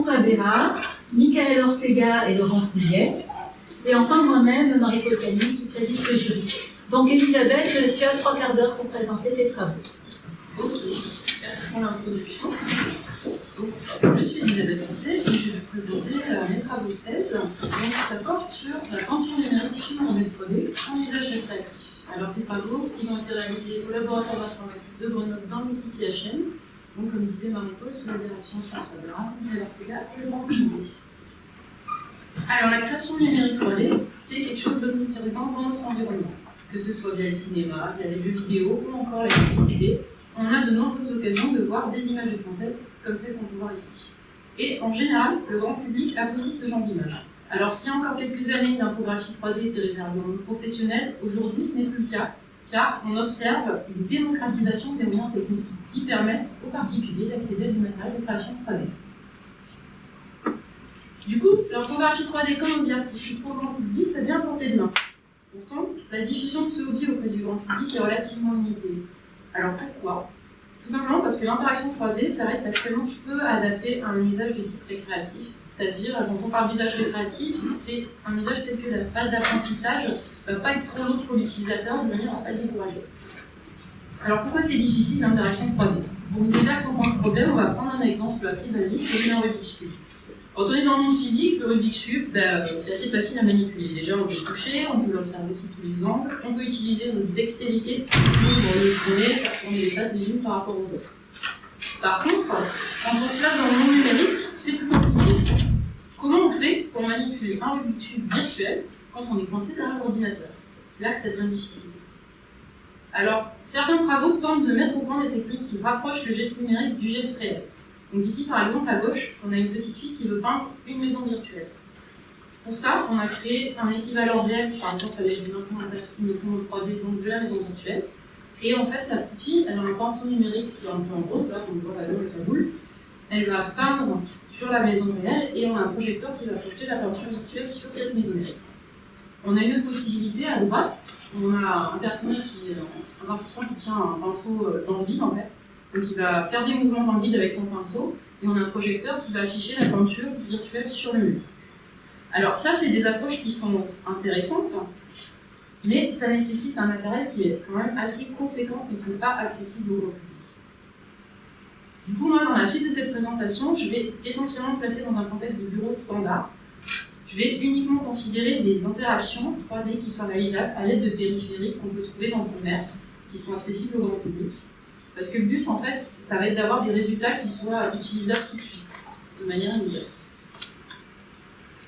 François Bérard, Michael Ortega et Laurence Millet, et enfin moi-même, Marie-Paul Cagny, qui préside ce jury. Donc Elisabeth, tu as 3 quarts d'heure pour présenter tes travaux. Ok, merci pour l'introduction. Je suis Elisabeth Rousset et je vais vous présenter mes travaux de thèse. Donc, ça porte sur la peinture numérique sur modèle 3D en usage récréatif. Alors ces travaux, ils ont été réalisés au laboratoire d'informatique de Grenoble dans l'équipe IHM, donc comme disait Marie-Paul, sous la direction de François Bérard, Michael Ortega et Laurence Millet. Alors la création numérique 3D, c'est quelque chose d'omniprésent dans notre environnement. Que ce soit via le cinéma, via les jeux vidéo ou encore la publicité, on a de nombreuses occasions de voir des images de synthèse comme celles qu'on peut voir ici. Et en général, le grand public apprécie ce genre d'image. Alors s'il y a encore quelques années, l'infographie 3D était réservée au monde professionnel, aujourd'hui ce n'est plus le cas, car on observe une démocratisation des moyens techniques qui permettent aux particuliers d'accéder à du matériel de création 3D. Du coup, l'infographie 3D comme hobby artistique pour le grand public, ça vient à portée de main. Pourtant, la diffusion de ce hobby auprès du grand public est relativement limitée. Alors pourquoi? Tout simplement parce que l'interaction 3D, ça reste actuellement peu adapté à un usage de type récréatif. C'est-à-dire, quand on parle d'usage récréatif, c'est un usage tel que la phase d'apprentissage ne va pas être trop lourde pour l'utilisateur, de manière à ne pas le décourager. Alors pourquoi c'est difficile l'interaction 3D? Pour vous aider à comprendre ce problème, on va prendre un exemple assez basique, celui d'un Rubik's Cube. Quand on est dans le monde physique, le Rubik's Cube, c'est assez facile à manipuler. Déjà, on peut le toucher, on peut l'observer sous tous les angles, on peut utiliser notre dextérité pour le tourner, faire tourner les faces les unes par rapport aux autres. Par contre, quand on se place dans le monde numérique, c'est plus compliqué. Comment on fait pour manipuler un Rubik's Cube virtuel quand on est coincé derrière l'ordinateur? C'est là que ça devient difficile. Alors, certains travaux tentent de mettre au point des techniques qui rapprochent le geste numérique du geste réel. Donc ici, par exemple, à gauche, on a une petite fille qui veut peindre une maison virtuelle. Pour ça, on a créé un équivalent réel, par exemple avec une implémentation 3D de la maison virtuelle. Et en fait, la petite fille, elle a un pinceau numérique qui est un peu en rose, là, on voit la dame avec la boule. Elle va peindre sur la maison réelle et on a un projecteur qui va projeter la peinture virtuelle sur cette maison réelle. On a une autre possibilité à droite, on a un personnage un participant qui tient un pinceau dans le vide en fait. Donc il va faire des mouvements dans le vide avec son pinceau, et on a un projecteur qui va afficher la peinture virtuelle sur le mur. Alors ça, c'est des approches qui sont intéressantes, mais ça nécessite un matériel qui est quand même assez conséquent et qui n'est pas accessible au grand public. Du coup, moi, dans la suite de cette présentation, je vais essentiellement me placer dans un contexte de bureau standard. Je vais uniquement considérer des interactions 3D qui soient réalisables à l'aide de périphériques qu'on peut trouver dans le commerce, qui sont accessibles au grand public. Parce que le but, en fait, ça va être d'avoir des résultats qui soient utilisables tout de suite, de manière immédiate.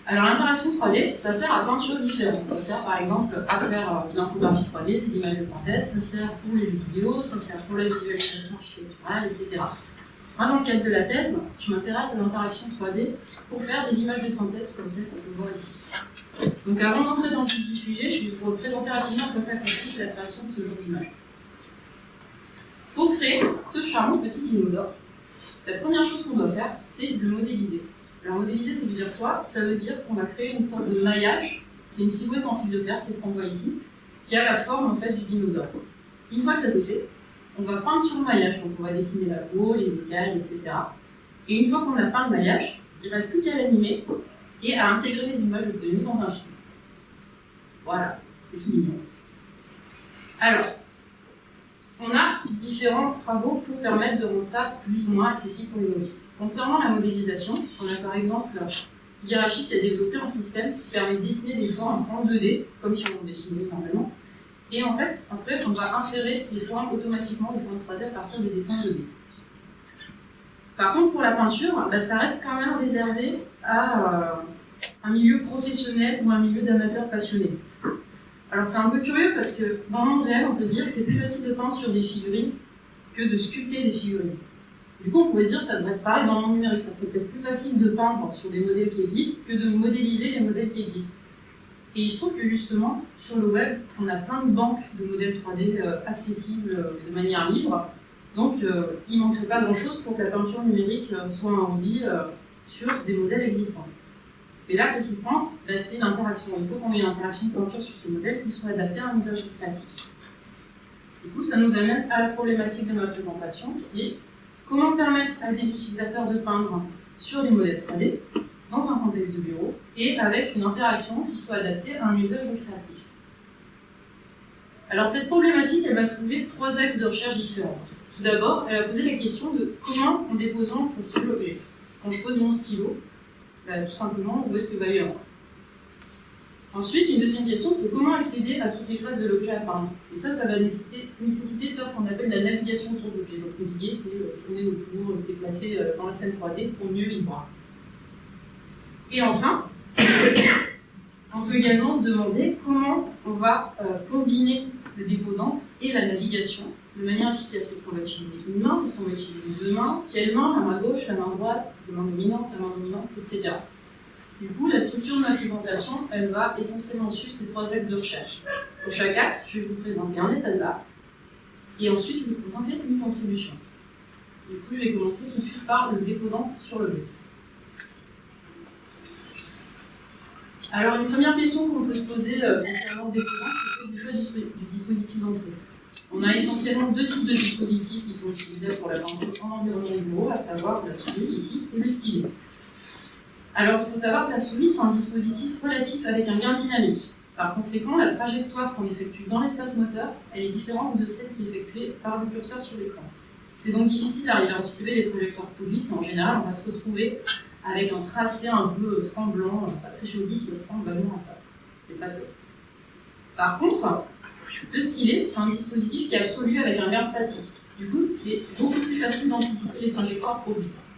Alors l'interaction 3D, ça sert à plein de choses différentes. Ça sert par exemple à faire de l'infographie 3D, des images de synthèse, ça sert pour les jeux vidéo, ça sert pour la visualisation architecturale, etc. Moi, dans le cadre de la thèse, je m'intéresse à l'interaction 3D pour faire des images de synthèse comme celles qu'on peut voir ici. Donc avant d'entrer dans le vif du sujet, je vais vous présenter rapidement à quoi ça consiste la création de ce genre d'image. Pour créer ce charmant petit dinosaure, la première chose qu'on doit faire, c'est de le modéliser. Alors modéliser, ça veut dire quoi? Ça veut dire qu'on va créer une sorte de maillage, c'est une silhouette en fil de fer, c'est ce qu'on voit ici, qui a la forme en fait du dinosaure. Une fois que ça c'est fait, on va peindre sur le maillage, donc on va dessiner la peau, les écailles, etc. Et une fois qu'on a peint le maillage, il ne reste plus qu'à l'animer et à intégrer les images obtenues dans un film. Voilà, c'est tout mignon. Alors, on a différents travaux pour permettre de rendre ça plus ou moins accessible pour les novices. Concernant la modélisation, on a par exemple Hirashi qui a développé un système qui permet de dessiner des formes en 2D, comme si on dessinait normalement. Et en fait, après, on va inférer les formes automatiquement, les formes 3D à partir des dessins 2D. Par contre, pour la peinture, ça reste quand même réservé à un milieu professionnel ou un milieu d'amateurs passionnés. Alors c'est un peu curieux parce que dans le monde réel, on peut se dire que c'est plus facile de peindre sur des figurines que de sculpter des figurines. Du coup, on pourrait se dire que ça devrait être pareil dans le monde numérique. Ça serait peut-être plus facile de peindre sur des modèles qui existent que de modéliser les modèles qui existent. Et il se trouve que justement, sur le web, on a plein de banques de modèles 3D accessibles de manière libre. Donc, il ne manquerait pas grand-chose pour que la peinture numérique soit un hobby sur des modèles existants. Et là, qu'est-ce qu'il pense? C'est l'interaction. Il faut qu'on ait une interaction de peinture sur ces modèles qui soient adaptés à un usage créatif. Du coup, ça nous amène à la problématique de notre présentation, qui est comment permettre à des utilisateurs de peindre sur les modèles 3D, dans un contexte de bureau, et avec une interaction qui soit adaptée à un usage récréatif. Alors cette problématique, elle va soulever 3 axes de recherche différents. Tout d'abord, elle va poser la question de comment, en déposant un stylo objet. Quand je pose mon stylo, tout simplement, où est-ce que va aller l'endroit. Ensuite, une deuxième question, c'est comment accéder à toutes les phases de l'objet à peindre. Et ça va nécessiter de faire ce qu'on appelle la navigation autour de l'objet. Donc naviguer, c'est tourner autour, se déplacer dans la scène 3D pour mieux y voir. Et enfin, on peut également se demander comment on va combiner le déposant et la navigation de manière efficace. Est-ce qu'on va utiliser une main, est-ce qu'on va utiliser 2 mains, quelle main, la main gauche, la main droite, la main dominante, etc. Du coup, la structure de ma présentation, elle va essentiellement suivre ces 3 axes de recherche. Pour chaque axe, je vais vous présenter un état de l'art, et ensuite, je vais vous présenter une contribution. Du coup, je vais commencer tout de suite par le déposant sur le bleu. Alors, une première question qu'on peut se poser concernant le déposant, c'est du choix du dispositif d'entrée. On a essentiellement 2 types de dispositifs qui sont utilisés pour la peinture en environnement de bureau, à savoir la souris ici et le stylet. Alors, il faut savoir que la souris, c'est un dispositif relatif avec un gain dynamique. Par conséquent, la trajectoire qu'on effectue dans l'espace moteur, elle est différente de celle qui est effectuée par le curseur sur l'écran. C'est donc difficile d'arriver à anticiper les trajectoires produites. En général, on va se retrouver avec un tracé un peu tremblant, pas très joli, qui ressemble vaguement à ça. C'est pas top. Par contre, le stylet, c'est un dispositif qui est absolu avec un gain statique. Du coup, c'est beaucoup plus facile d'anticiper les trajectoires produites.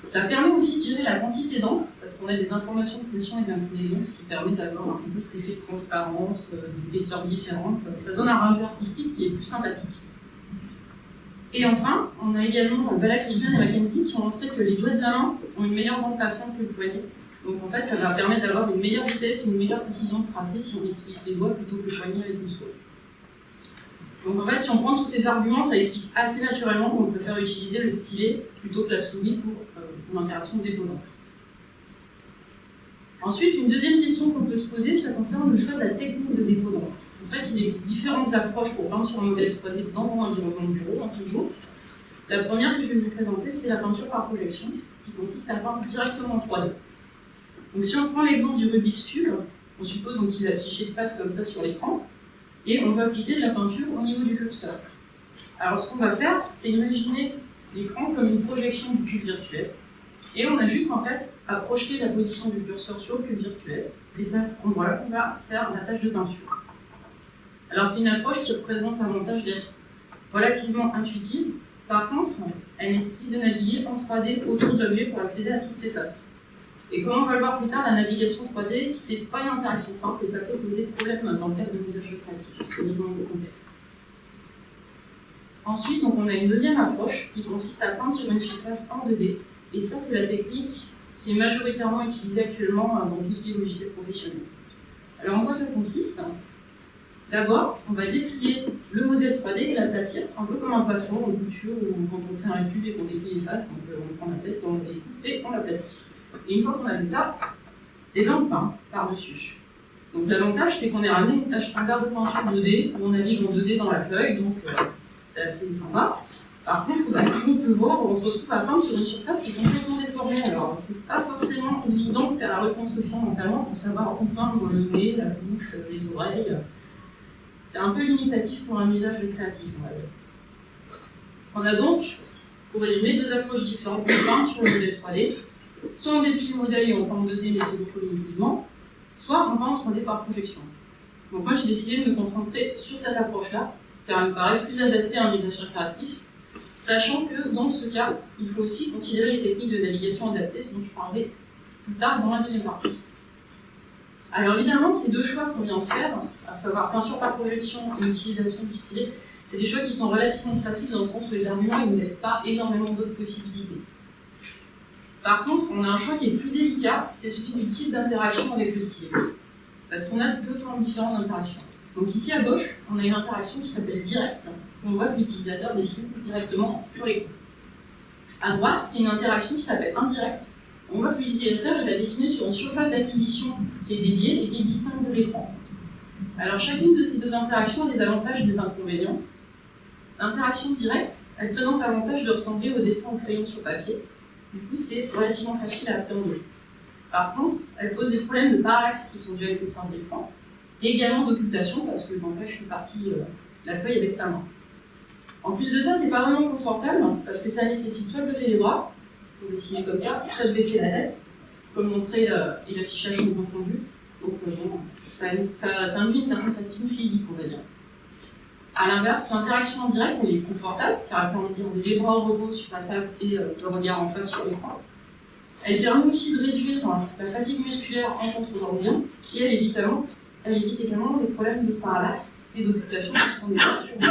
Ça permet aussi de gérer la quantité d'encre, parce qu'on a des informations de pression et d'inclinaison, ce qui permet d'avoir un petit peu cet effet de transparence, d'épaisseurs différentes. Ça donne un rendu artistique qui est plus sympathique. Et enfin, on a également Balakrishnan et Mackenzie qui ont montré que les doigts de la main ont une meilleure bande passante que le poignet. Donc en fait, ça va permettre d'avoir une meilleure vitesse et une meilleure précision de tracé si on utilise les doigts plutôt que le poignet avec une souris. Donc en fait, si on prend tous ces arguments, ça explique assez naturellement qu'on peut faire utiliser le stylet plutôt que la souris pour l'interaction déposante. Ensuite, une deuxième question qu'on peut se poser, ça concerne le choix de la technique de déposant. En fait, il existe différentes approches pour peindre sur un modèle 3D dans un environnement de bureau, en toujours. La première que je vais vous présenter, c'est la peinture par projection, qui consiste à peindre directement en 3D. Donc si on prend l'exemple du Rubik's Cube, on suppose qu'il est affiché de face comme ça sur l'écran, et on va appliquer de la peinture au niveau du curseur. Alors ce qu'on va faire, c'est imaginer l'écran comme une projection du cube virtuel, et on a juste en fait à projeter la position du curseur sur le cube virtuel, et c'est à ce moment-là qu'on va faire la tâche de peinture. Alors c'est une approche qui représente l'avantage d'être relativement intuitive. Par contre, elle nécessite de naviguer en 3D autour de l'objet pour accéder à toutes ses faces. Et comme on va le voir plus tard, la navigation 3D, c'est pas une interaction simple et ça peut poser problème dans le cadre de l'usage créatif, c'est uniquement le contexte. Ensuite, donc, on a une deuxième approche qui consiste à peindre sur une surface en 2D. Et ça, c'est la technique qui est majoritairement utilisée actuellement dans tout ce qui est logiciel professionnel. Alors en quoi ça consiste ? D'abord, on va déplier le modèle 3D et l'aplatir, un peu comme un patron en couture ou quand on fait un étude et qu'on déplie les faces, donc on prend la tête, on le découpe et on l'aplatit. Et une fois qu'on a fait ça, les dents peintent par-dessus. Donc l'avantage, c'est qu'on est ramené une tâche standard de peinture 2D, où on navigue en 2D dans la feuille, donc c'est assez sympa. Par contre, comme on peut voir, on se retrouve à peindre sur une surface qui est complètement déformée. Alors, c'est pas forcément évident de faire la reconstruction mentalement pour savoir où peindre le nez, la bouche, les oreilles. C'est un peu limitatif pour un usage récréatif, on va dire. On a donc, pour résumer, 2 approches différentes de peindre sur le modèle 3D. Soit on déplie le modèle et on peint en 2D, mais c'est beaucoup limitivement, soit on peint en 3D par projection. Donc moi, j'ai décidé de me concentrer sur cette approche-là, car elle me paraît plus adaptée à un usage récréatif, sachant que dans ce cas, il faut aussi considérer les techniques de navigation adaptées, dont je parlerai plus tard dans la deuxième partie. Alors évidemment, ces 2 choix qu'on vient de faire, à savoir peinture par projection et utilisation du stylet, c'est des choix qui sont relativement faciles dans le sens où les arguments ne nous laissent pas énormément d'autres possibilités. Par contre, on a un choix qui est plus délicat, c'est celui du type d'interaction avec le stylet. Parce qu'on a 2 formes différentes d'interaction. Donc ici à gauche, on a une interaction qui s'appelle direct, où on voit que l'utilisateur dessine directement sur l'écran. À droite, c'est une interaction qui s'appelle indirecte. On voit que l'utilisateur a dessiné sur une surface d'acquisition qui est dédiée et qui est distincte de l'écran. Alors chacune de ces 2 interactions a des avantages et des inconvénients. L'interaction directe, elle présente l'avantage de ressembler au dessin au crayon sur papier, Du coup, c'est relativement facile à appréhender. Par contre, elle pose des problèmes de parallaxe qui sont dus à l'épaisseur de l'écran, et également d'occultation, parce que dans le cas, je suis partie la feuille avec sa main. En plus de ça, c'est pas vraiment confortable, parce que ça nécessite soit de lever les bras, vous dessiner comme ça, soit de baisser la tête, comme montré, et l'affichage sont confondus. Donc bon, ça induit une certaine fatigue physique, on va dire. A l'inverse, l'interaction en direct, elle est confortable, car elle permet de garder les bras au repos sur la table et le regard en face sur l'écran. Elle permet aussi de réduire la fatigue musculaire en contrôlant bien, et elle évite également les problèmes de parallaxe et d'occultation puisqu'on est pas sur lui.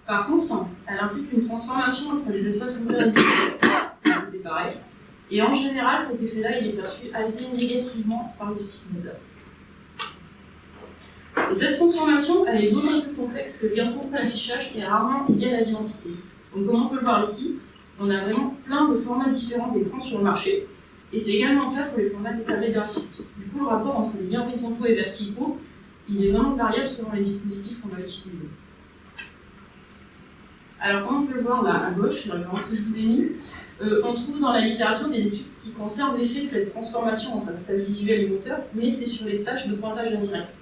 Par contre, elle implique une transformation entre les espaces ouverts et visuels, c'est pareil. Et en général, cet effet-là, il est perçu assez négativement par l'utilisateur. Et cette transformation, elle est beaucoup plus complexe que lire contre l'affichage et rarement égale à l'identité. Donc comme on peut le voir ici, on a vraiment plein de formats différents d'écran sur le marché, et c'est également le cas pour les formats des tablets graphiques. Du coup, le rapport entre les liens horizontaux et verticaux, il est vraiment variable selon les dispositifs qu'on va utiliser. Alors, comme on peut le voir là à gauche, dans ce que je vous ai mis, on trouve dans la littérature des études qui conservent l'effet de cette transformation entre espace visuel et moteur, mais c'est sur les tâches de pointage indirect.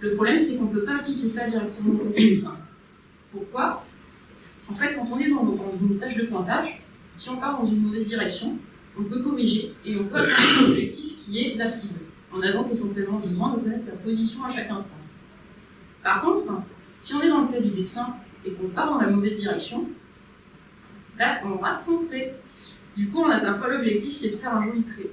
Le problème, c'est qu'on ne peut pas appliquer ça directement au dessin. Pourquoi ? En fait, quand on est dans une tâche de pointage, si on part dans une mauvaise direction, on peut corriger et on peut atteindre l'objectif qui est la cible. On a donc essentiellement besoin de connaître la position à chaque instant. Par contre, si on est dans le cas du dessin et qu'on part dans la mauvaise direction, là, on rate son trait. Du coup, on n'atteint pas l'objectif qui est de faire un joli trait.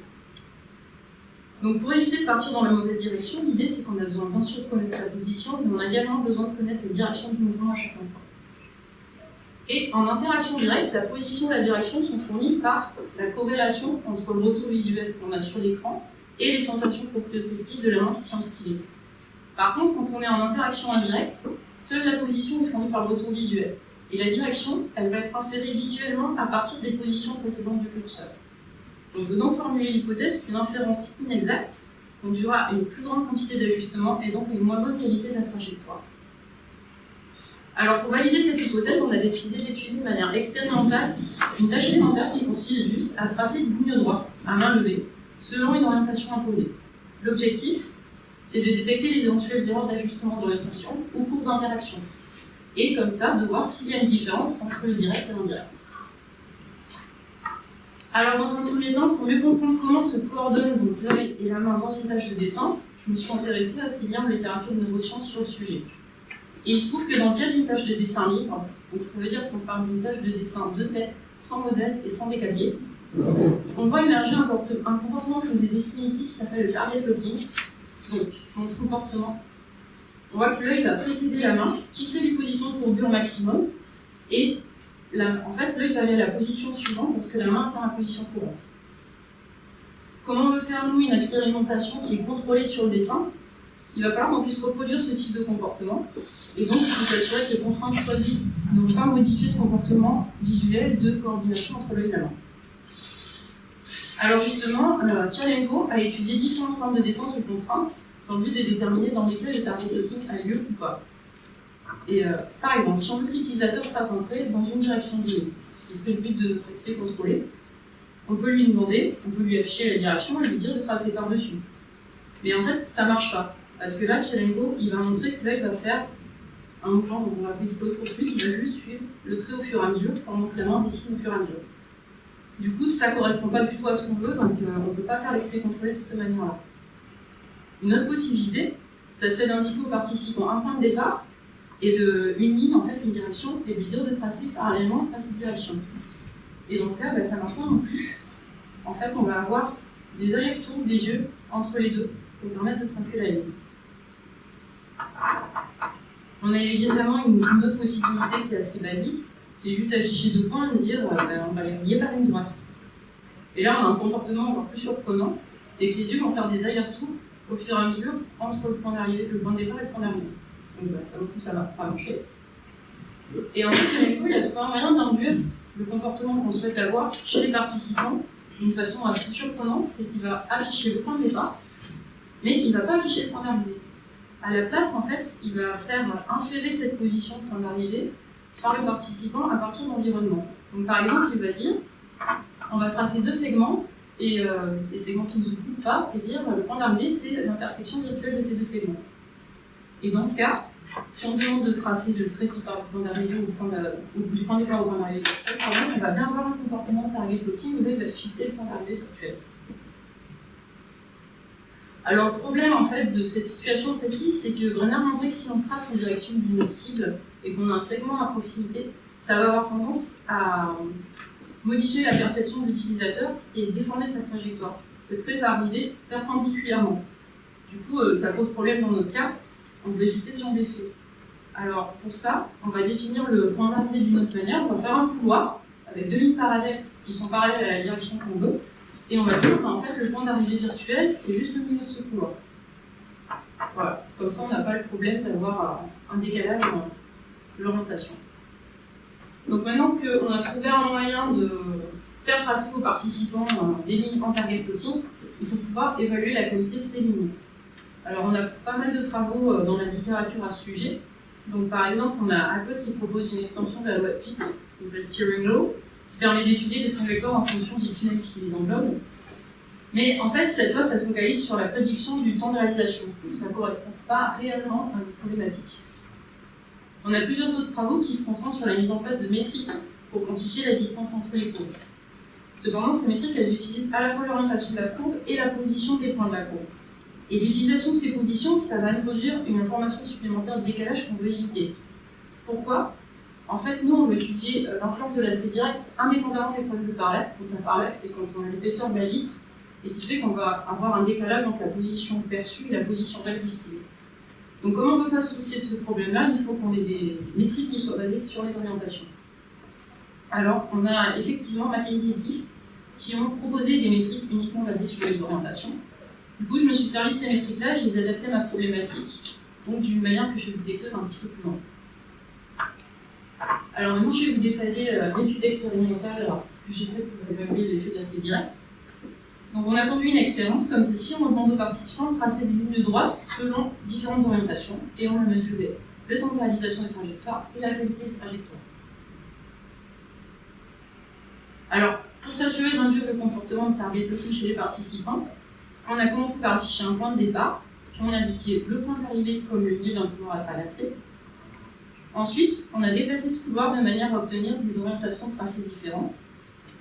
Donc, pour éviter de partir dans la mauvaise direction, l'idée c'est qu'on a besoin bien sûr de connaître sa position, mais on a également besoin de connaître les directions du mouvement à chaque instant. Et en interaction directe, la position et la direction sont fournies par la corrélation entre le retour visuel qu'on a sur l'écran et les sensations proprioceptives de la main qui tient le stylet. Par contre, quand on est en interaction indirecte, seule la position est fournie par le retour visuel. Et la direction, elle va être inférée visuellement à partir des positions précédentes du curseur. On peut donc formuler l'hypothèse qu'une inférence inexacte conduira à une plus grande quantité d'ajustements et donc à une moins bonne qualité de la trajectoire. Alors pour valider cette hypothèse, on a décidé d'étudier de manière expérimentale une tâche élémentaire qui consiste juste à tracer une ligne droite, à main levée, selon une orientation imposée. L'objectif, c'est de détecter les éventuelles erreurs d'ajustement d'orientation au cours d'interaction. Et comme ça, de voir s'il y a une différence entre le direct et l'indirect. Alors dans un premier temps, pour mieux comprendre comment se coordonnent donc l'œil et la main dans une tâche de dessin, je me suis intéressée à ce qu'il y a en littérature de neurosciences sur le sujet. Et il se trouve que dans le cas d'une tâche de dessin libre, donc ça veut dire qu'on parle d'une tâche de dessin de tête, sans modèle et sans décalier, on voit émerger un comportement que je vous ai dessiné ici qui s'appelle le target locking. Donc, dans ce comportement, on voit que l'œil va précéder la main, fixer les positions de courbure maximum, et en fait, l'œil va aller à la position suivante parce que la main atteint la position courante. Comment on veut faire, nous, une expérimentation qui est contrôlée sur le dessin? Il va falloir qu'on puisse reproduire ce type de comportement, et donc il faut s'assurer que les contraintes choisies ne vont pas modifier ce comportement visuel de coordination entre l'œil et la main. Alors justement, Tchalenko a étudié différentes formes de dessin sous contrainte dans le but de déterminer dans lesquelles le target locking a lieu ou pas. Et par exemple, si on veut que l'utilisateur trace un trait dans une direction donnée, ce qui serait le but de notre expert contrôlé, on peut lui demander, on peut lui afficher la direction et lui dire de tracer par-dessus. Mais en fait, ça ne marche pas. Parce que là, Tchalenko, il va montrer que l'œil va faire un mouvement dont on va appeler du post-poursuite, il va juste suivre le trait au fur et à mesure, pendant que la main dessine au fur et à mesure. Du coup, ça ne correspond pas du tout à ce qu'on veut, donc on ne peut pas faire l'expert contrôlé de cette manière-là. Une autre possibilité, ça serait d'indiquer au participant un point de départ et une ligne, en fait, une direction, et lui dire de tracer parallèlement à cette direction. Et dans ce cas, ça ne marche pas non plus. En fait, on va avoir des allers-retours des yeux entre les deux pour permettre de tracer la ligne. On a évidemment une autre possibilité qui est assez basique, c'est juste d'afficher deux points et de dire on va les relier par une droite. Et là, on a un comportement encore plus surprenant, c'est que les yeux vont faire des allers-retours au fur et à mesure entre le point d'arrivée, le point de départ et le point d'arrivée. Donc ça non plus, ça ne va pas marcher. Et en fait, il y a tout un moyen d'induire le comportement qu'on souhaite avoir chez les participants d'une façon assez surprenante, c'est qu'il va afficher le point de départ, mais il ne va pas afficher le point d'arrivée. À la place, en fait, il va faire inférer cette position de point d'arrivée par le participant à partir de l'environnement. Donc par exemple, il va dire on va tracer deux segments, et des segments qui ne se coupent pas, et dire le point d'arrivée, c'est l'intersection virtuelle de ces deux segments. Et dans ce cas, si on demande de tracer le trait qui part du point d'arrivée ou du point départ au point d'arrivée virtuel, on va bien avoir un comportement de target blocking où là, il va fixer le point d'arrivée virtuel. Alors le problème en fait de cette situation précise, c'est que Brenner montrait que si on trace en direction d'une cible et qu'on a un segment à proximité, ça va avoir tendance à modifier la perception de l'utilisateur et déformer sa trajectoire. Le trait va arriver perpendiculairement. Du coup, ça pose problème dans notre cas. On veut éviter ce genre d'effet. Alors pour ça, on va définir le point d'arrivée d'une autre manière. On va faire un couloir avec deux lignes parallèles qui sont parallèles à la direction qu'on veut. Et on va dire qu'en fait, le point d'arrivée virtuel, c'est juste le milieu de ce couloir. Voilà. Comme ça, on n'a pas le problème d'avoir un décalage dans l'orientation. Donc maintenant qu'on a trouvé un moyen de faire tracer aux participants des lignes en target plotting, il faut pouvoir évaluer la qualité de ces lignes. Alors on a pas mal de travaux dans la littérature à ce sujet. Donc par exemple, on a Apple qui propose une extension de la loi de Fick's, donc le Steering Law, qui permet d'étudier les trajectoires en fonction des tunnels qui les englobent. Mais en fait, cette loi, ça se focalise sur la prédiction du temps de réalisation. Donc ça ne correspond pas réellement à une problématique. On a plusieurs autres travaux qui se concentrent sur la mise en place de métriques pour quantifier la distance entre les courbes. Cependant, ces métriques, elles utilisent à la fois l'orientation de la courbe et la position des points de la courbe. Et l'utilisation de ces positions, ça va introduire une information supplémentaire de décalage qu'on veut éviter. Pourquoi ? En fait, nous, on veut étudier l'influence de l'aspect direct indépendamment des problèmes de parallaxe. Donc la parallaxe, c'est quand on a l'épaisseur de la vitre et qui fait qu'on va avoir un décalage entre la position perçue et la position réelle du style. Donc comme on ne peut pas se soucier de ce problème-là, il faut qu'on ait des métriques qui soient basées sur les orientations. Alors, on a effectivement McKinsey et Keefe qui ont proposé des métriques uniquement basées sur les orientations. Du coup, je me suis servi de ces métriques-là, je les ai adaptées à ma problématique, donc d'une manière que je vais vous décrire un petit peu plus loin. Alors maintenant, je vais vous détailler l'étude expérimentale que j'ai faite pour évaluer l'effet de l'aspect direct. Donc on a conduit une expérience comme ceci, on demande aux participants de tracer des lignes de droite selon différentes orientations, et on a mesuré le temps de réalisation des trajectoires et la qualité des trajectoires. Alors, pour s'assurer d'induire le comportement de target blocking chez les participants, on a commencé par afficher un point de départ, puis on a indiqué le point d'arrivée comme le milieu d'un couloir à traverser. Ensuite, on a déplacé ce couloir de manière à obtenir des orientations tracées différentes.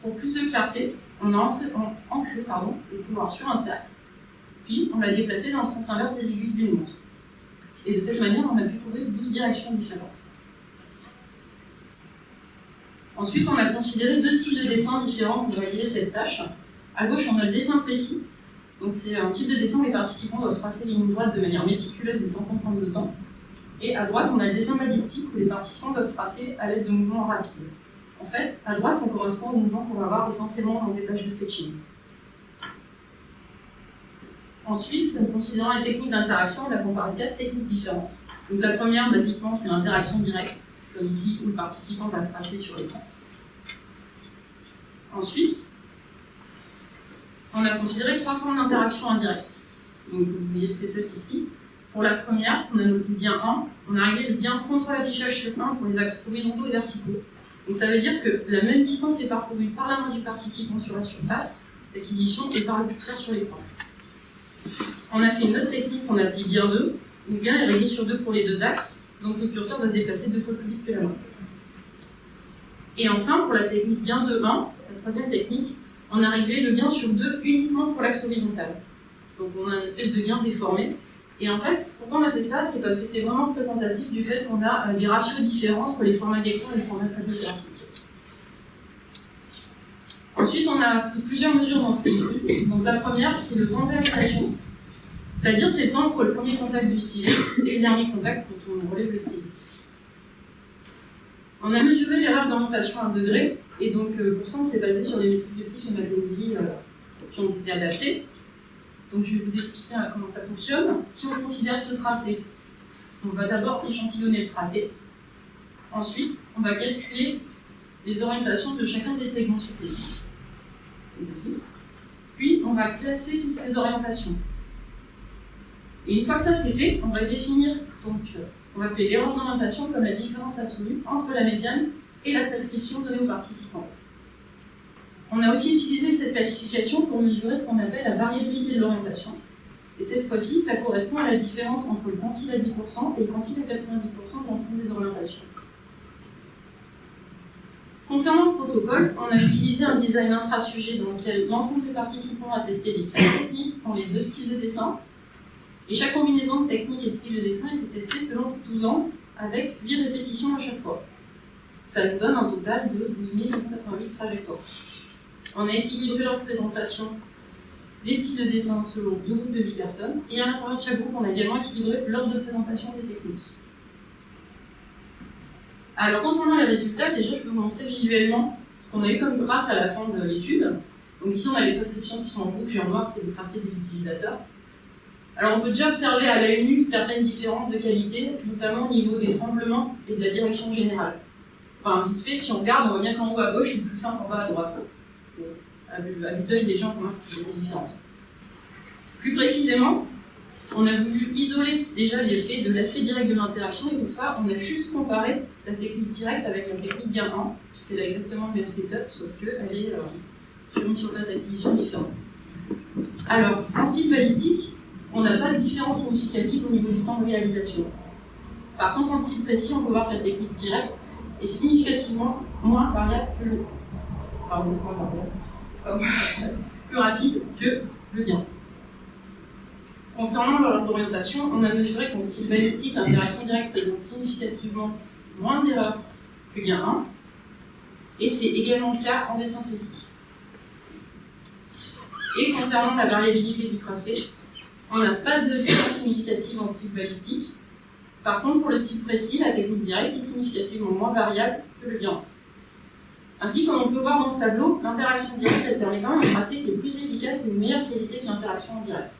Pour plus de clarté, on a ancré le couloir sur un cercle, puis on l'a déplacé dans le sens inverse des aiguilles d'une montre. Et de cette manière, on a pu trouver 12 directions différentes. Ensuite, on a considéré deux styles de dessin différents pour réaliser cette tâche. À gauche, on a le dessin précis. Donc c'est un type de dessin où les participants doivent tracer les lignes droites de manière méticuleuse et sans contrainte de temps. Et à droite, on a le dessin balistique où les participants doivent tracer à l'aide de mouvements rapides. En fait, à droite, ça correspond au mouvement qu'on va avoir essentiellement dans des tâches de sketching. Ensuite, en considérant les techniques d'interaction, on a comparé 4 techniques différentes. Donc la première, basiquement, c'est l'interaction directe, comme ici, où le participant va tracer sur l'écran. Ensuite, on a considéré 3 formes d'interaction indirecte. Donc vous voyez le setup ici. Pour la première, on a noté bien 1, on a réglé le bien contre l'affichage sur 1 pour les axes horizontaux et verticaux. Donc ça veut dire que la même distance est parcourue par la main du participant sur la surface d'acquisition et par le curseur sur l'écran. On a fait une autre technique qu'on appelle bien 2, où le gain est réglé sur 2 pour les deux axes, donc le curseur va se déplacer 2 fois plus vite que la main. Et enfin, pour la technique bien 2-1, la troisième technique, on a réglé le gain sur 2 uniquement pour l'axe horizontal. Donc on a une espèce de gain déformé. Et en fait, pourquoi on a fait ça? C'est parce que c'est vraiment représentatif du fait qu'on a des ratios différents entre les formats d'écran et les formats photographiques. Ensuite, on a pris plusieurs mesures dans ce calcul. Donc la première, c'est le temps de réalisation. C'est-à-dire, c'est le temps entre le premier contact du stylet et le dernier contact quand on relève le stylet. On a mesuré l'erreur d'orientation à 1 degré, et donc pour ça, on s'est basé sur les métriques de Keefe et McKinsey qui ont été adaptées. Donc je vais vous expliquer comment ça fonctionne. Si on considère ce tracé, on va d'abord échantillonner le tracé. Ensuite, on va calculer les orientations de chacun des segments successifs. Puis, on va classer toutes ces orientations. Et une fois que ça c'est fait, on va définir donc, ce qu'on va appeler l'erreur d'orientation comme la différence absolue entre la médiane et la prescription donnée aux participants. On a aussi utilisé cette classification pour mesurer ce qu'on appelle la variabilité de l'orientation. Et cette fois-ci, ça correspond à la différence entre le quantile à 10% et le quantile à 90% de l'ensemble des orientations. Concernant le protocole, on a utilisé un design intra-sujet dans lequel l'ensemble des participants a testé les 4 techniques dans les 2 styles de dessin. Et chaque combinaison de techniques et de styles de dessin était testée selon 12 ans, avec 8 répétitions à chaque fois. Ça nous donne un total de 12 488 trajectoires. On a équilibré la représentation des styles de dessin selon 2 groupes de 8 personnes, et à l'intérieur de chaque groupe, on a également équilibré l'ordre de présentation des techniques. Alors, concernant les résultats, déjà, je peux vous montrer visuellement ce qu'on a eu comme trace à la fin de l'étude. Donc ici, on a les prescriptions qui sont en rouge et en noir, c'est des tracés des utilisateurs. Alors, on peut déjà observer à l'œil nu certaines différences de qualité, notamment au niveau des tremblements et de la direction générale. Enfin, vite fait, si on regarde, on voit bien qu'en haut à gauche, c'est plus fin qu'en bas à droite. À vue d'œil des gens, on voit qu'il y a des différences. Plus précisément, on a voulu isoler déjà l'effet de l'aspect direct de l'interaction, et pour ça, on a juste comparé la technique directe avec la technique gain 1, puisqu'elle a exactement le même setup, sauf qu'elle est sur une surface d'acquisition différente. Alors, en style balistique, on n'a pas de différence significative au niveau du temps de réalisation. Par contre, en style précis, on peut voir que la technique directe est significativement moins variable que le... Pardon, plus rapide que le gain. Concernant l'ordre d'orientation, on a mesuré qu'en style balistique, l'interaction directe présente significativement moins d'erreurs que gain 1, et c'est également le cas en dessin précis. Et concernant la variabilité du tracé, on n'a pas de différence significative en style balistique. Par contre, pour le style précis, la technique directe est significativement moins variable que le gain 1. Ainsi, comme on peut voir dans ce tableau, l'interaction directe elle permet quand même un tracé qui est plus efficace et de meilleure qualité que l'interaction en direct.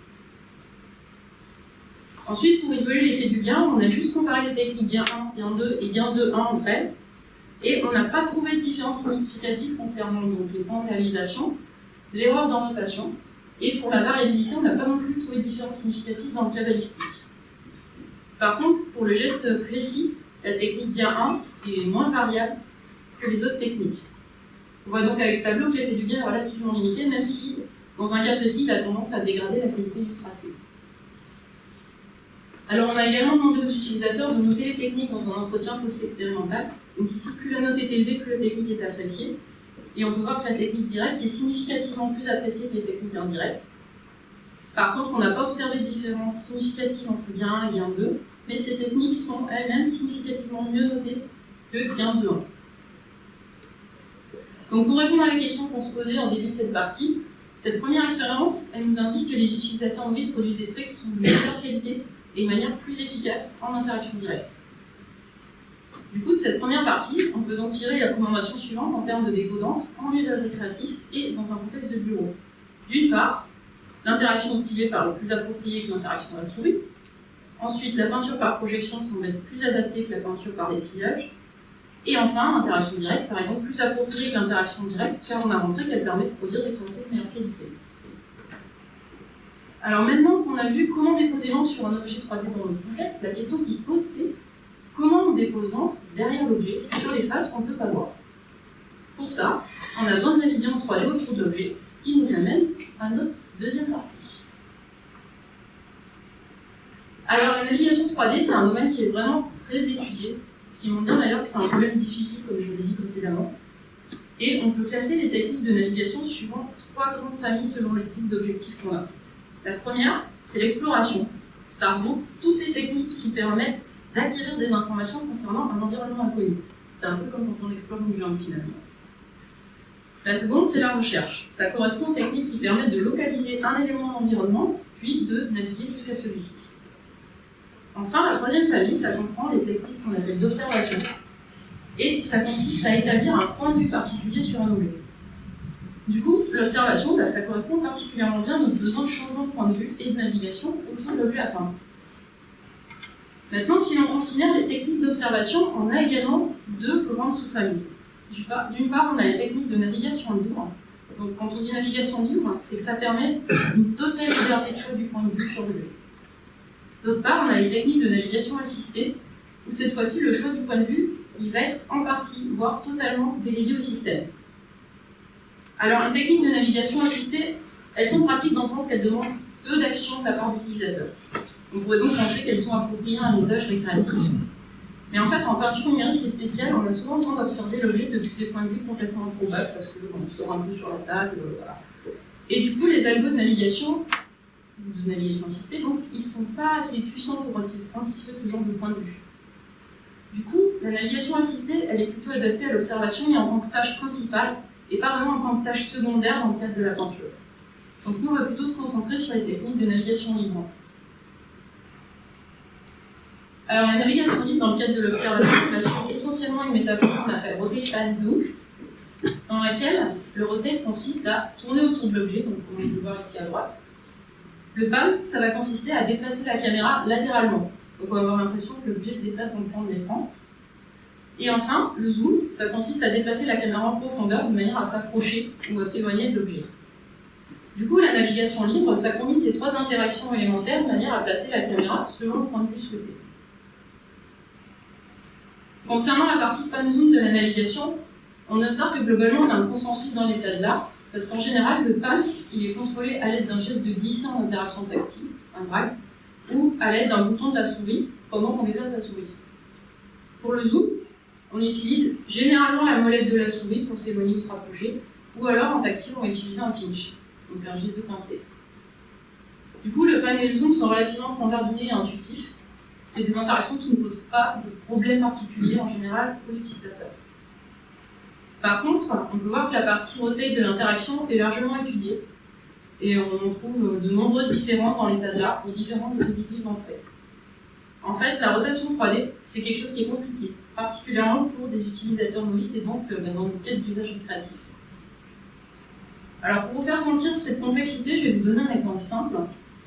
Ensuite, pour isoler l'effet du gain, on a juste comparé les techniques gain 1, gain 2 et gain 2, 1 entre elles, et on n'a pas trouvé de différence significative concernant donc, les points de réalisation, l'erreur d'orientation, et pour la variabilité, on n'a pas non plus trouvé de différence significative dans le cas balistique. Par contre, pour le geste précis, la technique gain 1 est moins variable que les autres techniques. On voit donc avec ce tableau que l'effet du gain est relativement limité, même si, dans un cas précis, il a tendance à dégrader la qualité du tracé. Alors, on a également demandé aux utilisateurs de noter les techniques dans un entretien post-expérimental. Donc ici, plus la note est élevée, plus la technique est appréciée. Et on peut voir que la technique directe est significativement plus appréciée que les techniques indirectes. Par contre, on n'a pas observé de différence significative entre gain 1 et gain 2, mais ces techniques sont elles-mêmes significativement mieux notées que gain 2, 1. Donc pour répondre à la question qu'on se posait en début de cette partie, cette première expérience, elle nous indique que les utilisateurs novices produisent des traits qui sont de meilleure qualité et de manière plus efficace en interaction directe. Du coup, de cette première partie, on peut donc tirer les recommandations suivantes en termes de dépôt d'encre, en usage récréatif et dans un contexte de bureau. D'une part, l'interaction stylée paraît plus appropriée que l'interaction à la souris. Ensuite, la peinture par projection semble être plus adaptée que la peinture par dépliage. Et enfin, l'interaction directe paraît donc plus appropriée que l'interaction directe, car on a montré qu'elle permet de produire des tracés de meilleure qualité. Alors maintenant qu'on a vu comment déposer l'encre sur un objet 3D dans le contexte, la question qui se pose c'est comment on dépose l'encre derrière l'objet sur les faces qu'on ne peut pas voir. Pour ça, on a besoin de naviguer en 3D autour de l'objet, ce qui nous amène à notre deuxième partie. Alors la navigation 3D, c'est un domaine qui est vraiment très étudié, ce qui montre bien d'ailleurs que c'est un problème difficile, comme je l'ai dit précédemment. Et on peut classer les techniques de navigation suivant 3 grandes familles selon le type d'objectif qu'on a. La première, c'est l'exploration. Ça regroupe toutes les techniques qui permettent d'acquérir des informations concernant un environnement inconnu. C'est un peu comme quand on explore une jungle finalement. La seconde, c'est la recherche. Ça correspond aux techniques qui permettent de localiser un élément dans l'environnement, puis de naviguer jusqu'à celui-ci. Enfin, la troisième famille, ça comprend les techniques qu'on appelle d'observation. Et ça consiste à établir un point de vue particulier sur un objet. Du coup, l'observation, ça correspond particulièrement bien à notre besoin de changement de point de vue et de navigation autour de l'objet à peindre. Maintenant, si l'on considère les techniques d'observation, on a également 2 grandes sous-familles. D'une part, on a les techniques de navigation libre. Donc, quand on dit navigation libre, c'est que ça permet une totale liberté de choix du point de vue sur l'objet. D'autre part, on a les techniques de navigation assistée, où cette fois-ci, le choix du point de vue, il va être en partie, voire totalement délégué au système. Alors, les techniques de navigation assistée, elles sont pratiques dans le sens qu'elles demandent peu d'action de la part d'utilisateurs. On pourrait donc penser qu'elles sont appropriées à un usage récréatif. Mais en fait, en peinture numérique, c'est spécial, on a souvent besoin d'observer l'objet depuis des points de vue complètement improbables, parce qu'on se dort un peu sur la table, voilà. Et du coup, les algos de navigation assistée, donc, ils ne sont pas assez puissants pour anticiper ce genre de point de vue. Du coup, la navigation assistée, elle est plutôt adaptée à l'observation et en tant que tâche principale, et pas vraiment en tant que tâche secondaire dans le cadre de la peinture. Donc nous, on va plutôt se concentrer sur les techniques de navigation libre. Alors la navigation libre, dans le cadre de l'observation, va suivre essentiellement une métaphore qu'on appelle rotate pan zoom, dans laquelle le rotate consiste à tourner autour de l'objet, donc comme on peut le voir ici à droite. Le pan, ça va consister à déplacer la caméra latéralement. Donc on va avoir l'impression que l'objet se déplace dans le plan de l'écran. Et enfin, le zoom, ça consiste à déplacer la caméra en profondeur de manière à s'approcher ou à s'éloigner de l'objet. Du coup, la navigation libre, ça combine ces trois interactions élémentaires de manière à placer la caméra selon le point de vue souhaité. Concernant la partie pan zoom de la navigation, on observe que globalement on a un consensus dans l'état de l'art, parce qu'en général, le pan, il est contrôlé à l'aide d'un geste de glisser en interaction tactile, un drag, ou à l'aide d'un bouton de la souris pendant qu'on déplace la souris. Pour le zoom, on utilise généralement la molette de la souris pour s'éloigner ou se rapprocher, ou alors en tactile, on va utiliser un pinch, donc un geste de pincée. Du coup, le pan et le zoom sont relativement standardisés et intuitifs. C'est des interactions qui ne posent pas de problème particulier en général aux utilisateurs. Par contre, on peut voir que la partie rotate de l'interaction est largement étudiée, et on trouve de nombreuses différences dans l'état de l'art pour différentes dispositifs d'entrée. En fait, la rotation 3D, c'est quelque chose qui est compliqué, particulièrement pour des utilisateurs novices et donc dans le cadre d'usage récréatif. Alors, pour vous faire sentir cette complexité, je vais vous donner un exemple simple.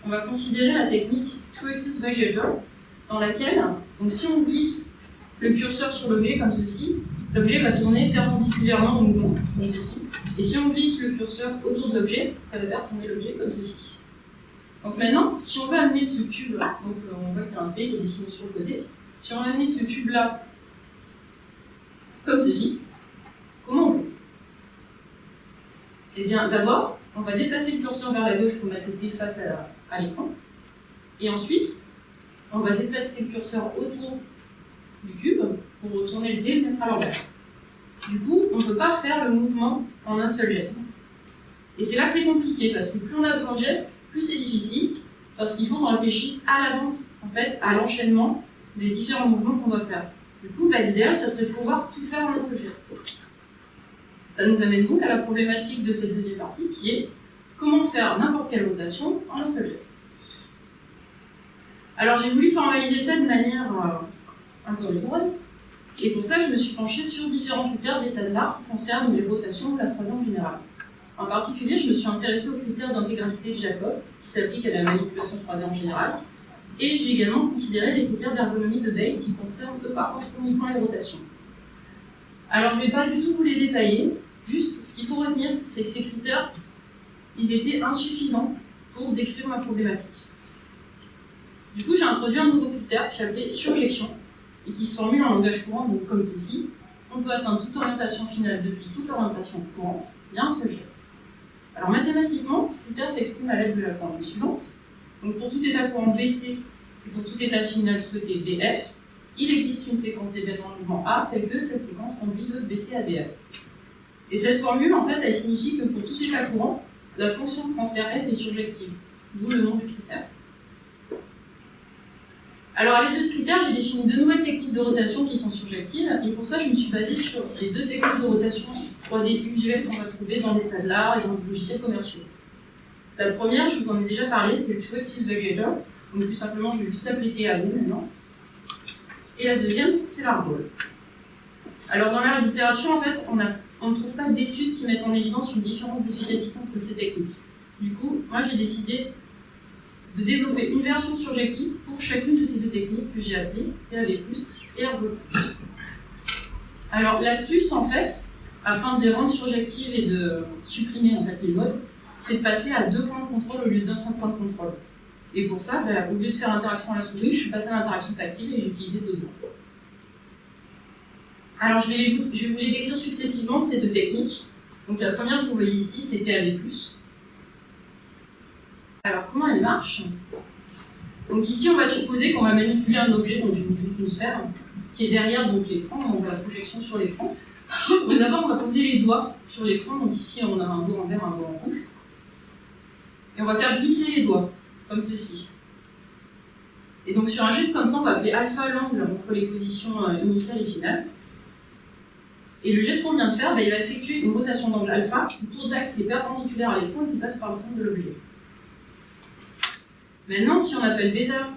On va considérer la technique Two Axis Violator, dans laquelle, donc si on glisse le curseur sur l'objet comme ceci, l'objet va tourner perpendiculairement au mouvement, comme ceci. Et si on glisse le curseur autour de l'objet, ça va faire tourner l'objet comme ceci. Donc maintenant, si on veut amener ce cube, donc on voit qu'il y a un T qui est dessiné sur le côté, si on amène ce cube-là comme ceci, comment on fait? Eh bien, d'abord, on va déplacer le curseur vers la gauche pour mettre le T face à l'écran, et ensuite, on va déplacer le curseur autour du cube pour retourner le dé et le mettre à l'envers. Du coup, on ne peut pas faire le mouvement en un seul geste. Et c'est là que c'est compliqué, parce que plus on a besoin de gestes, plus c'est difficile, parce qu'il faut qu'on réfléchisse à l'avance, en fait, à l'enchaînement des différents mouvements qu'on doit faire. Du coup, l'idéal, ça serait de pouvoir tout faire en un seul geste. Ça nous amène donc à la problématique de cette deuxième partie, qui est comment faire n'importe quelle rotation en un seul geste. Alors j'ai voulu formaliser ça de manière un peu rigoureuse, et pour ça je me suis penchée sur différents critères de l'état de l'art qui concernent les rotations de la 3D en général. En particulier, je me suis intéressée aux critères d'intégralité de Jacob, qui s'appliquent à la manipulation 3D en général, et j'ai également considéré les critères d'ergonomie de Day qui concernent eux par contre uniquement les rotations. Alors je ne vais pas du tout vous les détailler, juste ce qu'il faut retenir, c'est que ces critères, ils étaient insuffisants pour décrire ma problématique. Du coup, j'ai introduit un nouveau critère que j'ai appelé surjection, et qui se formule en langage courant, donc comme ceci. On peut atteindre toute orientation finale depuis toute orientation courante via un seul geste. Alors mathématiquement, ce critère s'exprime à l'aide de la formule suivante. Donc pour tout état courant BC et pour tout état final souhaité BF, il existe une séquence d'événements de mouvement A telle que cette séquence conduit de BC à BF. Et cette formule, en fait, elle signifie que pour tout état courant, la fonction de transfert F est surjective, d'où le nom du critère. Alors, à l'aide de ce critère, j'ai défini deux nouvelles techniques de rotation qui sont surjectives, et pour ça, je me suis basée sur les deux techniques de rotation 3D usuelles qu'on va trouver dans l'état de l'art et dans les logiciels commerciaux. La première, je vous en ai déjà parlé, c'est le Two Axis Violator, donc plus simplement, je vais juste l'appeler TAV maintenant. Et la deuxième, c'est l'Argol. Alors, dans la littérature, en fait, on ne trouve pas d'études qui mettent en évidence une différence d'efficacité entre ces techniques. Du coup, moi, j'ai décidé de développer une version surjective pour chacune de ces deux techniques que j'ai appelées TAV+, et Argol+. Alors l'astuce en fait, afin de les rendre surjectives et de supprimer en fait les modes, c'est de passer à 2 points de contrôle au lieu d'un seul point de contrôle. Et pour ça, au lieu de faire l'interaction à la souris, je suis passé à l'interaction tactile et j'ai utilisé 2 doigts. Alors je vais vous les décrire successivement ces deux techniques. Donc la première que vous voyez ici, c'est TAV+. Alors comment elle marche? Donc ici, on va supposer qu'on va manipuler un objet, donc j'ai mis juste une sphère, qui est derrière donc l'écran, donc la projection sur l'écran. Donc d'abord, on va poser les doigts sur l'écran, donc ici on a un doigt en vert, un doigt en rouge. Et on va faire glisser les doigts, comme ceci. Et donc sur un geste comme ça, on va appeler alpha l'angle entre les positions initiales et finales. Et le geste qu'on vient de faire, il va effectuer une rotation d'angle alpha autour d'axes qui est perpendiculaire à l'écran et qui passe par le centre de l'objet. Maintenant, si on appelle bêta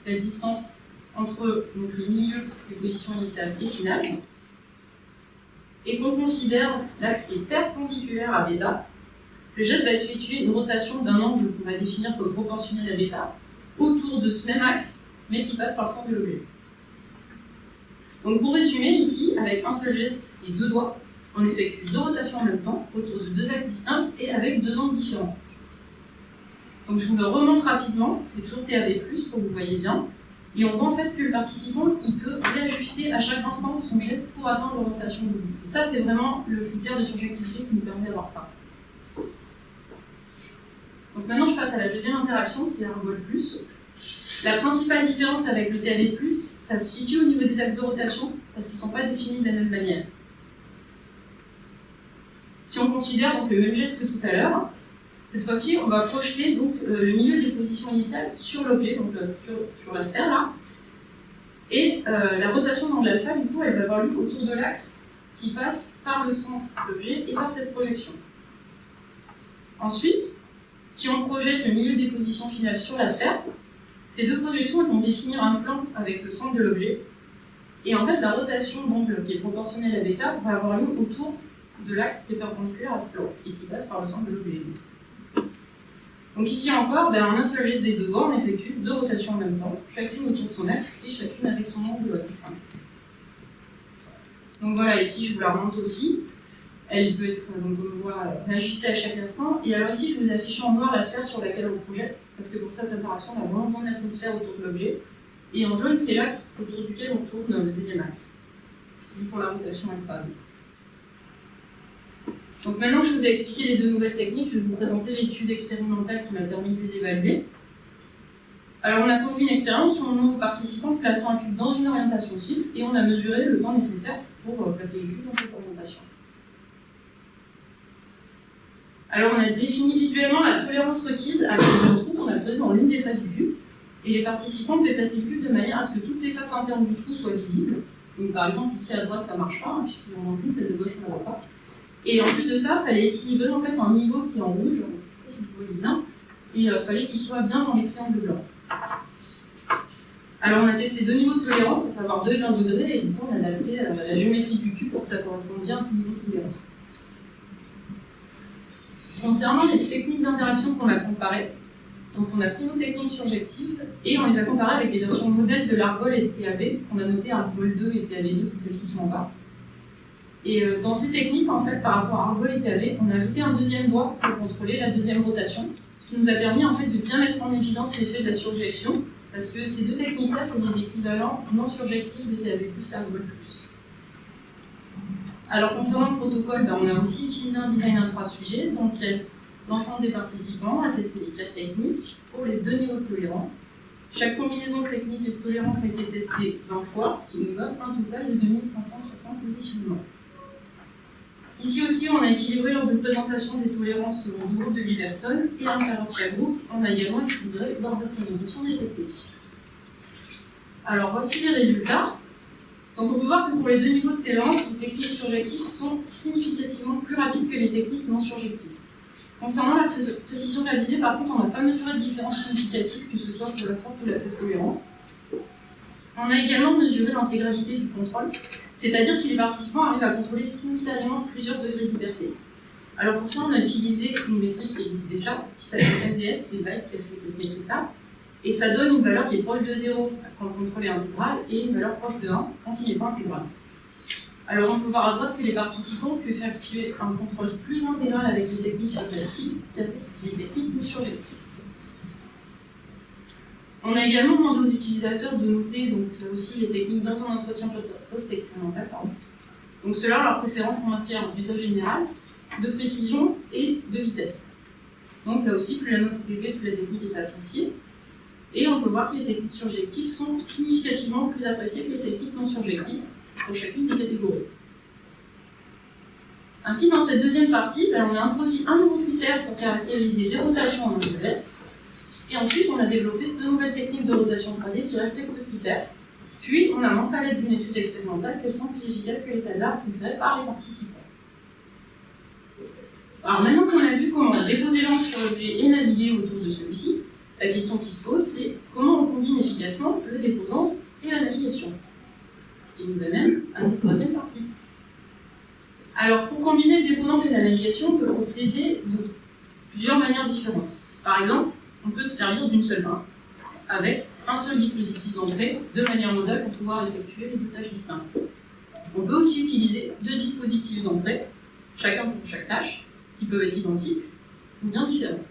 la distance entre donc, le milieu des positions initiales et finales, et qu'on considère l'axe qui est perpendiculaire à bêta, le geste va effectuer une rotation d'un angle qu'on va définir comme proportionnel à bêta autour de ce même axe, mais qui passe par le centre de l'objet. Donc pour résumer, ici, avec un seul geste et deux doigts, on effectue deux rotations en même temps, autour de deux axes distincts et avec deux angles différents. Donc je vous le remonte rapidement, c'est toujours TAV+, pour que vous voyez bien. Et on voit en fait que le participant, il peut réajuster à chaque instant son geste pour atteindre la rotation du bout. Et ça, c'est vraiment le critère de surjectivité qui nous permet d'avoir ça. Donc maintenant, je passe à la deuxième interaction, c'est Arbol+. La principale différence avec le TAV+, ça se situe au niveau des axes de rotation, parce qu'ils ne sont pas définis de la même manière. Si on considère donc le même geste que tout à l'heure, cette fois-ci, on va projeter donc, le milieu des positions initiales sur l'objet, donc sur la sphère là. Et la rotation d'angle alpha, du coup, elle va avoir lieu autour de l'axe qui passe par le centre de l'objet et par cette projection. Ensuite, si on projette le milieu des positions finales sur la sphère, ces deux projections vont définir un plan avec le centre de l'objet. Et en fait, la rotation d'angle qui est proportionnelle à bêta va avoir lieu autour de l'axe qui est perpendiculaire à ce plan et qui passe par le centre de l'objet. Donc ici encore, en un seul geste des deux doigts, on effectue deux rotations en même temps, chacune autour de son axe et chacune avec son angle distinct. Donc voilà, ici je vous la remonte aussi. Elle peut être, donc, comme on voit, réajustée à chaque instant. Et alors ici, je vous affiche en noir la sphère sur laquelle on projette, parce que pour cette interaction, on a vraiment besoin de mettre une sphère autour de l'objet. Et en jaune, c'est l'axe autour duquel on tourne le deuxième axe, pour la rotation alpha. Donc maintenant que je vous ai expliqué les deux nouvelles techniques, je vais vous présenter l'étude expérimentale qui m'a permis de les évaluer. Alors on a conduit une expérience où on demande aux participants de placer un cube dans une orientation cible et on a mesuré le temps nécessaire pour placer le cube dans cette orientation. Alors on a défini visuellement la tolérance requise avec le trou qu'on a posé dans l'une des faces du cube. Et les participants devaient placer le cube de manière à ce que toutes les faces internes du trou soient visibles. Donc par exemple ici à droite ça ne marche pas, puisqu'il y en a une, celle de gauche on ne la voit pas. Et en plus de ça, il fallait équilibrer en fait un niveau qui est en rouge, si vous voyez bien, et il fallait qu'il soit bien dans les triangles blancs. Alors on a testé deux niveaux de tolérance, à savoir 2 et 20 degrés, et du coup on a adapté la géométrie du cube pour que ça corresponde bien à ces niveaux de tolérance. Concernant les techniques d'interaction qu'on a comparées, donc on a pris nos techniques surjectives et on les a comparées avec des versions modèles de l'Arbol et de TAV. On a noté Arbol 2 et TAV 2, c'est celles qui sont en bas. Et dans ces techniques, en fait, par rapport à Arbol et TAV, on a ajouté un deuxième doigt pour contrôler la deuxième rotation, ce qui nous a permis en fait de bien mettre en évidence l'effet de la surjection, parce que ces deux techniques-là, c'est des équivalents non surjectifs de TAV+, Arbol+. Alors concernant le protocole, on a aussi utilisé un design intra-sujet, donc l'ensemble des participants a testé les 4 techniques pour les 2 niveaux de tolérance. Chaque combinaison de techniques et de tolérance a été testée 20 fois, ce qui nous donne un total de 2560 positionnements. Ici aussi, on a équilibré l'ordre de présentation des tolérances selon 2 groupes de 10 personnes, et à l'intérieur de chaque groupe, on a également équilibré l'ordre de présentation des techniques. Alors voici les résultats. Donc on peut voir que pour les 2 niveaux de tolérance, les techniques surjectives sont significativement plus rapides que les techniques non surjectives. Concernant la précision réalisée, par contre, on n'a pas mesuré de différence significative, que ce soit pour la forte ou la faible tolérance. On a également mesuré l'intégralité du contrôle, c'est-à-dire si les participants arrivent à contrôler simultanément plusieurs degrés de liberté. Alors pour ça, on a utilisé une métrique qui existe déjà, qui s'appelle MDS, c'est Vaille qui a fait cette métrique-là, et ça donne une valeur qui est proche de 0 quand le contrôle est intégral, et une valeur proche de 1 quand il n'est pas intégral. Alors on peut voir à droite que les participants ont pu effectuer un contrôle plus intégral avec des techniques surjectives qu'avec des techniques surjectives. On a également demandé aux utilisateurs de noter donc, aussi les techniques dans un entretien post-expérimental. Donc ceux-là, leur préférence en matière d'usage général, de précision et de vitesse. Donc là aussi, plus la note est élevée, plus la technique est appréciée. Et on peut voir que les techniques surjectives sont significativement plus appréciées que les techniques non surjectives pour chacune des catégories. Ainsi, dans cette deuxième partie, on a introduit un nouveau critère pour caractériser les rotations en angle est. Et ensuite, on a développé de nouvelles techniques de rotation 3D qui respectent ce critère. Puis, on a montré à l'aide d'une étude expérimentale qu'elles sont plus efficaces que l'état de l'art préféré par les participants. Alors maintenant qu'on a vu comment déposer l'encre sur l'objet et naviguer autour de celui-ci, la question qui se pose, c'est comment on combine efficacement le déposant et la navigation. Ce qui nous amène à notre troisième partie. Alors, pour combiner le déposant et la navigation, on peut procéder de plusieurs manières différentes. Par exemple, on peut se servir d'une seule main, avec un seul dispositif d'entrée, de manière modale pour pouvoir effectuer les deux tâches distinctes. On peut aussi utiliser deux dispositifs d'entrée, chacun pour chaque tâche, qui peuvent être identiques ou bien différents.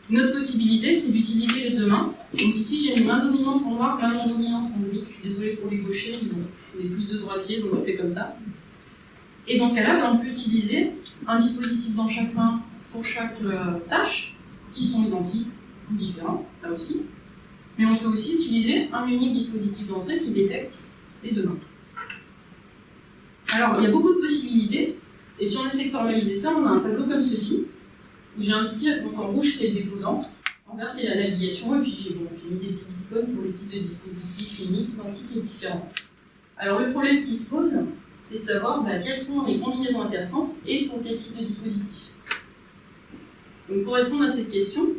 Une autre possibilité, c'est d'utiliser les deux mains. Donc ici, j'ai une main dominante en noir, la main dominante en gris. Je suis désolée pour les gauchers, mais on est plus de droitiers, donc on fait comme ça. Et dans ce cas-là, on peut utiliser un dispositif dans chaque main pour chaque tâche, qui sont identiques ou différents, là aussi. Mais on peut aussi utiliser un unique dispositif d'entrée qui détecte les deux mains. Alors, il y a beaucoup de possibilités, et si on essaie de formaliser ça, on a un tableau comme ceci, où j'ai indiqué, donc en rouge c'est le déposant, en vert c'est la navigation, et puis j'ai mis des petites icônes pour les types de dispositifs uniques, identiques et différents. Alors le problème qui se pose, c'est de savoir quelles sont les combinaisons intéressantes et pour quel type de dispositif. Donc pour répondre à cette question,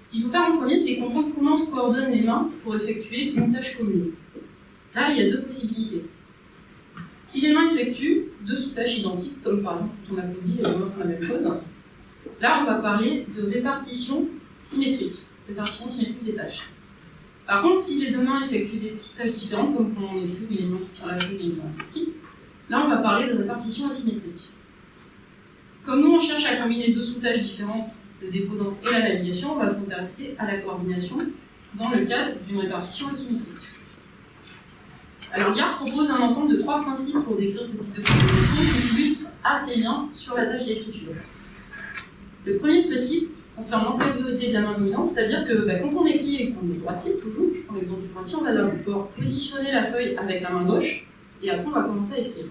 ce qu'il faut faire en premier, c'est comprendre comment se coordonnent les mains pour effectuer une tâche commune. Là, il y a deux possibilités. Si les mains effectuent deux sous-tâches identiques, comme par exemple quand on applaudit, les mains font la même chose, là on va parler de répartition symétrique des tâches. Par contre, si les deux mains effectuent des sous-tâches différentes, comme quand on écrit, il y a une main qui tire la feuille et une main qui écrit, là on va parler de répartition asymétrique. Comme nous on cherche à combiner deux sous-tâches différentes, le déposant et la navigation, on va s'intéresser à la coordination dans le cadre d'une répartition asymétrique. Alors Gard propose un ensemble de 3 principes pour décrire ce type de coordination qui s'illustre assez bien sur la tâche d'écriture. Le premier principe concerne l'antériorité de la main dominante, c'est-à-dire que quand on écrit et qu'on est droitier, toujours, je prends l'exemple du droitier, on va d'abord positionner la feuille avec la main gauche et après on va commencer à écrire.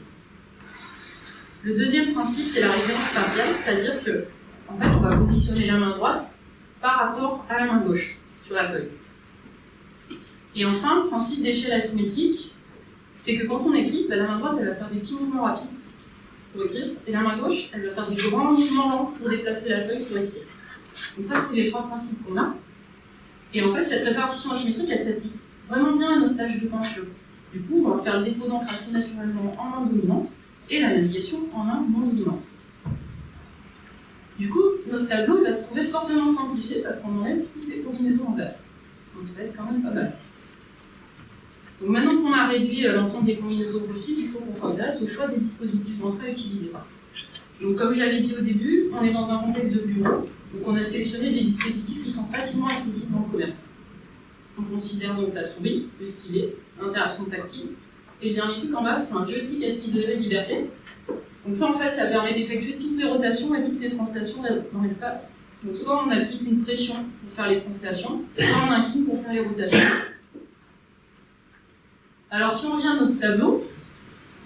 Le deuxième principe, c'est la référence spatiale, c'est-à-dire que en fait, on va positionner la main droite par rapport à la main gauche sur la feuille. Et enfin, le principe d'échelle asymétrique, c'est que quand on écrit, la main droite elle va faire des petits mouvements rapides pour écrire, et la main gauche elle va faire des grands mouvements lents pour déplacer la feuille pour écrire. Donc ça, c'est les 3 principes qu'on a. Et en fait, cette répartition asymétrique, elle s'applique vraiment bien à notre tâche de peinture. Du coup, on va faire le dépôt d'encre assez naturellement en main dominante et la navigation en main non dominante. Du coup, notre tableau il va se trouver fortement simplifié parce qu'on enlève toutes les combinaisons en vert. Donc ça va être quand même pas mal. Donc maintenant qu'on a réduit l'ensemble des combinaisons possibles, il faut qu'on s'intéresse au choix des dispositifs d'entrée utilisés. Donc comme je l'avais dit au début, on est dans un contexte de bureau, donc on a sélectionné des dispositifs qui sont facilement accessibles dans le commerce. On considère donc la souris, le stylet, l'interaction tactile, et le dernier truc en bas, c'est un joystick à stylet liberté. Donc ça en fait, ça permet d'effectuer toutes les rotations et toutes les translations dans l'espace. Donc soit on applique une pression pour faire les translations, soit on incline pour faire les rotations. Alors si on revient à notre tableau,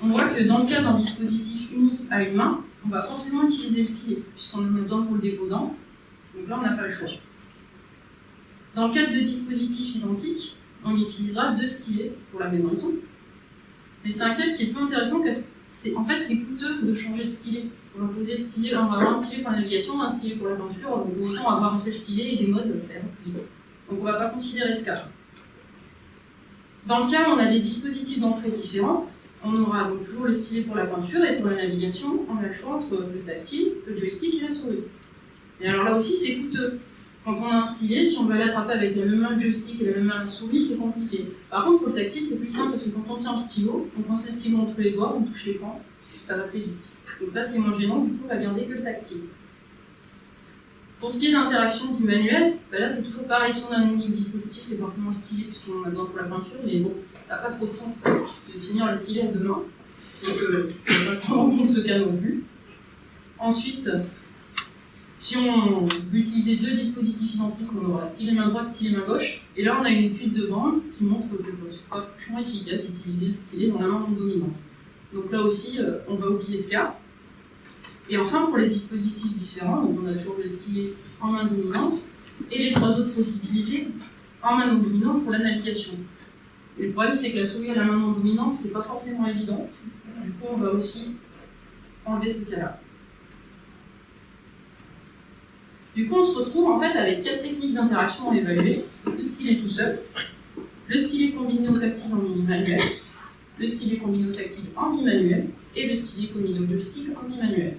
on voit que dans le cas d'un dispositif unique à une main, on va forcément utiliser le stylet, puisqu'on en a besoin pour le déposant. Donc là, on n'a pas le choix. Dans le cas de dispositifs identiques, on utilisera 2 stylets pour la même raison. Mais c'est un cas qui est peu intéressant parce que c'est coûteux de changer de stylet. On va poser le stylet, on va avoir un stylet pour la navigation, un stylet pour la peinture, donc autant avoir un seul stylet et des modes, ça ira plus vite. Donc on ne va pas considérer ce cas. Dans le cas où on a des dispositifs d'entrée différents, on aura donc toujours le stylet pour la peinture et pour la navigation, on a le choix entre le tactile, le joystick et la souris. Et alors là aussi c'est coûteux. Quand on a un stylet, si on veut l'attraper avec la même main le joystick et la même main la souris, c'est compliqué. Par contre pour le tactile c'est plus simple parce que quand on tient un stylo, on passe le stylo entre les doigts, on touche les pans, ça va très vite. Donc là c'est moins gênant, du coup on va garder que le tactile. Pour ce qui est d'interaction du manuel, là c'est toujours pareil, si on a un unique dispositif, c'est forcément le stylet puisqu'on en a besoin pour la peinture, mais bon, ça n'a pas trop de sens de tenir le stylet à 2 mains, donc on ne va pas prendre en compte ce cas non plus. Ensuite, si on veut utiliser deux dispositifs identiques, on aura stylet main droite, stylet main gauche. Et là, on a une étude de bande qui montre que c'est pas franchement efficace d'utiliser le stylet dans la main non dominante. Donc là aussi, on va oublier ce cas. Et enfin, pour les dispositifs différents, donc on a toujours le stylet en main dominante et les trois autres possibilités en main non dominante pour la navigation. Et le problème, c'est que la souris à la main non dominante, c'est pas forcément évident. Du coup, on va aussi enlever ce cas-là. Du coup, on se retrouve en fait avec 4 techniques d'interaction à évaluer. Le stylet tout seul, le stylet combiné au tactile en mini-manuel, le stylet combiné au tactile en bimanuel et le stylet combiné au joystick en bimanuel.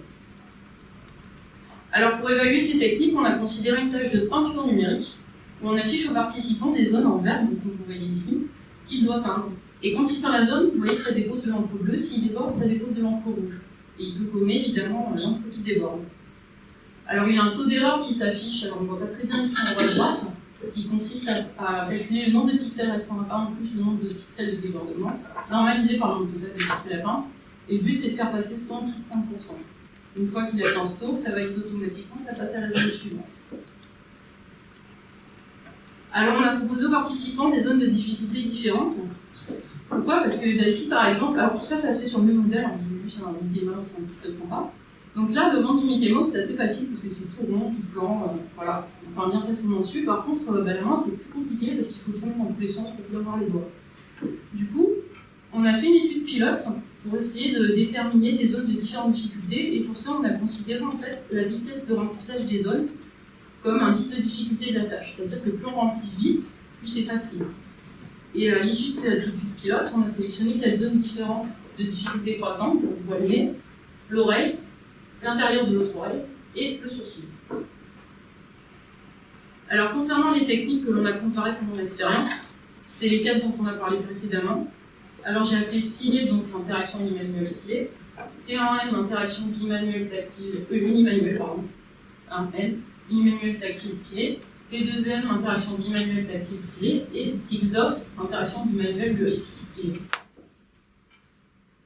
Alors pour évaluer ces techniques, on a considéré une tâche de peinture numérique où on affiche aux participants des zones en vert, donc comme vous voyez ici, qu'il doit peindre. Et quand il peint la zone, vous voyez que ça dépose de l'encre bleue, s'il déborde, ça dépose de l'encre rouge. Et il peut gommer évidemment l'encre qui déborde. Alors il y a un taux d'erreur qui s'affiche, alors on ne voit pas très bien ici en haut à droite, qui consiste à calculer le nombre de pixels restant à peindre, en plus le nombre de pixels de débordement, normalisé par le nombre total de pixels à peindre. Et le but c'est de faire passer ce taux en dessous de 5%. Une fois qu'il a atteint ce taux, ça valide automatiquement, ça passe à la zone suivante. Alors on a proposé aux participants des zones de difficulté différentes. Pourquoi? Parce que ici par exemple, alors pour ça, ça se fait sur le même modèle, vous avez vu sur un Mickey Mouse un petit peu sympa. Donc là, le vent du Mickey Mouse, c'est assez facile parce que c'est tout rond, tout blanc, voilà, on peint bien facilement dessus. Par contre, la main, c'est plus compliqué parce qu'il faut tourner dans tous les sens pour pouvoir voir les doigts. Du coup, on a fait une étude pilote pour essayer de déterminer des zones de différentes difficultés et pour ça, on a considéré en fait la vitesse de remplissage des zones comme un indice de difficulté de la tâche. C'est-à-dire que plus on remplit vite, plus c'est facile. Et à l'issue de cette étude pilote, on a sélectionné 4 zones différentes de difficulté croissante, donc vous voyez l'oreille, l'intérieur de l'autre oreille et le sourcil. Alors concernant les techniques que l'on a comparées pendant l'expérience, c'est les 4 dont on a parlé précédemment. Alors j'ai appelé stylet, donc l'interaction bimanuelle stylet, T1N, l'interaction bimanuelle tactile, unimanuelle, pardon, 1N, unimanuelle tactile stylet, T2N, interaction bimanuelle tactile stylet, et 6DOF, interaction bimanuelle joystick stylet.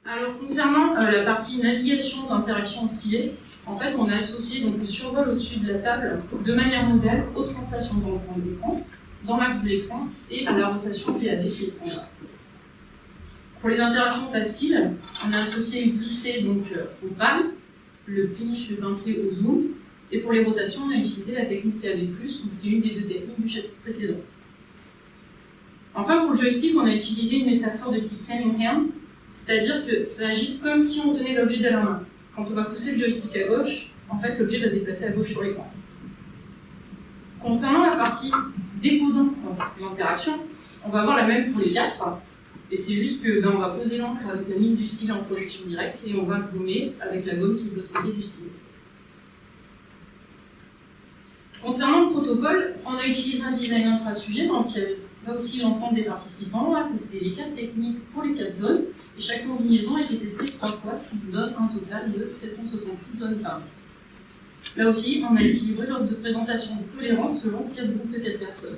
Alors concernant la partie navigation d'interaction stylet, en fait on a associé donc, le survol au-dessus de la table de manière modèle aux translations dans le fond de l'écran, dans l'axe de l'écran et à la rotation PAD qui est standard. Pour les interactions tactiles, on a associé le glisser donc, au palme, le pinch, le pincé au zoom, et pour les rotations, on a utilisé la technique PAD+, donc c'est une des 2 techniques du chapitre précédent. Enfin, pour le joystick, on a utilisé une métaphore de type standing hand, c'est-à-dire que ça agit comme si on tenait l'objet dans la main. Quand on va pousser le joystick à gauche, en fait, l'objet va se déplacer à gauche sur l'écran. Concernant la partie décodant l'interaction, on va avoir la même pour les 4, et c'est juste que on va poser l'encre avec la mine du stylet en projection directe et on va gommer avec la gomme qui est de l'autre côté du stylet. Concernant le protocole, on a utilisé un design intra-sujet dans lequel là aussi l'ensemble des participants a testé les 4 techniques pour les 4 zones et chaque combinaison a été testée 3 fois, ce qui nous donne un total de 768 zones peintes. Là aussi, on a équilibré l'ordre de présentation de tolérance selon 4 groupes de 4 personnes.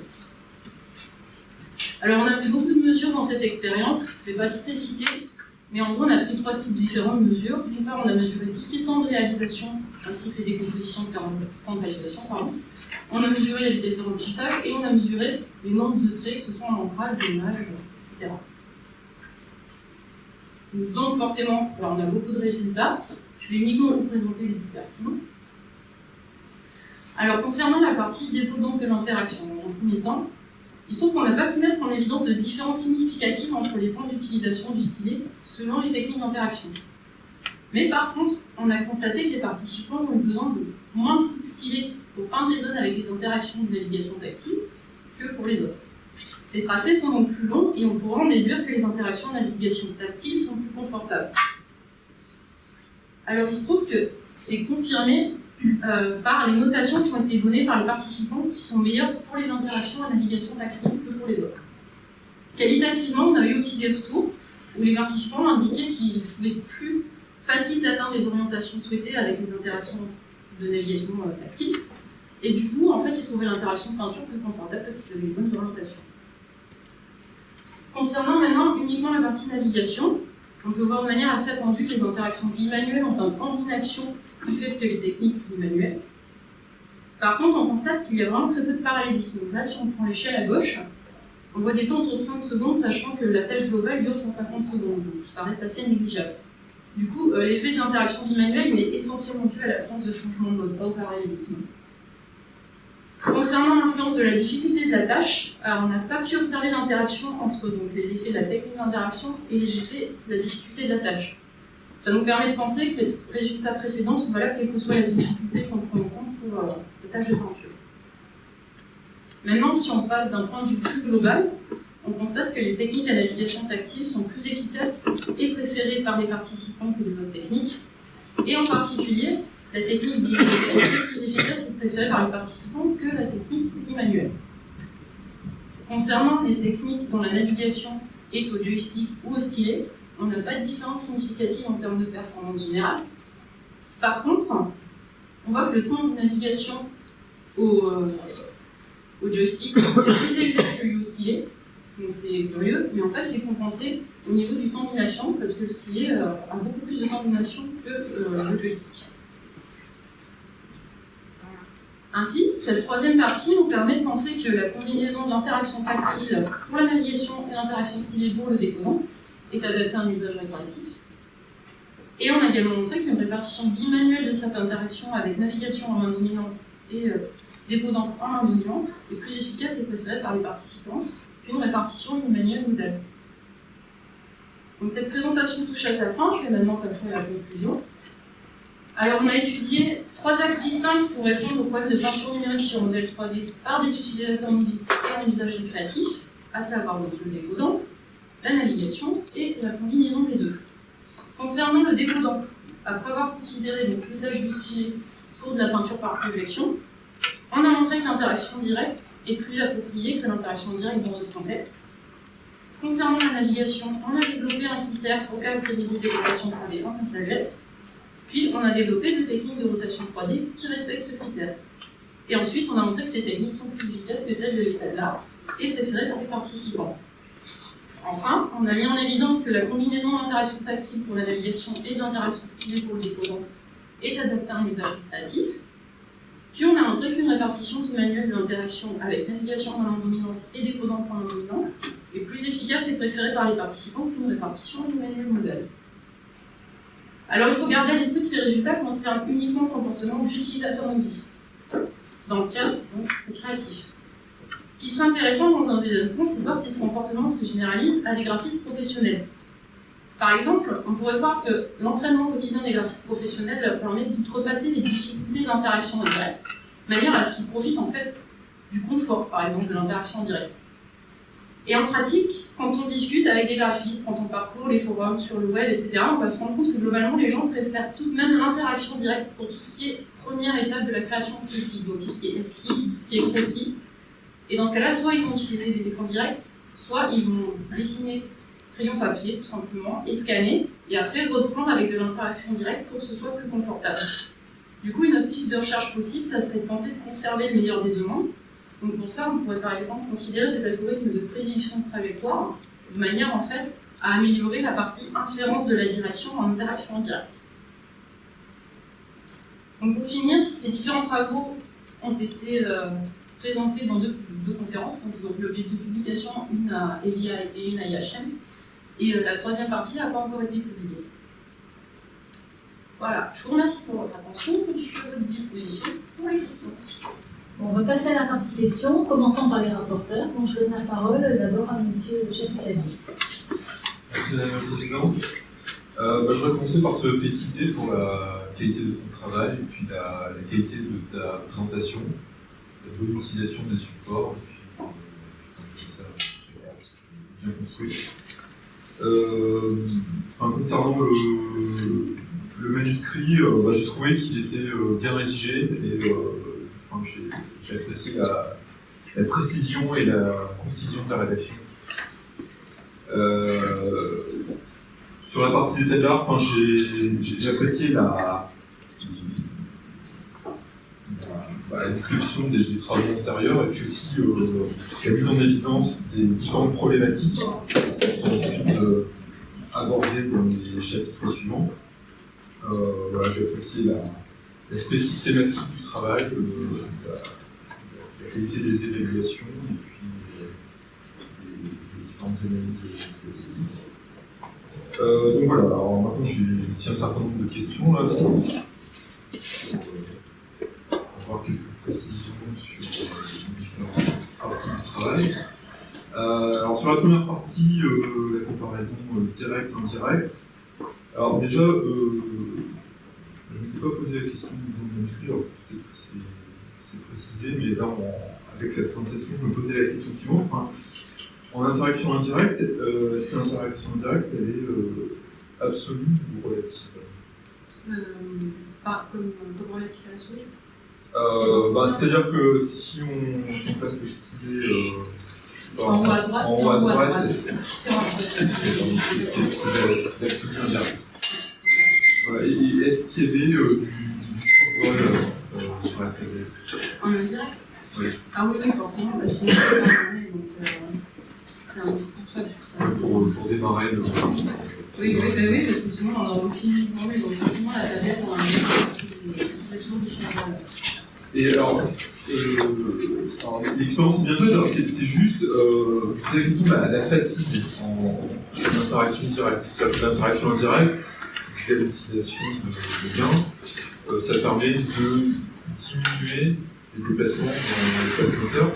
Alors on a pris beaucoup de mesures dans cette expérience, je ne vais pas toutes les citer, mais en gros on a pris 3 types différents de mesures. D'une part, on a mesuré tout ce qui est temps de réalisation, ainsi que les décompositions de temps de réalisation, pardon. On a mesuré la vitesse de remplissage et on a mesuré les nombres de traits, que ce soit en ancrage, gommage, etc. Donc forcément, alors on a beaucoup de résultats. Je vais uniquement vous présenter les plus pertinents. Alors concernant la partie décodante de l'interaction, dans un premier temps, il se trouve qu'on n'a pas pu mettre en évidence de différences significatives entre les temps d'utilisation du stylet selon les techniques d'interaction. Mais par contre, on a constaté que les participants ont eu besoin de moins de coups de stylet pour peindre les zones avec les interactions de navigation tactile que pour les autres. Les tracés sont donc plus longs et on pourra en déduire que les interactions de navigation tactile sont plus confortables. Alors il se trouve que c'est confirmé par les notations qui ont été données par les participants qui sont meilleures pour les interactions à navigation tactile que pour les autres. Qualitativement, on a eu aussi des retours où les participants ont indiqué qu'il était plus facile d'atteindre les orientations souhaitées avec les interactions de navigation tactile. Et du coup, en fait, ils trouvaient l'interaction peinture plus confortable parce qu'ils avaient les bonnes orientations. Concernant maintenant uniquement la partie navigation, on peut voir de manière assez attendue que les interactions bimanuelles ont un temps d'inaction du fait que les techniques sont manuelles. Par contre, on constate qu'il y a vraiment très peu de parallélisme. Donc là, si on prend l'échelle à gauche, on voit des temps autour de 5 secondes, sachant que la tâche globale dure 150 secondes. Donc ça reste assez négligeable. Du coup, l'effet de l'interaction bimanuelle il est essentiellement dû à l'absence de changement de mode, pas au parallélisme. Concernant l'influence de la difficulté de la tâche, alors on n'a pas pu observer d'interaction entre donc, les effets de la technique d'interaction et les effets de la difficulté de la tâche. Ça nous permet de penser que les résultats précédents sont valables quelle que soit la difficulté qu'on prend en compte pour les tâches de peinture. Maintenant, si on passe d'un point de vue plus global, on constate que les techniques à navigation tactile sont plus efficaces et préférées par les participants que les autres techniques, et en particulier, la technique bimanuelle est plus efficace et préférée par les participants que la technique bimanuelle. Concernant les techniques dont la navigation est au joystick ou au stylet, on n'a pas de différence significative en termes de performance générale. Par contre, on voit que le temps de navigation au joystick est plus élevé que celui au stylet, donc c'est curieux, mais en fait c'est compensé au niveau du temps d'inaction parce que le stylet a beaucoup plus de temps d'inaction que le joystick. Ainsi, cette troisième partie nous permet de penser que la combinaison de l'interaction tactile pour la navigation et l'interaction stylée pour le décodant est adaptée à un usage récréatif. Et on a également montré qu'une répartition bimanuelle de cette interaction avec navigation en main dominante et décodant en main dominante est plus efficace et préférée par les participants qu'une répartition bimanuelle modale. Donc cette présentation touche à sa fin, je vais maintenant passer à la conclusion. Alors on a étudié 3 axes distincts pour répondre aux problèmes de peinture numérique sur modèle 3D par des utilisateurs novices et en usage récréatif, à savoir donc le décodant, la navigation et la combinaison des deux. Concernant le décodant, après avoir considéré l'usage du stylet pour de la peinture par projection, on a montré que l'interaction directe est plus appropriée que l'interaction directe dans d'autres contextes. Concernant la navigation, on a développé un critère au cas où prévisible des rotations 3D en passage est. Puis, on a développé deux techniques de rotation 3D qui respectent ce critère. Et ensuite, on a montré que ces techniques sont plus efficaces que celles de l'état de l'art et préférées par les participants. Enfin, on a mis en évidence que la combinaison d'interaction tactile pour la navigation et d'interaction stylée pour le décodant est adaptée à un usage créatif. Puis, on a montré qu'une répartition bimanuelle de l'interaction avec navigation en main dominante et décodant en main dominante est plus efficace et préférée par les participants qu'une répartition bimanuelle modale. Alors, il faut garder à l'esprit que ces résultats concernent uniquement le comportement d'utilisateurs novices, dans le cadre donc, créatif. Ce qui serait intéressant dans un deuxième temps, c'est de voir si ce comportement se généralise à des graphistes professionnels. Par exemple, on pourrait voir que l'entraînement quotidien des graphistes professionnels permet d'outrepasser les difficultés d'interaction indirecte, de manière à ce qu'ils profitent en fait du confort, par exemple, de l'interaction directe. Et en pratique, quand on discute avec des graphistes, quand on parcourt les forums sur le web, etc., on va se rendre compte que globalement, les gens préfèrent tout de même l'interaction directe pour tout ce qui est première étape de la création artistique, donc tout ce qui est esquisse, tout ce qui est croquis. Et dans ce cas-là, soit ils vont utiliser des écrans directs, soit ils vont dessiner crayon papier, tout simplement, et scanner, et après reprendre avec de l'interaction directe pour que ce soit plus confortable. Du coup, une autre piste de recherche possible, ça serait de tenter de conserver le meilleur des deux mondes. Donc pour ça, on pourrait par exemple considérer des algorithmes de prédiction de trajectoire de manière en fait à améliorer la partie inférence de la direction en interaction directe. Donc pour finir, ces différents travaux ont été présentés dans deux conférences, donc ils ont fait l'objet de publications, une à ELIA et une à IHM, et la troisième partie n'a pas encore été publiée. Voilà, je vous remercie pour votre attention, je suis à votre disposition pour les questions. On va passer à la partie questions, commençons par les rapporteurs. Donc je donne la parole d'abord à M. Chapitani. Merci Madame la Présidente. Je voudrais commencer par te féliciter pour la qualité de ton travail et puis la qualité de ta présentation, la bonne utilisation des supports, et puis je trouve ça bien construit. Concernant le manuscrit, j'ai trouvé qu'il était bien rédigé et j'ai apprécié la précision et la concision de la rédaction. Sur la partie d'état de l'art, j'ai apprécié la description des travaux antérieurs et puis aussi la mise en évidence des différentes problématiques qui sont ensuite abordées dans les chapitres suivants. J'ai apprécié l'aspect systématique du travail, la qualité des évaluations et puis les différentes analyses statistiques. Donc voilà, alors maintenant j'ai aussi un certain nombre de questions là. On va voir quelques précisions sur les différentes parties du travail. Alors sur la première partie, la comparaison directe-indirecte. Alors déjà, je ne m'étais pas posé la question du nombre de muscles, alors peut-être que c'est précisé, mais là, avec la présentation, je me posais la question suivante. Enfin, en interaction indirecte, est-ce que l'interaction indirecte, elle est absolue ou relative? Comme relatif à la souris. C'est-à-dire que si on place le stylet en haut à droite, c'est en haut à droite. C'est en haut à droite. C'est l'absolu indirect. Voilà. Et est-ce qu'il y avait du survol sur la tablette? En indirect? Oui. Ah oui, forcément, parce que sinon, donc c'est indispensable. Pour démarrer le... Oui, parce que sinon on n'aura aucune idée. Donc forcément, la tablette, on a toujours du survol. Et alors l'expérience est bien faite, alors c'est juste la fatigue en interaction directe. C'est-à-dire que l'interaction indirecte, via l'utilisation de gains, ça permet de diminuer les déplacements dans l'espace moteur.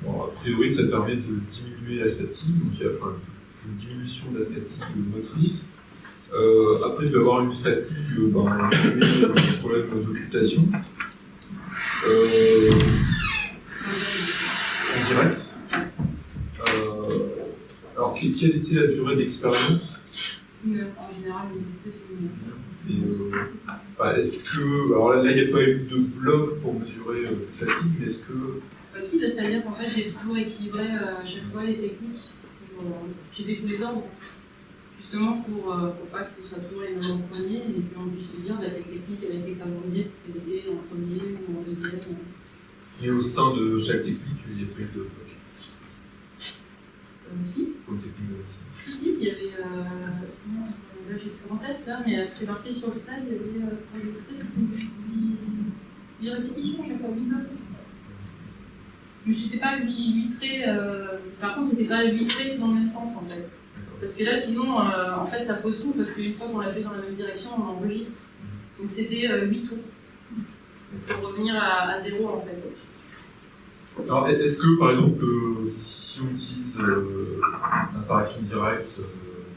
Bon, a priori, ça permet de diminuer la fatigue, donc il y a une diminution de la fatigue motrice. Après, il peut y avoir une fatigue, un problème d'occultation. En direct. Alors, quelle était la durée d'expérience? En général, est-ce que. Alors là, il n'y a pas eu de bloc pour mesurer cette fatigue, mais est-ce que. Si, c'est-à-dire qu'en fait, j'ai toujours équilibré à chaque fois les techniques. J'ai fait tous les ordres, justement pour pas que ce soit toujours les mêmes en premier, et puis on puisse se dire que la technique avait été favorisée parce qu'elle était en premier ou en deuxième. Et au sein de chaque technique, il n'y a pas eu de bloc? Si. Si, il y avait. Là, j'ai plus en tête, là, mais c'est marqué sur le stade, il y avait pour les traits, c'était 8 répétitions, je sais pas, 8 blocs. Mais c'était pas 8 traits. Par contre, c'était pas 8 traits dans le même sens en fait. Parce que là, sinon, en fait, ça pose tout, parce qu'une fois qu'on l'a fait dans la même direction, on enregistre. Donc c'était 8 tours. Pour revenir à 0 en fait. Alors, est-ce que, par exemple, si on utilise l'interaction directe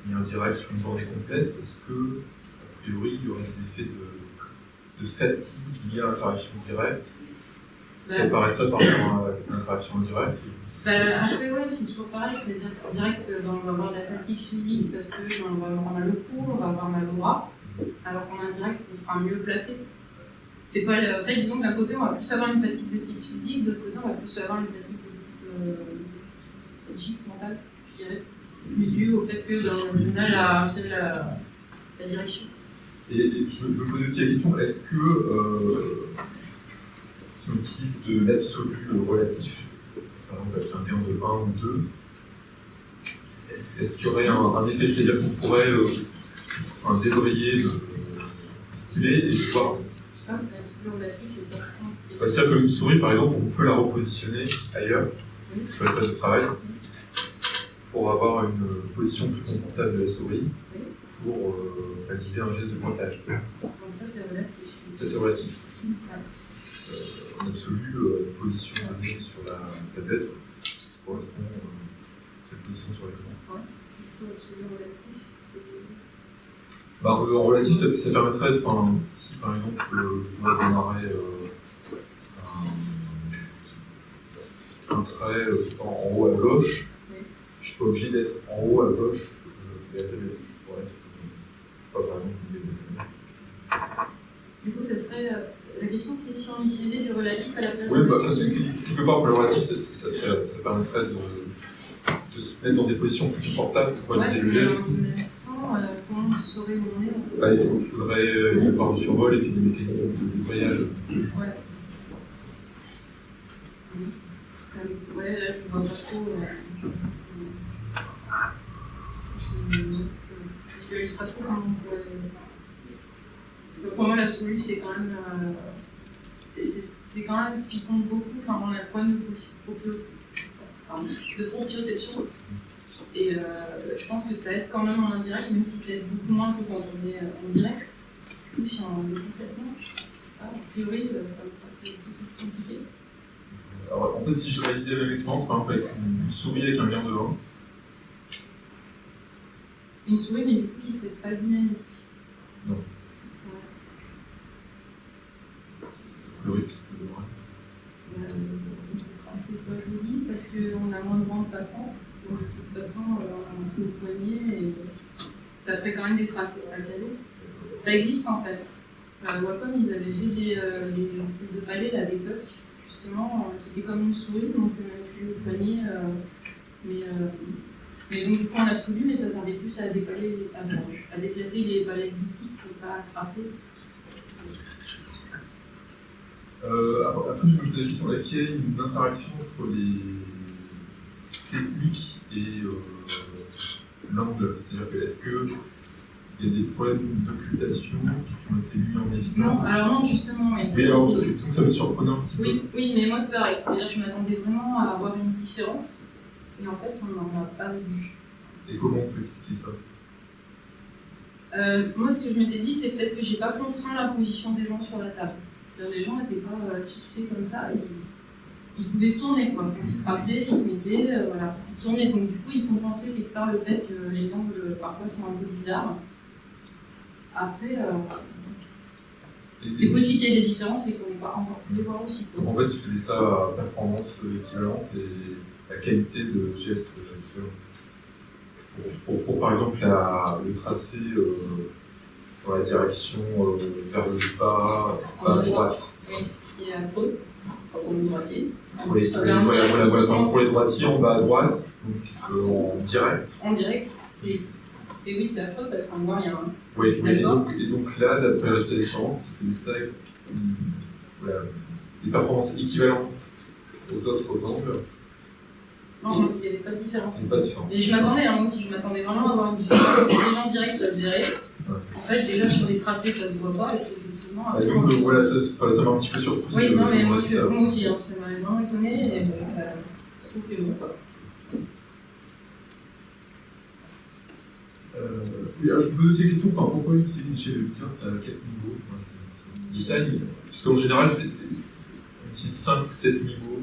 et indirecte sur une journée complète, est-ce que, a priori, il y aurait des effets de fatigue liés à l'interaction directe qui apparaîtraient par rapport à l'interaction indirecte? Après, ouais, c'est toujours pareil, c'est-à-dire qu'en direct, on va avoir de la fatigue physique parce qu'on va avoir mal au cou, on va avoir mal au bras, alors qu'en indirect, on sera mieux placé. C'est pas en fait, disons d'un côté, on va plus avoir une fatigue de type physique, de l'autre côté, on va plus avoir une fatigue de type psychique, mentale, je dirais. Plus dû au fait que on a du mal à faire la direction. Et je me pose aussi la question, est-ce que si on utilise de l'absolu relatif, par exemple un gain de 1 ou 2, est-ce qu'il y aurait un effet, c'est-à-dire qu'on pourrait débrayer le stylet et voir. C'est-à-dire qu'une souris, par exemple, on peut la repositionner ailleurs, sur la table de travail, pour avoir une position plus confortable de la souris, pour réaliser un geste de pointage. Donc ça, c'est relatif. Ça, c'est relatif. En absolu, la position donnée sur la tablette correspond à cette position sur l'écran. En relatif, ça permettrait de. Si par exemple, je voudrais démarrer un trait en haut à gauche, je ne suis pas obligé d'être en haut à gauche de la tablette. Je pourrais être pas par exemple au milieu de la tablette. Du coup, ça serait. La question, c'est si on utilisait du relatif à la place Oui, quelque part, pour le relatif, ça permettrait de se mettre dans des positions plus confortables pour réaliser le geste. Comment on saurait où on est? Il faudrait une part de survol et puis des mécanismes de voyage. Ouais. Ouais, là, je vois pas trop. Je visualise pas trop comment on pourrait. Pour moi, là, parce que l'absolu, c'est quand même c'est quand même ce qui compte beaucoup. Enfin, on a le problème de proprioception. Et je pense que ça aide quand même en indirect, même si ça aide beaucoup moins que quand on est en direct. Ou si on est complètement, a priori, ça me paraît plus compliqué. Alors, en fait, si je réalisais la même expérience, par exemple, avec une souris avec un verre de vin. Une souris, mais du coup, qui serait pas dynamique. Non. Ouais. Le rythme, c'est de vrai. C'est pas joli parce qu'on a moins de bande passante. Donc, de toute façon, on a le poignet et ça ferait quand même des traces sac à dos. Ça existe en fait. Wacom, ils avaient fait des espèces de palais, là, des coques, justement, qui étaient comme une souris, donc manipuler le poignet. Mais donc, du coup, en absolu, mais ça servait plus à déplacer les palettes boutiques pour pas tracer. Après, je me pose la question, est-ce qu'il y a une interaction entre les techniques et l'angle? C'est-à-dire que est-ce qu'il y a des problèmes d'occultation qui ont été mis en évidence? Non, alors non, justement. Mais alors, ça me surprenait un petit peu. Oui, mais moi c'est pareil. C'est-à-dire que je m'attendais vraiment à avoir une différence, et en fait, on n'en a pas vu. Et comment on peut expliquer ça? Moi, ce que je m'étais dit, c'est peut-être que j'ai pas contraint la position des gens sur la table. Les gens n'étaient pas fixés comme ça, ils pouvaient se tourner, quoi. Ils se traçaient, ils se mettaient, voilà, ils tournaient. Donc du coup, ils compensaient quelque part le fait que les angles parfois sont un peu bizarres. Après, c'est possible qu'il y ait des différences et qu'on n'ait pas encore pu les voir aussi, quoi. Donc en fait, tu faisais ça à performance équivalente et la qualité de geste pour par exemple le tracé dans la direction vers le bas, à droite. Oui, qui est un peu, quand on est droitier. Pour les droitiers, en bas à droite, donc en direct. En direct, c'est affreux parce qu'on voit rien. Oui, et donc là, d'après la différence, il faisait ça avec des performances équivalentes aux autres angles. Non, il n'y avait pas de différence. Pas de différence. Et je m'attendais, moi aussi, je m'attendais vraiment à avoir une différence. Déjà en direct, ça se verrait. Ouais. En fait, déjà sur les tracés, ça se voit pas. Et effectivement, après, donc voilà, ça m'a un petit peu surpris. Oui, non, mais moi aussi, hein, ça m'a vraiment étonné. Et je trouve que non, quoi. Oui, alors je me pose ces questions, pourquoi utiliser une chaîne de lecture à 4 niveaux? C'est un détail, puisqu'en général, on utilise 5 ou 7 niveaux.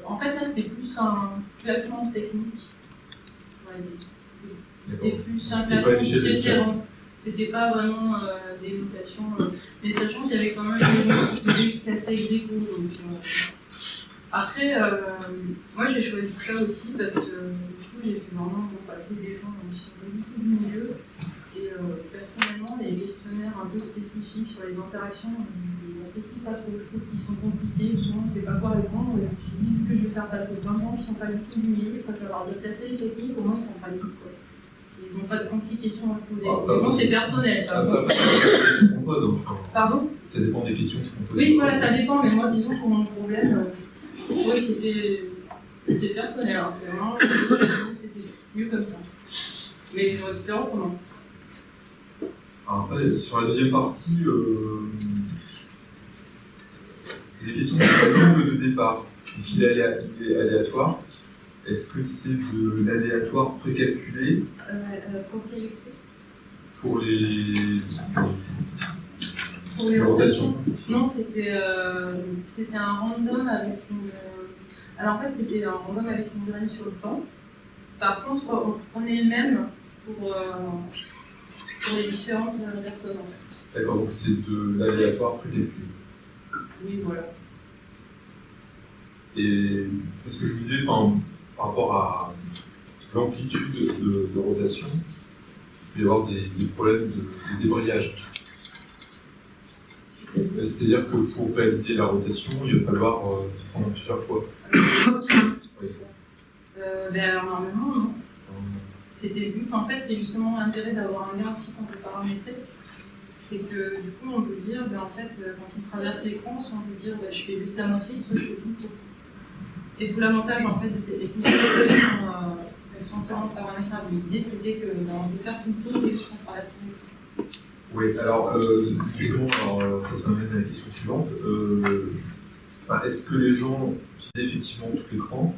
En fait, là, c'était plus un classement technique. Ouais, c'était plus un classement de référence. C'était pas vraiment des notations. Mais sachant qu'il y avait quand même des gens qui pouvaient casser ex aequo. Après, moi j'ai choisi ça aussi parce que du coup j'ai fait vraiment passer des gens sur beaucoup du milieu. Et personnellement, les questionnaires un peu spécifiques sur les interactions, je n'apprécie pas trop. Je trouve qu'ils sont compliqués. Souvent, on ne sait pas quoi répondre. Et je me suis dit, vu que je vais faire passer plein de gens qui ne sont pas du tout du milieu, je préfère leur déplacer les techniques, au moins ils ne font pas les coups. Ils n'ont pas de 36 questions à se poser. Mais bon, c'est personnel. Pardon? Ça dépend des questions qui sont posées. Oui, voilà, ça dépend. Mais moi, disons, pour mon problème, je trouvais que c'est personnel. Hein. C'est vraiment. C'était mieux comme ça. Mais j'aurais pu faire autrement. Après, sur la deuxième partie, des questions sur le nombre de départ. Donc il est aléatoire. Est-ce que c'est de l'aléatoire précalculé Pour quel extrait? Pour les rotations? Non, c'était un random avec une. Alors en fait, c'était un random avec une graine sur le temps. Par contre, on prenait le même pour les différentes personnes en fait. D'accord, donc c'est de l'aléatoire précalculé. Oui, voilà. Et parce que je vous disais, par rapport à l'amplitude de rotation, il peut y avoir des problèmes de débrayage. C'est-à-dire que pour réaliser la rotation, il va falloir s'y prendre plusieurs fois. Alors normalement, non. C'était le but. En fait, c'est justement l'intérêt d'avoir un lien aussi qu'on peut paramétrer. C'est que du coup, on peut dire, en fait, quand on traverse l'écran, soit on peut dire, je fais juste la moitié, soit je fais tout. C'est tout l'avantage en fait de ces techniques. Elles sont entièrement paramétrables. L'idée c'était qu'on peut faire tout le tour et juste en traverser. Oui, alors justement, ça m'amène à la question suivante. Est-ce que les gens utilisent effectivement tout l'écran?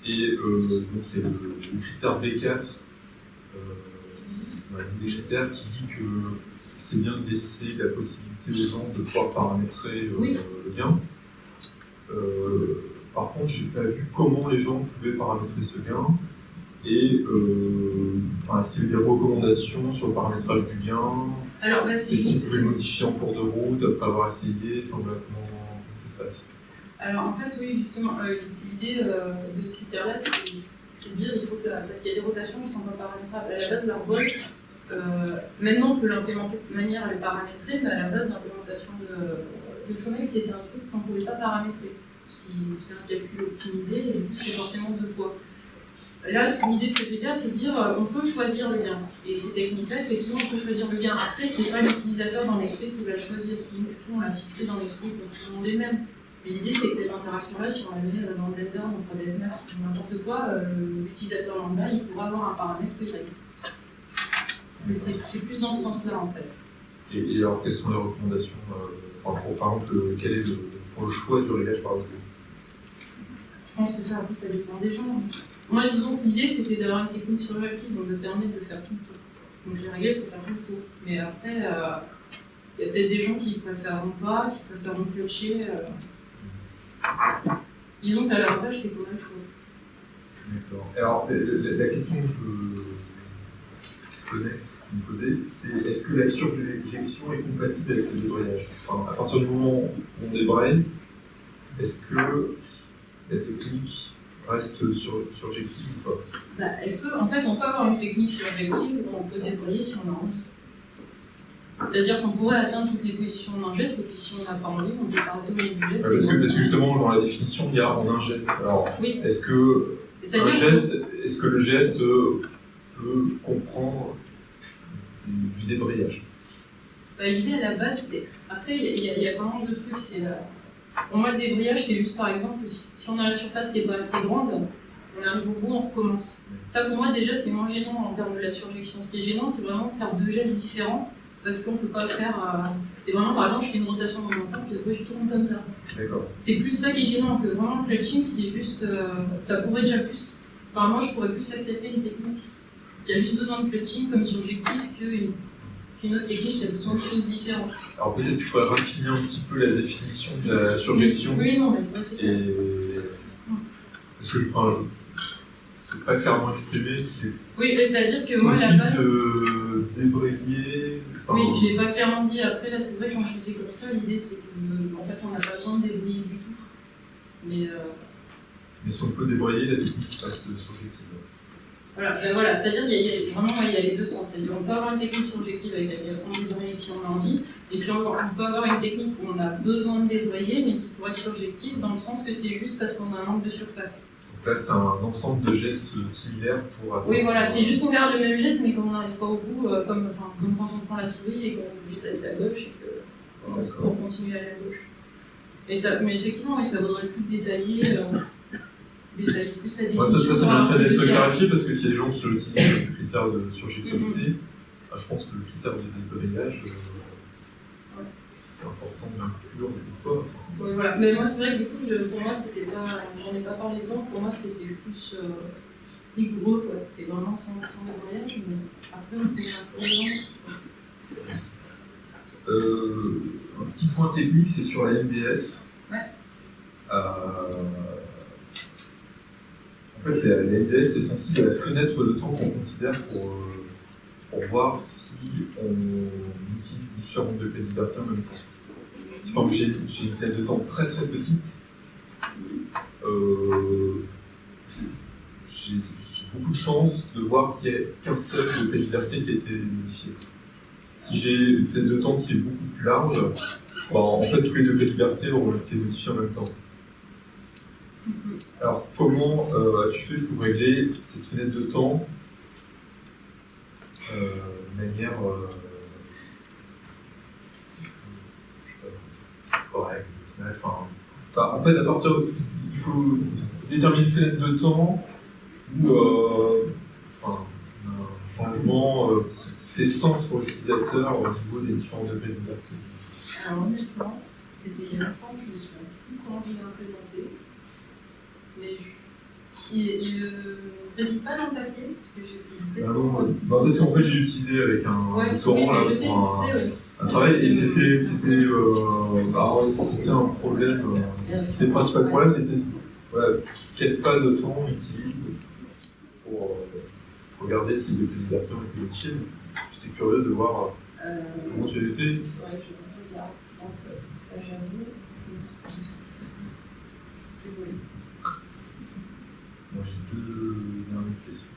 Et donc il y a le critère B4, des critères qui dit que c'est bien de laisser la possibilité aux gens de pouvoir paramétrer le gain. Par contre, j'ai pas vu comment les gens pouvaient paramétrer ce gain. Et est-ce qu'il y avait des recommandations sur le paramétrage du gain? Alors, est-ce qu'on pouvait le modifier en cours de route après avoir essayé? Comment ça se passe? Alors, en fait, oui, justement, l'idée de ce critère-là, c'est de dire qu'il faut que, parce qu'il y a des rotations qui ne sont pas paramétrables. À la base, leur bol, maintenant, on peut l'implémenter de manière à le paramétrer, mais à la base, l'implémentation de Chromex, c'était un truc qu'on ne pouvait pas paramétrer. Parce qu'il faisait un calcul optimisé, et du coup, c'est forcément 2 fois. Là, l'idée de ce critère, c'est de dire on peut choisir le gain. Et ces techniques-là, effectivement, on peut choisir le gain. Après, ce n'est pas l'utilisateur dans l'esprit qui va le choisir. Sinon, on l'a fixé dans l'esprit pour tout le monde est même. Mais l'idée, c'est que cette interaction-là, si on la met dans Blender, dans 3ds Max, ou n'importe quoi, l'utilisateur lambda, il pourra avoir un paramètre que c'est plus dans ce sens-là, en fait. Et alors, quelles sont les recommandations par exemple, quel est le choix du réglage par exemple? Je pense que ça dépend des gens. Moi, disons que l'idée, c'était d'avoir une technique surjective, donc de permettre de faire tout le tour. Donc j'ai réglé pour faire tout le tour. Mais après, il y a peut-être des gens qui préfèrent pas, qui préfèrent piocher. Disons qu'à l'avantage, c'est qu'on a le choix. D'accord. Alors, la question que je me posais, c'est est-ce que la surjection est compatible avec le débrayage? À partir du moment où on débraye, est-ce que la technique reste surjective ou pas? En fait, on peut avoir une technique surjective où on peut débrayer si on a envie. C'est-à-dire qu'on pourrait atteindre toutes les positions d'un geste, et puis si on n'a pas envie, on peut s'arrêter au milieu du geste. Parce que justement, dans la définition, il y a en un geste. Alors, oui. Est-ce que le geste peut comprendre du débrayage? L'idée à la base, c'est. Après, il y a pas mal de trucs. Pour moi, le débrayage, c'est juste par exemple, si on a la surface qui n'est pas assez grande, on arrive au bout, on recommence. Ça, pour moi, déjà, c'est moins gênant en termes de la surjection. Ce qui est gênant, c'est vraiment de faire 2 gestes différents. Parce qu'on ne peut pas faire. C'est vraiment, par exemple, je fais une rotation dans un cercle, puis après je tourne comme ça. D'accord. C'est plus ça qui est gênant que vraiment le clutching, c'est juste. Ça pourrait déjà plus. Enfin, moi, je pourrais plus accepter une technique qui a juste besoin de clutching comme surjectif qu'une autre technique qui a besoin de choses différentes. Alors, peut-être qu'il faudrait raffiner un petit peu la définition de la surjection. Oui, non, mais c'est clair. Parce que c'est pas clairement exprimé. Oui, c'est-à-dire que moi, la base. De débrayer. Oui, je ne l'ai pas clairement dit. Après, là, c'est vrai que quand je l'ai fait comme ça, l'idée, c'est qu'en fait, on n'a pas besoin de débrayer du tout. Mais si on peut débrayer, la technique reste surjective. Voilà, c'est-à-dire qu'il y a les deux sens. C'est-à-dire qu'on peut avoir une technique surjective avec laquelle on débraye si on a envie, et puis on peut avoir une technique où on a besoin de débrayer, mais qui pourrait être surjective dans le sens que c'est juste parce qu'on a un manque de surface. Là, c'est un ensemble de gestes similaires pour atteindre... Oui, voilà, c'est juste qu'on garde le même geste, mais qu'on n'arrive pas au bout, comme quand on prend la souris et qu'on est déplacé à gauche, et qu'on continue à aller à gauche. Mais effectivement, oui, ça vaudrait plus détailler plus la définition. Ça mériterait d'être clarifié, parce que s'il y a des gens qui utilisent ce critère de surjectivité, je pense que le critère de débrayage, c'est important de l'inclure des fois. Oui, voilà. Mais moi, c'est vrai que du coup, pour moi, c'était pas. J'en ai pas parlé dedans, pour moi, c'était plus rigoureux, quoi. C'était vraiment sans débrayage, mais après, on peut l'inclure aussi. Un petit point technique, c'est sur la MDS. Ouais. En fait, la MDS est sensible à la fenêtre de temps qu'on considère pour voir si on utilise différentes degrés de liberté en même temps. Si par exemple j'ai une fenêtre de temps très très petite, j'ai beaucoup de chances de voir qu'il n'y a qu'un seul degré de liberté qui a été modifié. Si j'ai une fenêtre de temps qui est beaucoup plus large, en fait tous les degrés de liberté auront été modifiés en même temps. Alors comment as-tu fait pour régler cette fenêtre de temps de manière correcte, en fait, à partir il faut déterminer une fenêtre de temps où un changement qui fait sens pour l'utilisateur au niveau des différents degrés de liberté? Alors honnêtement, c'était il y a longtemps que je me souviens plus comment il est implémenté. Mais il ne précise pas dans le papier, parce que j'ai Ah non, parce qu'en fait j'ai utilisé avec un doctorant là, pour un travail et c'était un problème. C'était le principal problème, c'était voilà, quel pas de temps on utilise pour regarder si l'utilisateur était modifié. J'étais curieux de voir comment tu avais fait. Ouais, je regarde. En fait, j'avoue. Désolée. Moi j'ai deux dernières questions.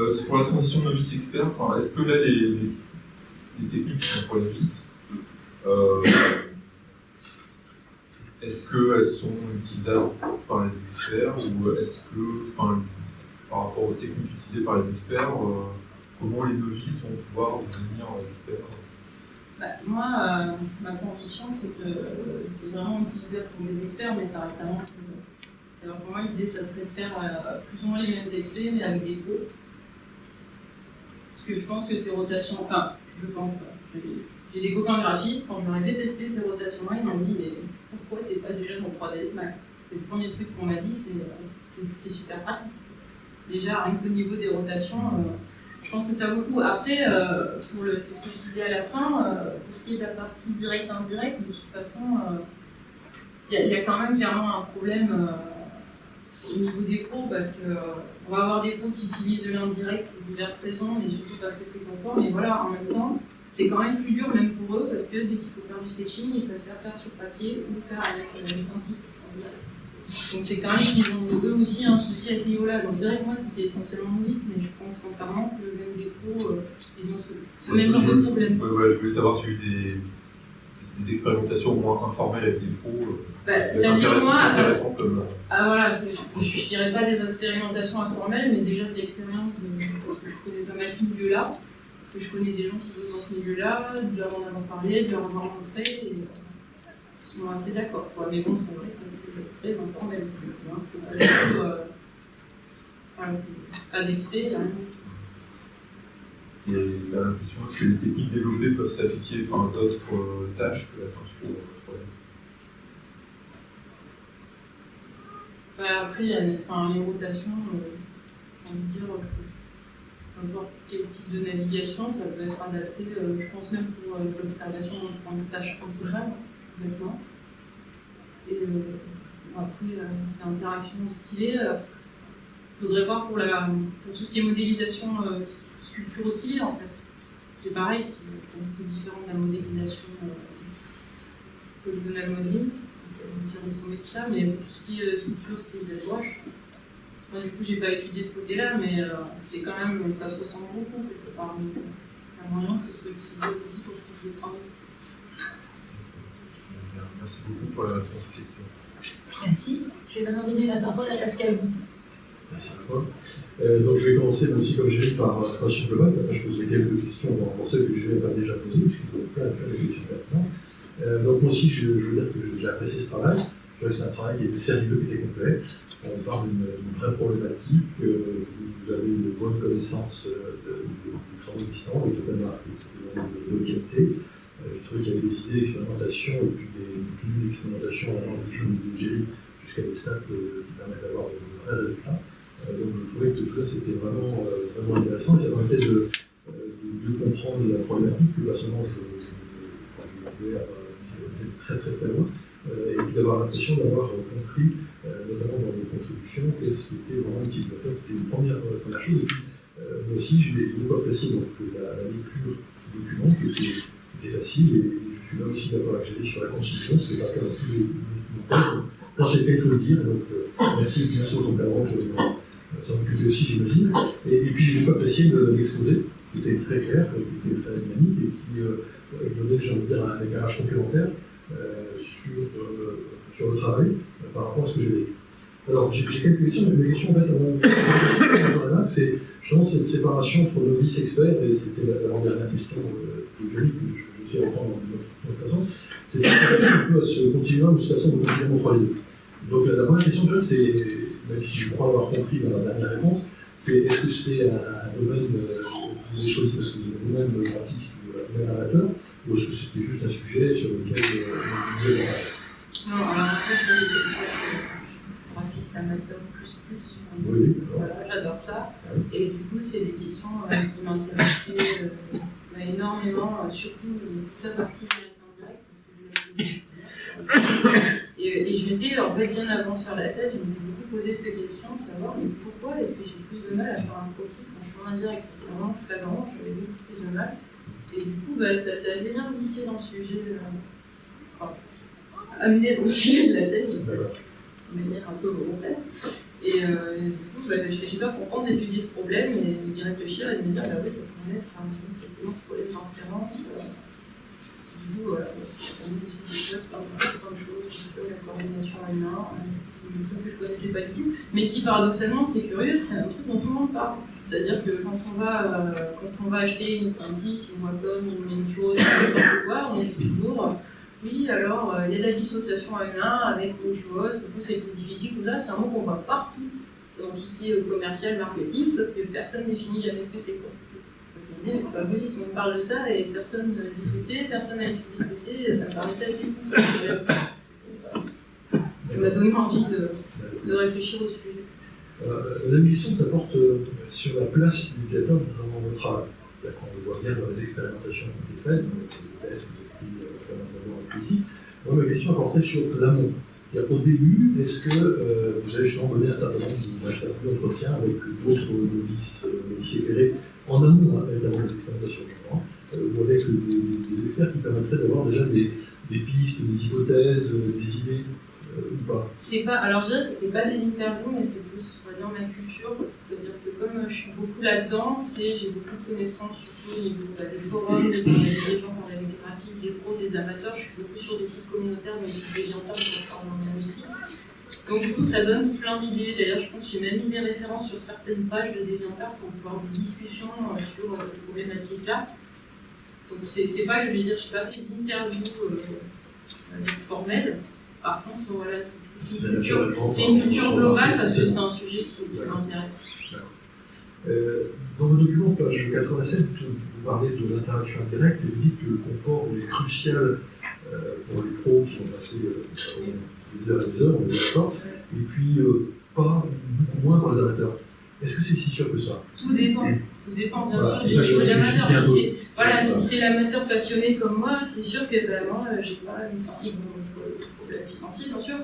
C'est pour la transition novice expert. Enfin, est-ce que là les techniques sont pour les novices, est-ce qu'elles sont utilisables par les experts ou est-ce que, enfin, par rapport aux techniques utilisées par les experts, comment les novices vont pouvoir devenir experts? Moi, ma conviction, c'est que c'est vraiment utilisable pour les experts, mais ça reste un manque. Alors pour moi, l'idée, ça serait de faire plus ou moins les mêmes essais, mais avec des pros. Parce que je pense que ces rotations, enfin, je pense, j'ai des copains graphistes, quand je leur ai détesté ces rotations-là, ils m'ont dit, mais pourquoi c'est pas déjà dans 3ds Max? C'est le premier truc qu'on m'a dit, c'est super pratique. Déjà, rien qu'au niveau des rotations, je pense que ça vaut le coup. Après, c'est ce que je disais à la fin, pour ce qui est de la partie directe-indirecte, de toute façon, il y a quand même clairement un problème au niveau des pros, parce qu'on va avoir des pros qui utilisent de l'indirect pour diverses raisons, mais surtout parce que c'est confort. Mais voilà, en même temps, c'est quand même plus dur même pour eux, parce que dès qu'il faut faire du sketching, ils préfèrent faire sur papier ou faire avec la scientifique. Donc c'est quand même qu'ils ont eux aussi un souci à ce niveau-là. Donc c'est vrai que moi c'était essentiellement novice, mais je pense sincèrement que même des pros, ils ont ce même genre de problème. Je voulais savoir s'il y a eu des expérimentations au moins informelles avec des pros. C'est-à-dire moi, intéressant comme. Voilà, je dirais pas des expérimentations informelles, mais déjà de l'expérience, parce que je connais pas mal ce milieu-là, que je connais des gens qui bossent dans ce milieu-là, de leur en avoir parlé, de leur avoir montré. Ils sont assez d'accord, quoi. Mais bon, c'est vrai que c'est très informel. Hein. C'est pas du tout. C'est pas d'expert, rien. Et la question, est-ce que les techniques développées peuvent s'appliquer à d'autres tâches que la peinture 3D? Après, il y a les rotations, on va dire que n'importe quel type de navigation, ça peut être adapté, je pense même pour l'observation dans une tâche principale. Honnêtement. Et après, c'est interaction stylée. Il faudrait voir pour tout ce qui est modélisation, sculpture stylée en fait. C'est pareil, c'est un peu différent de la modélisation que le Donald modeling, qui ressemble tout ça, mais tout ce qui est sculpture stylisée gouache. Moi, du coup, j'ai pas étudié ce côté-là, mais c'est quand même, ça se ressemble beaucoup quelque part. Donc, il y a moyen que je peux l'utiliser aussi pour ce type de travail. Merci beaucoup pour la réponse aux questions. Merci. Je vais maintenant donner la parole à Pascal. Merci beaucoup. Donc je vais commencer aussi comme j'ai dit par la présentation globale. Après je poserai quelques questions en français que je vais pas déjà poser, puisqu'il y a plein de questions pertinentes. Donc moi aussi je veux dire que j'ai apprécié ce travail. Je trouve que c'est un travail qui est sérieux, qui est complet. On parle d'une vraie problématique. Vous avez une bonne connaissance du travail existant, et totalement de localité. Je trouvais qu'il y avait des idées d'expérimentation et puis des d'expérimentation en jeu de génie jusqu'à des stades qui permettent d'avoir de vrais résultats. Donc je trouvais que tout ça c'était vraiment intéressant et ça permettait de comprendre la problématique, que personnellement je pouvais aller très loin, et puis d'avoir l'impression d'avoir compris, notamment dans les contributions, que c'était vraiment utile. C'était une première chose, et puis moi aussi j'ai beaucoup apprécié donc, la lecture du document qui était facile, et je suis là aussi d'accord avec Géry sur la constitution, c'est pas comme tous les quand c'est fait, il faut le dire, donc merci bien sûr au cadre de s'en occuper aussi, j'imagine. Et puis j'ai beaucoup apprécié l'exposé, qui était très clair, qui était très dynamique, et qui donnait, j'ai envie de dire, un éclairage complémentaire sur le travail par rapport à ce que j'ai vécu. Alors j'ai quelques questions, mais mes questions en fait, c'est justement cette séparation entre novice et expert, et c'était l'avant-dernière question que je lis, que je suis reprendre dans une autre façon, c'est un peu ce continuum, cette façon de continuum entre les deux. Donc la première question déjà, c'est même si je crois avoir compris dans la dernière réponse, c'est est-ce que c'est un domaine que vous avez choisi parce que vous êtes vous-même graphiste ou vous-même amateur, ou est-ce que c'était juste un sujet sur lequel vous êtes Non, alors en fait, je suis graphiste amateur plus. Oui, voilà, j'adore ça. Oui. Et du coup, c'est des questions qui m'intéressaient énormément, surtout toute la partie direct indirect, parce que je l'ai et je m'étais, en fait, bien avant de faire la thèse, je m'étais beaucoup posé cette question, de savoir mais pourquoi est-ce que j'ai plus de mal à faire un profil quand je suis indirect, c'était vraiment flagrant, j'avais beaucoup plus de mal. Et du coup, ça s'est assez bien glissé dans le sujet, amené au sujet de la thèse, de manière un peu volontaire. Et du coup, j'étais super contente d'étudier ce problème et d'y réfléchir et de me dire, bah oui, ça pourrait être effectivement ce problème de référence. Du coup, voilà, on nous aussi plein de choses, la coordination humaine, des trucs que je ne connaissais pas du tout, mais qui paradoxalement, c'est curieux, c'est un truc dont tout le monde parle. C'est-à-dire que quand on va acheter une synthique, une Wacom, une chose, n'importe quoi, on dit toujours. Oui, alors il y a de la dissociation à humain avec une chose, du coup c'est plus difficile, tout ça, c'est un mot qu'on voit partout dans tout ce qui est commercial, marketing, sauf que personne ne définit jamais ce que c'est quoi. Je me disais, mais c'est pas possible, on parle de ça et personne ne dit ce que c'est, personne n'a étudié ce que c'est, et ça me paraissait assez fou. Ça m'a donné envie de réfléchir au sujet. La mission, ça porte sur la place du médiateur dans notre travail. On le voit bien dans les expérimentations qui ont été faites, dans les tests ici. Moi, ma question portait sur l'amont. Au début, est-ce que vous avez justement mené un certain nombre d'entretiens avec d'autres novices éclairés en amont, évidemment, des expérimentations, ou avec des experts qui permettraient d'avoir déjà des pistes, des hypothèses, des idées ou pas? C'est pas, alors je dirais que c'était pas des interviews, mais c'est plus, on va dire, ma culture. C'est-à-dire que comme je suis beaucoup là-dedans, j'ai beaucoup de connaissances, surtout au niveau des forums, des gens qui ont des graphistes, des pros, des amateurs. Je suis beaucoup sur des sites communautaires, mais des dévianteurs qui vont faire dans l'industrie. Donc du coup, ça donne plein d'idées. D'ailleurs, je pense que j'ai même mis des références sur certaines pages de dévianteurs pour pouvoir avoir des discussions sur ces problématiques-là. Donc c'est pas, je vais dire, je n'ai pas fait d'interview formelle. Par contre, voilà, c'est une culture globale parce que c'est un sujet qui m'intéresse. Dans le document, page 87, vous parlez de l'interaction indirecte et vous dites que le confort est crucial pour les pros qui ont passé des heures et des heures, on est d'accord, et puis pas beaucoup moins pour les amateurs. Est-ce que c'est si sûr que ça? Tout dépend. Tout dépend, bien voilà, sûr, du niveau de l'amateur. Si c'est l'amateur passionné comme moi, c'est sûr que vraiment, j'ai pas une sortie de problème financier, bien sûr,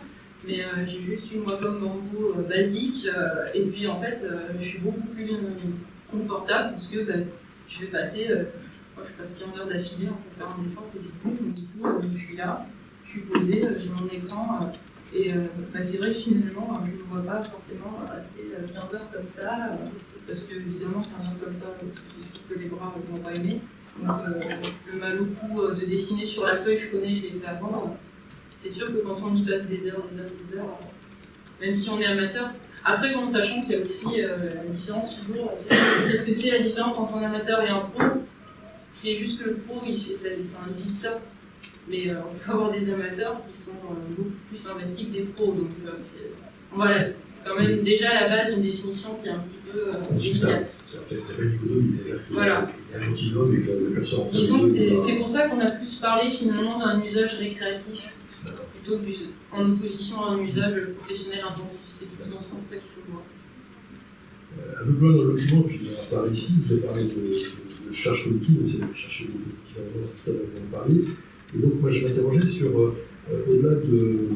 mais j'ai juste une Wacom Bamboo basique, et puis en fait, je suis beaucoup plus confortable parce que je vais passer, moi je passe 15 heures d'affilée en conférence d'essence et du coup, je suis là, je suis posée, j'ai mon écran. Et c'est vrai que finalement, je ne me vois pas forcément rester 15 heures comme ça, parce que évidemment, 15 heures comme ça, je trouve que les bras ne vont pas aimer. Donc le mal au cou de dessiner sur la feuille, je connais, je l'ai fait avant. C'est sûr que quand on y passe des heures, même si on est amateur, après, en sachant qu'il y a aussi la différence toujours, qu'est-ce que c'est la différence entre un amateur et un pro? C'est juste que le pro, il fait ça, il vit de ça. Mais on peut avoir des amateurs qui sont beaucoup plus investis que des pros. Donc voilà, c'est quand même déjà à la base une définition qui est un petit peu délicate. Voilà. Disons que c'est pour ça qu'on a plus parlé finalement d'un usage récréatif plutôt en opposition à un usage professionnel intensif. C'est plutôt dans ce sens-là qu'il faut le voir. Un peu plus loin dans le document, puis on parle ici, vous avez parlé de charge cognitive, vous avez cherché beaucoup de ça dont vous parliez. Et donc, moi, je m'interrogeais sur, au-delà de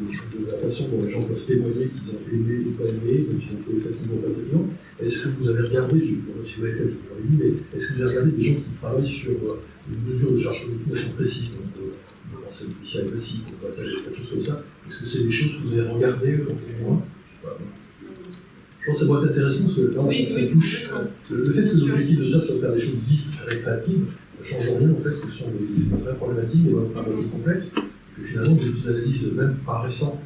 la façon dont les gens peuvent témoigner qu'ils ont aimé ou pas aimé, donc ils ont trouvé facilement ou pas facilement, est-ce que vous avez regardé, je ne sais pas si vous l'avez fait, je vous l'avais dit, mais est-ce que vous avez regardé des gens qui travaillent sur une mesure de charge cognitive précise, donc de penser au policier agressif, au passage, quelque chose comme ça? Est-ce que c'est des choses que vous avez regardées dans moins? Je pense que ça pourrait être intéressant parce que là, on touche. Le fait que l'objectif de ça, c'est de faire des choses dites récréatives, ça change rien en fait, ce sont des vraies problématiques, des problématiques complexes, que finalement des outils d'analyse, même paraissant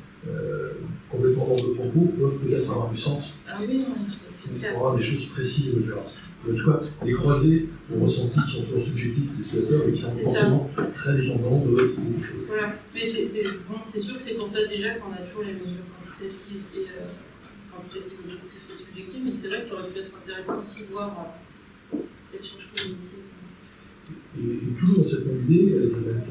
complètement hors de propos, peuvent peut-être avoir du sens. Ah oui, non, c'est clair. Il faudra des choses précises et mesurables. En tout cas, les croisés aux ressentis qui sont souvent subjectifs des utilisateurs et qui sont forcément très dépendants de beaucoup de choses. Voilà, mais c'est sûr que c'est pour ça déjà qu'on a toujours les mesures quantitatives et pense peut-être qu'il faut beaucoup plus le subjectif, mais c'est vrai que ça aurait pu être intéressant aussi de voir cette charge cognitive. Et toujours dans cette même idée, Elisabeth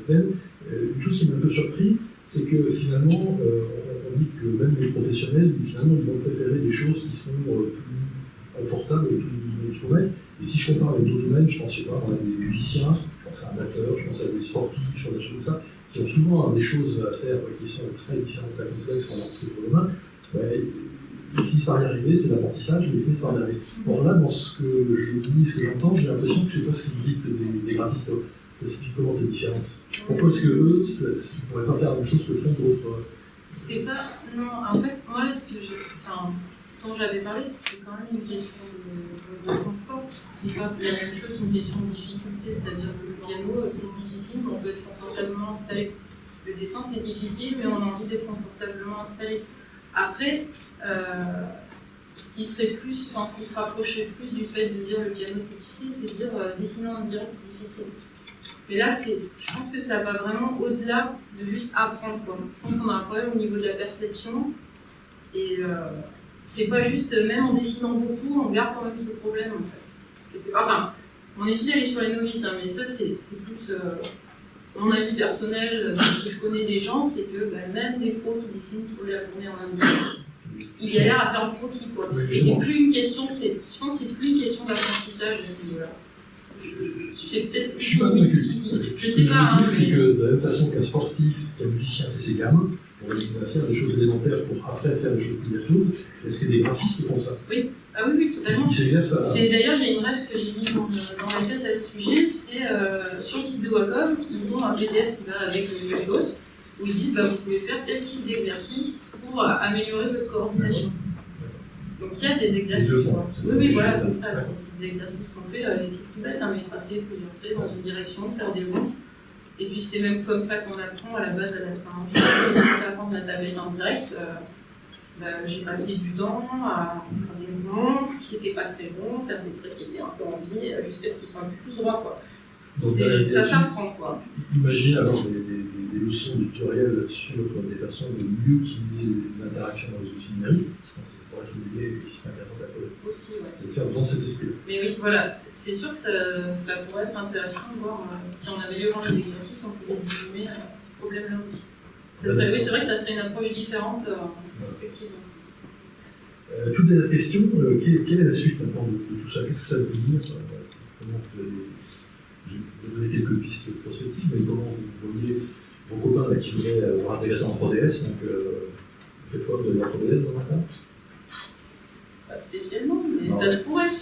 Venn, une chose qui m'a un peu surpris, c'est que finalement, on dit que même les professionnels, finalement, ils vont préférer des choses qui sont plus confortables et plus équilibrées. Et si je compare avec d'autres domaines, je pense, je sais pas, on a des musiciens, je pense à un batteur, je pense à des sportifs, sur des choses comme ça, qui ont souvent des choses à faire qui sont très différentes, très complexes en art pour demain. Ils finissent par y arriver, c'est l'apprentissage, mais ils finissent par y arriver. Or là, dans ce que je dis, ce que j'entends, j'ai l'impression que c'est pas ce que vous dites des graphistes. Ça explique comment ces différences. Pourquoi est-ce qu'eux ne pourraient pas faire la même chose que font d'autres? C'est pas. Non, en fait, moi, ce dont j'avais parlé, c'était quand même une question de confort. C'est pas la même chose, une question de difficulté. C'est-à-dire que le piano, c'est difficile, mais on peut être confortablement installé. Le dessin, c'est difficile, mais on a envie d'être confortablement installé. Après, ce qui se rapprocherait plus du fait de dire le piano c'est difficile, c'est de dire dessiner en direct c'est difficile. Mais là, je pense que ça va vraiment au-delà de juste apprendre, quoi. Je pense qu'on a un problème au niveau de la perception. Et c'est pas juste, même en dessinant beaucoup, on garde quand même ce problème en fait. Enfin, mon étude elle est sur les novices, hein, mais ça c'est plus mon avis personnel, parce que je connais des gens, c'est que même des pros qui dessinent toute la journée en indirect, il y a l'air à faire du croquis, quoi. Et c'est plus une question, je pense que c'est plus une question d'apprentissage à ce niveau-là. Je suis pas convaincu. Je sais pas. C'est que de la même façon qu'un sportif, qu'un musicien fait ses gammes, il va faire des choses élémentaires pour après faire des choses plus virtuoses. Est-ce que des graphistes font ça? Oui, oui, totalement. Ils s'exercent à... D'ailleurs, il y a une rêve que j'ai mise dans la thèse à ce sujet, c'est sur le site de Wacom, ils ont un PDF qui va avec le Logos, où ils disent vous pouvez faire tel type d'exercice pour améliorer votre coordination. Donc il y a des exercices. Oui, voilà, c'est ça, c'est des exercices qu'on fait, les trucs tout bêtes, mais tracer plusieurs traits dans une direction, faire des boucles. Et puis c'est même comme ça qu'on apprend à la base à la ça apprendre la tablette en direct. J'ai passé du temps à faire des mouvements qui n'étaient pas très bons, faire des traits qui étaient un peu en biais, jusqu'à ce qu'ils soient un peu plus droits, quoi. Ça s'apprend, quoi. Imaginez alors des leçons de tutoriel sur des façons de mieux utiliser l'interaction dans les outils numériques. Je pense que ça pourrait être une idée qui serait intéressante à coller. Aussi, ouais. De faire dans cet esprit. Mais oui, voilà, c'est sûr que ça pourrait être intéressant de voir si en améliorant les exercices, on pouvait diminuer ce problème-là aussi. Oui, c'est vrai que ça serait une approche différente, effectivement. Toute dernière question, quelle est la suite maintenant de tout ça? Qu'est-ce que ça veut dire? Je vais donner quelques pistes prospectives, mais comment vous voyez vos copains là, qui voudraient vous intégrer en 3DS, donc vous faites quoi? Vous avez un 3DS dans matin? Pas spécialement, mais ça se pourrait.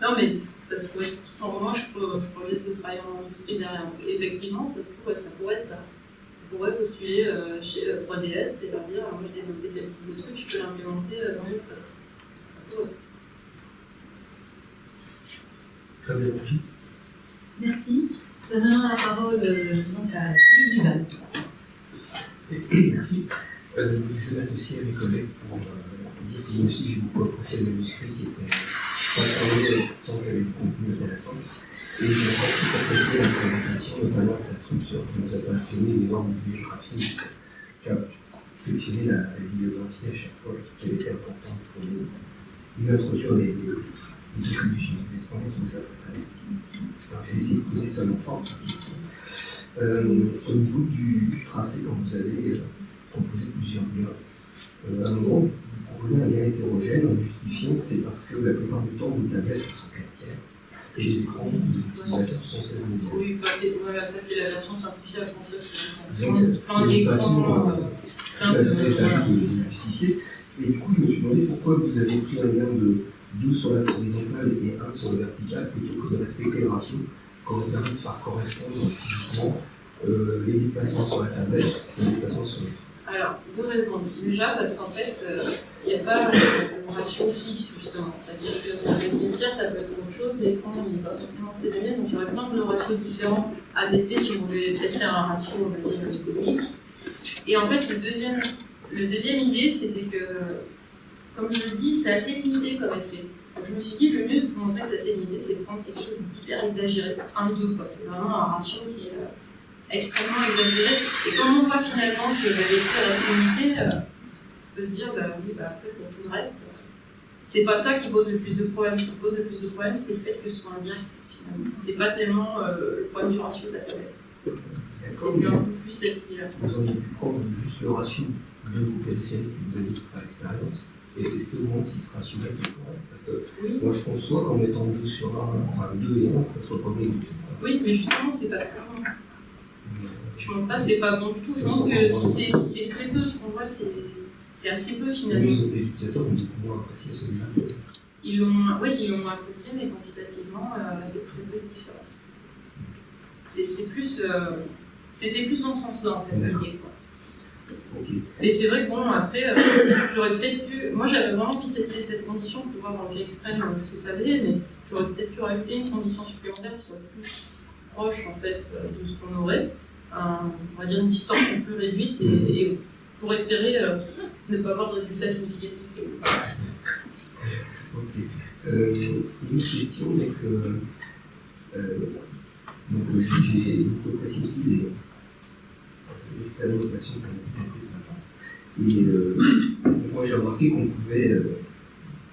Non, mais ça se pourrait. Moi, je projette de travailler en industrie derrière. Donc, effectivement, ça pourrait être ça. Ça pourrait postuler chez 3DS et leur dire moi j'ai développé tel type de truc, je peux l'implémenter dans votre software. Ça pourrait. Très bien, merci. Merci. Je donne la parole donc à Yves Duval. Merci. Je m'associe à mes collègues pour dire que moi aussi j'ai beaucoup apprécié le manuscrit qui était pas travaillé tant qu'il y avait du contenu intéressant. Et j'ai encore tout apprécié la présentation, notamment de sa structure qui nous a pas enseigné l'énorme bibliographie, qui a sectionné la bibliographie à chaque fois, qui était importante pour nous. Il a introduire les distributions. On trouve ça très bien. Alors, je vais essayer de poser seulement trois questions. Au niveau du tracé, quand vous avez proposé plusieurs liens, à un moment, vous proposez un lien hétérogène en justifiant que c'est parce que la plupart du temps, vos tablettes sont 4 tiers et les écrans des utilisateurs sont 16 millions. Oui, voilà, ça c'est la version simplifiée à français. Donc, c'est une façon de justifier. Et du coup, je me suis demandé pourquoi vous avez pris un lien de 12 sur l'axe horizontal et 1 sur le vertical plutôt que de respecter le ratio quand on permet de faire correspondre physiquement les déplacements sur la tablette et les déplacements sur le. Alors, deux raisons. Déjà, parce qu'en fait, il n'y a pas de ratio fixe, justement. C'est-à-dire que ça peut être une tiers, ça peut être autre chose, l'écran, il n'est pas forcément sélectionné, donc il y aurait plein de ratios différents à tester si vous voulez tester un ratio, on va dire, économique. Et en fait, le deuxième idée, c'était que, comme je le dis, c'est assez limité comme effet. Donc, je me suis dit, le mieux pour montrer que c'est assez limité, c'est de prendre quelque chose d'hyper exagéré. 1-2, quoi. C'est vraiment un ratio qui est extrêmement exagéré. Et comme on voit finalement que l'effet est assez limité, de se dire, bah oui, bah après, pour tout le reste, c'est pas ça qui pose le plus de problèmes. Ce qui pose le plus de problèmes, c'est le fait que ce soit indirect, finalement. C'est pas tellement le problème du ratio de la tablette. C'est un peu plus cette idée-là. Vous auriez pu prendre juste le ratio de vos périphériques que vous avez par expérience et tester au moins si ce ratio-là est correct. Parce que Oui. moi, je conçois qu'en mettant 2 sur 1, enfin 2 et 1, ça soit pas bon du tout. Oui, mais justement, c'est parce que je montre pas, c'est pas bon du tout. Je pense que c'est très peu ce qu'on voit, c'est assez peu finalement. Les utilisateurs ont beaucoup moins apprécié celui-là. Ils l'ont moins apprécié, mais quantitativement, il y a très peu de différence. C'est plus, c'était plus dans ce sens-là en fait, l'idée, quoi. Okay. Et c'est vrai que bon, après, j'aurais peut-être pu. Moi, j'avais vraiment envie de tester cette condition pour voir dans le cas extrême ce que ça faisait, mais j'aurais peut-être pu rajouter une condition supplémentaire qui soit plus proche en fait de ce qu'on aurait. On va dire une distorsion plus réduite et pour espérer ne pas avoir de résultats significatifs. Ok. Une autre question, c'est que j'ai beaucoup apprécié aussi l'expérimentation qu'on a testée ce matin. Et moi j'ai remarqué qu'on pouvait,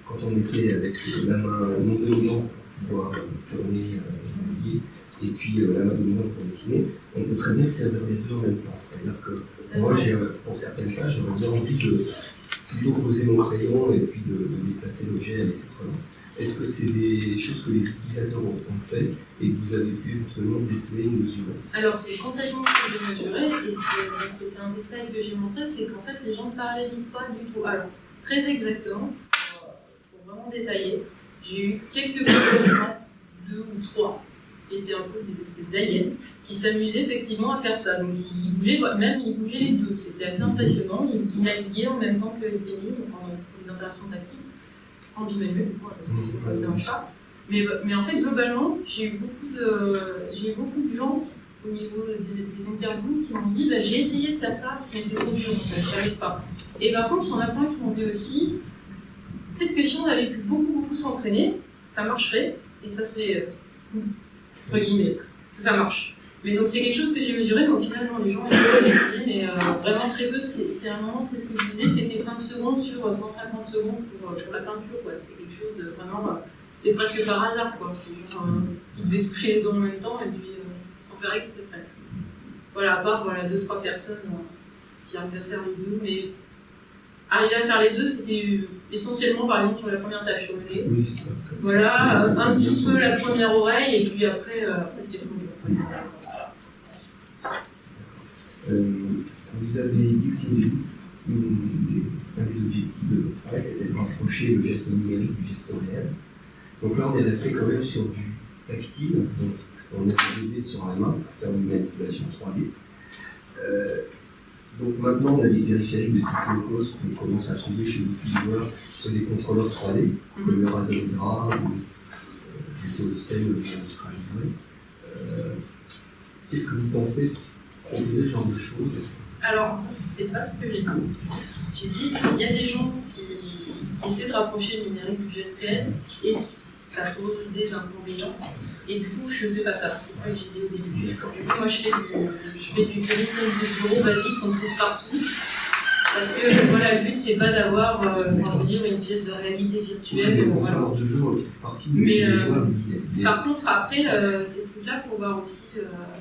quand on était avec la main dominante pour pouvoir tourner l'oublier, et puis la main dominante pour dessiner, on peut très bien servir les deux en même temps. C'est-à-dire que moi, pour certaines tâches, j'aurais bien envie de plutôt poser mon crayon et puis de déplacer l'objet avec l'autre main. Est-ce que c'est des choses que les utilisateurs ont fait et que vous avez pu éventuellement déceler ou mesurer? Alors, c'est complètement ce que j'ai mesuré et c'était un des slides que j'ai montré, c'est qu'en fait, les gens ne parallélisent pas du tout. Alors, très exactement, pour vraiment détailler, j'ai eu quelques gens, 2 ou 3, qui étaient un peu des espèces d'aliens, qui s'amusaient effectivement à faire ça. Donc, ils bougeaient les deux. C'était assez impressionnant. Ils naviguaient en même temps que les pénis, pour les interactions tactiles. En bimanuel, parce que c'est comme ça un chat. Mais en fait, globalement, j'ai eu beaucoup de gens au niveau des interviews qui m'ont dit bah, j'ai essayé de faire ça, mais c'est trop dur, je n'y arrive pas. Et par contre, il y en a plein qui m'ont dit aussi peut-être que si on avait pu beaucoup s'entraîner, ça marcherait, et ça serait entre guillemets, ça marche. Mais donc c'est quelque chose que j'ai mesuré, mais au final, non, les gens ils disaient, mais vraiment très peu, c'est un moment, c'est ce que je disais, c'était 5 secondes sur 150 secondes pour la peinture, quoi. C'était quelque chose de vraiment, c'était presque par hasard, quoi. Ils devaient toucher les deux en même temps, et puis sans faire exprès presque. Voilà, à part 2-3 personnes qui arrivaient à faire les deux, mais arriver à faire les deux, c'était essentiellement par exemple sur la première tâche sur le nez. Oui, ça, voilà, un petit peu la première oreille, et puis après c'était le vous avez dit que si un des objectifs de votre travail, c'était de rapprocher le geste numérique du geste réel. Donc là, on est resté quand même sur du tactile, donc on a aidé sur la main pour faire une manipulation 3D. Donc maintenant, on a des périphériques de type low-cost qu'on commence à trouver chez beaucoup de joueurs qui sont des contrôleurs 3D, comme le Razorira ou le Stem, le Strasbourg. Qu'est-ce que vous pensez proposer ce genre de choses? Alors, c'est pas ce que j'ai dit. J'ai dit qu'il y a des gens qui essaient de rapprocher le numérique du geste réel et ça pose des inconvénients. Et du coup, je fais pas ça. C'est ça que j'ai dit au début. Du coup, moi, je fais du curriculum de bureau basique qu'on trouve partout. Parce que voilà, le but, c'est pas d'avoir une pièce de réalité virtuelle. Oui, voilà. de jeu, on le trouve partout, mais chez les joueurs, par contre, après, ces trucs-là, il faut voir aussi.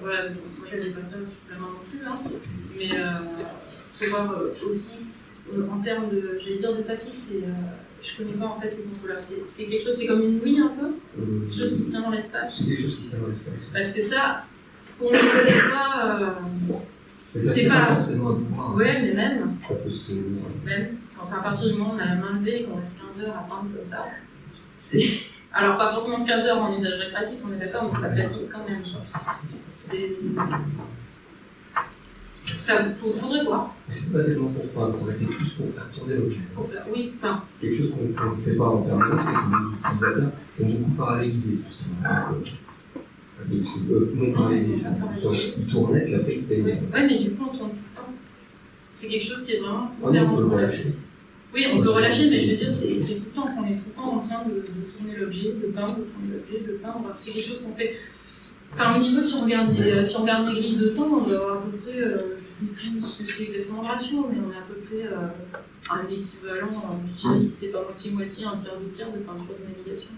Voilà, donc, moi, je n'avais pas ça sous la main non plus, hein, mais il faut voir aussi, en termes de, j'allais dire, de fatigue, je connais pas en fait ces contrôleurs. C'est quelque chose, c'est comme une ouïe un peu, quelque chose qui se tient dans l'espace. C'est quelque chose qui se tient dans l'espace. Parce que ça, pour nous, c'est pas. C'est pas forcément un pouvoir. Ouais, mais même. Ça peut se tenir. Même. Enfin, à partir du moment où on a la main levée et qu'on reste 15 heures à peindre comme ça, c'est. Alors, pas forcément 15 heures en usage récréatif, on est d'accord, mais ça fatigue quand même. Faudrait voir. Mais c'est pas tellement pour peindre, ça aurait été plus pour faire tourner l'objet. Oui, enfin. Quelque chose qu'on ne fait pas en permanence, c'est que les utilisateurs ont beaucoup parallélisé, justement. Non parallélisé, ils tournaient, puis après ils payaient. Oui, mais du coup, on tourne tout le temps. C'est quelque chose qui est vraiment on peut relâcher. Oui, on peut relâcher, mais je veux dire, c'est tout le temps. On est tout le temps en train de tourner l'objet, de peindre, de tourner l'objet, de peindre. C'est quelque chose qu'on fait. Enfin, au niveau, si on regarde les grilles de temps, on doit avoir à peu près, je ne sais plus ce que c'est exactement le ratio, mais on est à peu près fait un équivalent, je dirais si c'est pas moitié-moitié, un tiers de peinture de navigation,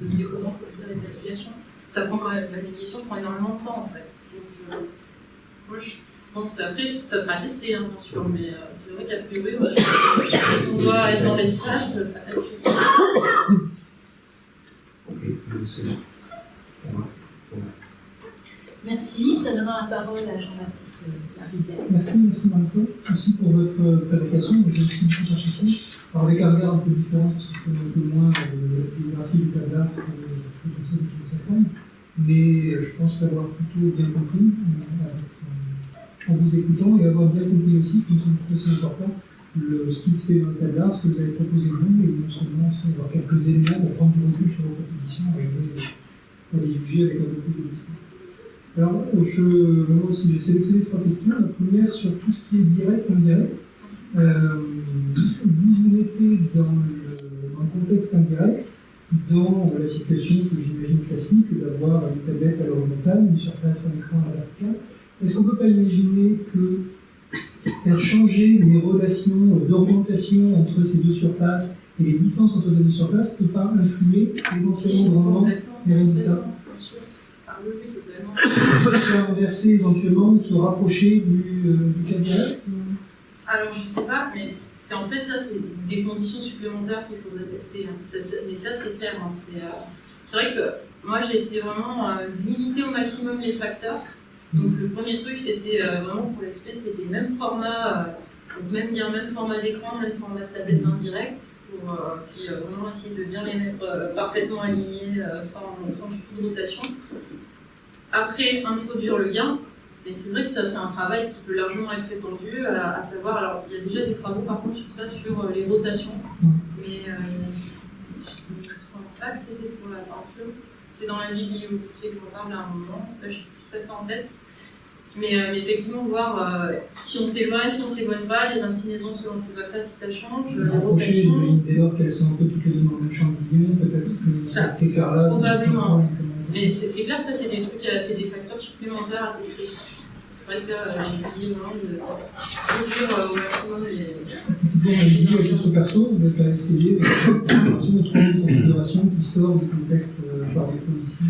de découpement pour faire la navigation. Ça prend quand même, la navigation prend énormément de temps en fait. Donc, moi, bon, après, ça sera testé, hein, bien sûr, mais c'est vrai qu'à priori, on doit être dans l'espace, ça va être. Ok, c'est bon. Pour moi. Merci. Je donne la parole à Jean-Baptiste Larivière. Merci Marco. Merci pour votre présentation. Je suis beaucoup associé. Alors avec un regard un peu différent, parce que je connais un peu moins la biographie du tableau que comme ça de sa femme. Mais je pense l'avoir plutôt bien compris en vous écoutant et avoir bien compris aussi, ce qui me semble tout aussi important, ce qui se fait dans le tableau, ce que vous avez proposé vous, et non seulement avoir quelques éléments pour prendre du recul sur vos propositions et les juger avec un peu plus de distance. Alors, moi aussi, j'ai sélectionné 3 questions. La première, sur tout ce qui est direct, indirect. Vous mettez dans le contexte indirect, dans la situation que j'imagine classique, d'avoir une tablette à l'horizontale, une surface à l'écran à la verticale. Est-ce qu'on ne peut pas imaginer que faire changer les relations d'orientation entre ces deux surfaces et les distances entre les deux surfaces ne peut pas influer éventuellement grandement les résultats? Oui, totalement. Faire inverser éventuellement, se rapprocher du cas direct? Alors, je sais pas, mais c'est en fait, ça, c'est des conditions supplémentaires qu'il faudrait tester. Hein. Mais ça, c'est clair. Hein. C'est vrai que moi, j'ai essayé vraiment de limiter au maximum les facteurs. Donc, le premier truc, c'était vraiment pour l'espèce, c'était même format, donc même format d'écran, même format de tablette indirect, pour puis vraiment essayer de bien les mettre parfaitement alignés, sans du tout de rotation. Après, introduire le gain, mais c'est vrai que ça, c'est un travail qui peut largement être étendu, à savoir, alors il y a déjà des travaux par contre sur ça, sur les rotations, mais je ne sens pas que c'était pour la peinture. C'est dans la bibliothèque qu'on parle à un moment, là je suis tout à fait en tête. Mais effectivement, voir si on s'éloigne, si on ne s'éloigne pas, les inclinaisons selon ces actes si ça change, les rapprocher, rotations. dès lors qu'elles sont un peu toutes les deux dans le même champ de vision, peut-être que cet écart-là. Probablement. Mais c'est clair que ça, c'est des trucs, c'est des facteurs supplémentaires à tester. C'est vrai que j'ai essayé vraiment de réduire au maximum les. Bon, on dit avec votre perso, vous êtes à essayer de trouver une configuration qui sort du contexte par défaut ici.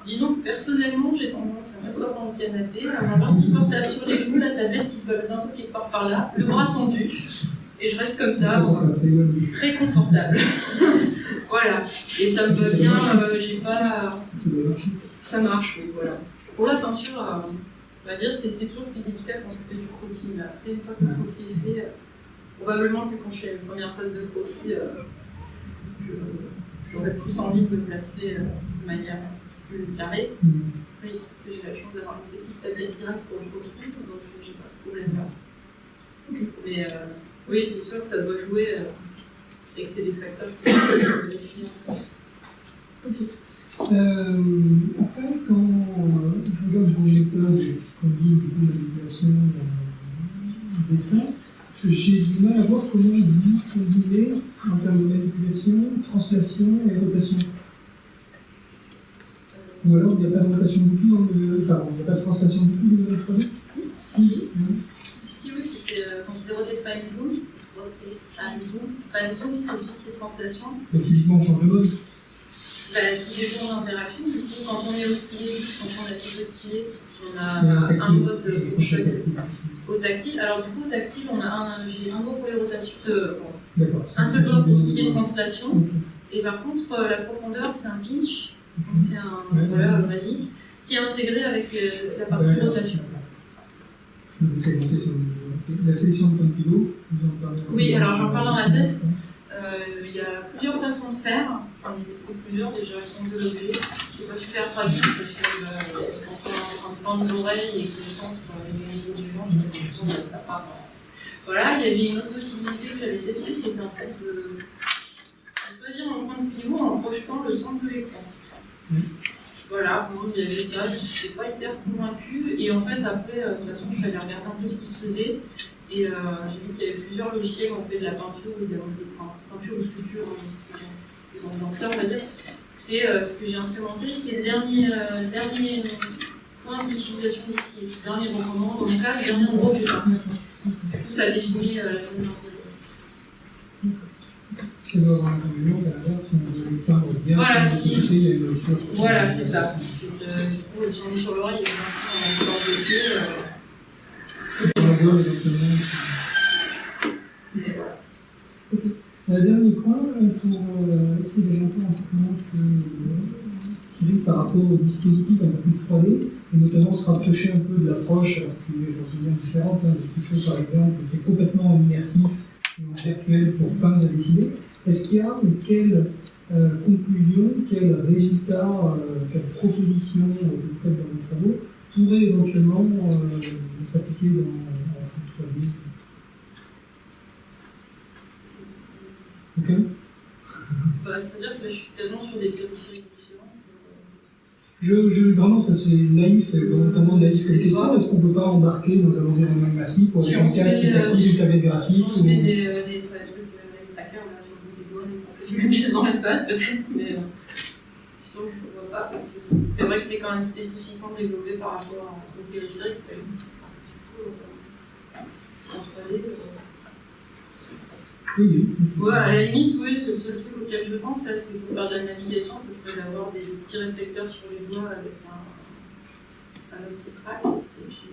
Disons que personnellement, j'ai tendance à m'asseoir dans le canapé, avoir un petit portable sur les genoux, la tablette qui se balade un peu quelque part par là, le bras tendu, et je reste comme ça, très confortable. Voilà. Et ça me va bien, j'ai pas. Ça marche, oui, voilà. Pour la peinture, on va dire, c'est toujours plus délicat quand on fait du croquis, mais après, une fois que le croquis est fait, probablement que quand je fais une première phase de croquis, j'aurais plus envie de me placer de manière plus carré. Oui, j'ai la chance d'avoir une petite tablette directe pour le croquis, donc j'ai pas ce problème-là. Mais oui, c'est sûr que ça doit jouer et que c'est des facteurs qui sont définis en plus. Après, quand je regarde vos méthodes qui combinent la manipulation et le dessin, j'ai du mal à voir comment vous combinez en termes de manipulation, translation et rotation. Ou alors il n'y a pas de rotation du tout il n'y a pas de translation du tout dans le projet? Si, oui, c'est quand je dis rotate pas une zoom, pas une zoom, c'est tout ce qui est translation. Donc typiquement on change de mode. Tout dépend de l'interaction. Du coup, quand on est hostillé, quand on a tout hostillé, on a un mode au tactile. Alors du coup, au tactile, j'ai un mot pour les rotations. Un seul mot pour tout ce qui est translation. Et par contre, la profondeur, c'est un pinch. C'est un basique qui est intégré avec la partie rotation. Vous segmentez sur la sélection de points de pivot. Oui, alors j'en parle dans la thèse. Il y a plusieurs façons de faire. On a testé plusieurs déjà sans de l'objet. C'est pas super pratique parce que quand on prend de l'oreille et que le centre est au niveau du ventre, j'ai l'impression que ça part. Voilà, il y avait une autre possibilité que j'avais testée, c'était en fait de choisir un point de pivot en projetant le centre de l'écran. Voilà, bon, il y avait ça, je n'étais pas hyper convaincue. Et en fait, après, de toute façon, je suis allée regarder un peu ce qui se faisait. Et j'ai vu qu'il y avait plusieurs logiciels qui ont fait de la peinture ou peinture ou sculpture. C'est dans ça, on va dire. C'est ce que j'ai implémenté, c'est le dernier point d'utilisation difficile. Dernier moment, dans mon cas, le dernier endroit où je vais. Du coup, ça définit la zone d'environnement. Ça doit avoir un inconvénient, à l'inverse, on veut peindre bien. Voilà, sur le si. côté, il y a une hauteur. Voilà, c'est ça. Du coup, si on est sur l'oreille, il y a un bord de pied. On va voir éventuellement. C'est voilà. Dernier point, pour essayer d'aller un peu en conférence par rapport au dispositif un peu plus 3D, et notamment se rapprocher un peu de l'approche qui est bien différente, hein, de ce qu'il faut par exemple, qui est complètement en immersif et en virtuel pour peindre et dessiner. Est-ce qu'il y a quelle conclusion, quel résultat, quelle proposition que vous faites dans vos travaux pourrait éventuellement s'appliquer en foot 3D? Ok. C'est-à-dire que je suis tellement sur des territoires différents. Vraiment, c'est naïf, vraiment naïf cette question. Est-ce qu'on ne peut pas embarquer dans un environnement immersif ou avec un casque tactile, une tablette graphique? On se met des trucs avec trackers là, sur le bout des doigts, on fait même chose dans l'espace peut-être, mais sinon je ne vois pas, parce que c'est vrai que c'est quand même spécifiquement développé par rapport au périphérique. Du coup, en 3D. Oui. Ouais, à la limite, oui, le seul truc auquel je pense, c'est pour faire de la navigation, ce serait d'avoir des petits réflecteurs sur les doigts avec un opti-track, et puis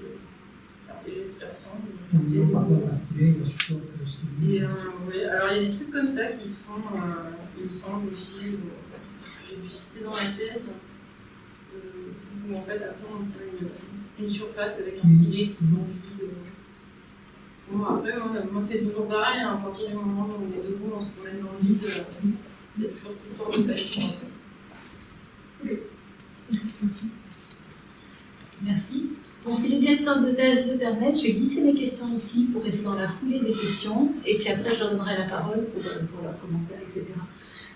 faire des gestes qui ressemblent. Et oui, alors il y a des trucs comme ça qui se font, il me semble aussi, j'ai dû citer dans la thèse, où en fait après on tient une surface avec un stylet qui envie. Bon, après, moi c'est toujours pareil, hein, à partir du moment où on est debout, on se promène dans le vide, il y a toujours cette histoire de flash. Merci. Bon, si les directeurs de thèse le permettent, je vais glisser mes questions ici pour rester dans la foulée des questions, et puis après je leur donnerai la parole pour leurs commentaires, etc.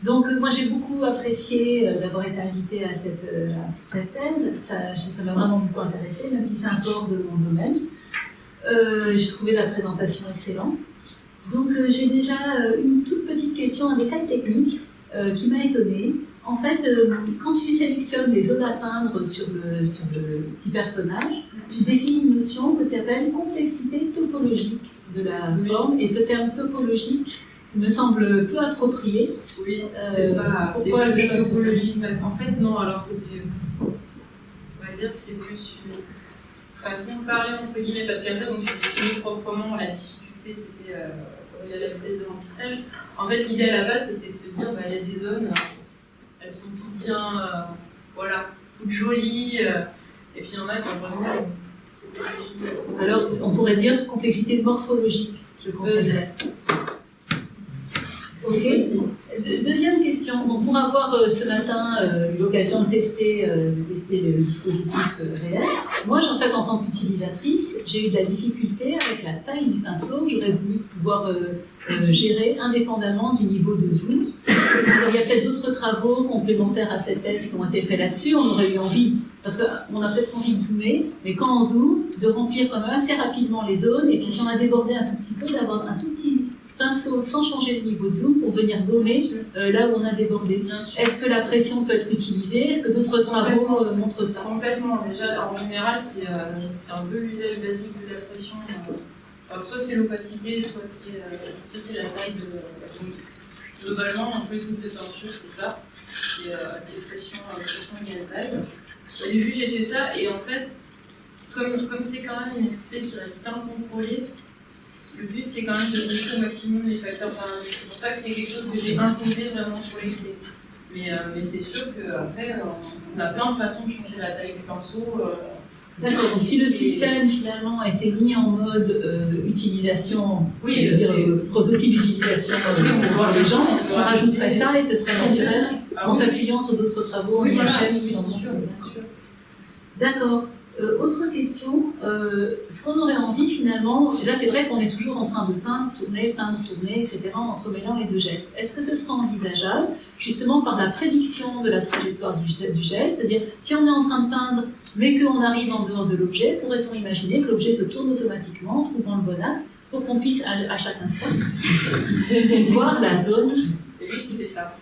Donc moi j'ai beaucoup apprécié d'avoir été invitée à cette thèse, ça m'a vraiment beaucoup intéressée, même si c'est un corps de mon domaine. J'ai trouvé la présentation excellente. Donc j'ai déjà une toute petite question, un détail technique qui m'a étonnée. En fait, quand tu sélectionnes des zones à peindre sur le petit personnage, tu définis une notion que tu appelles complexité topologique de la forme, et ce terme topologique me semble peu approprié. Oui, c'est pas de topologie. En fait, non, alors c'était. On va dire que c'est plus une façon de parler entre guillemets, parce qu'après, donc j'ai défini proprement la difficulté, c'était il y a la vitesse de remplissage. En fait, l'idée à la base, c'était de se dire, il y a des zones, elles sont toutes bien, voilà, toutes jolies, et puis il y en a qui ont vraiment. Alors, on pourrait dire complexité morphologique, je considère. Ok. Deuxième question. Donc, pour avoir ce matin eu l'occasion de tester le dispositif réel, moi, en fait, en tant qu'utilisatrice, j'ai eu de la difficulté avec la taille du pinceau que j'aurais voulu pouvoir gérer indépendamment du niveau de zoom. Il y a peut-être d'autres travaux complémentaires à cette thèse qui ont été faits là-dessus. On aurait eu envie, parce qu'on a peut-être envie de zoomer, mais quand on zoome, de remplir quand même assez rapidement les zones, et puis si on a débordé un tout petit peu, d'avoir un tout petit pinceau sans changer le niveau de zoom pour venir gommer là où on a débordé. Est-ce que la pression peut être utilisée? Est-ce que d'autres travaux montrent ça? Complètement. Déjà, en général, c'est un peu l'usage basique de la pression. Alors, soit c'est l'opacité, soit c'est la taille de. Globalement, un peu les trucs de peinture, c'est ça. C'est pression égale taille. Au début, j'ai fait ça, et en fait, comme c'est quand même une display qui reste bien contrôlée, le but c'est quand même de limiter au maximum les facteurs paramètres. C'est pour ça que c'est quelque chose que j'ai imposé vraiment sur les clés. Mais c'est sûr qu'après, on a plein de façons de changer la taille du pinceau. D'accord, donc si le système finalement a été mis en mode utilisation, prototype d'utilisation pour voir les gens, on rajouterait ça et ce serait naturel en s'appuyant sur d'autres travaux en chaîne. Oui, c'est sûr, bien sûr. D'accord. Autre question, ce qu'on aurait envie finalement, là c'est vrai qu'on est toujours en train de peindre, tourner, etc., entremêlant les deux gestes. Est-ce que ce sera envisageable, justement par la prédiction de la trajectoire du geste, c'est-à-dire si on est en train de peindre, mais qu'on arrive en dehors de l'objet, pourrait-on imaginer que l'objet se tourne automatiquement, trouvant le bon axe, pour qu'on puisse à chaque instant voir la zone. C'est lui qui fait ça.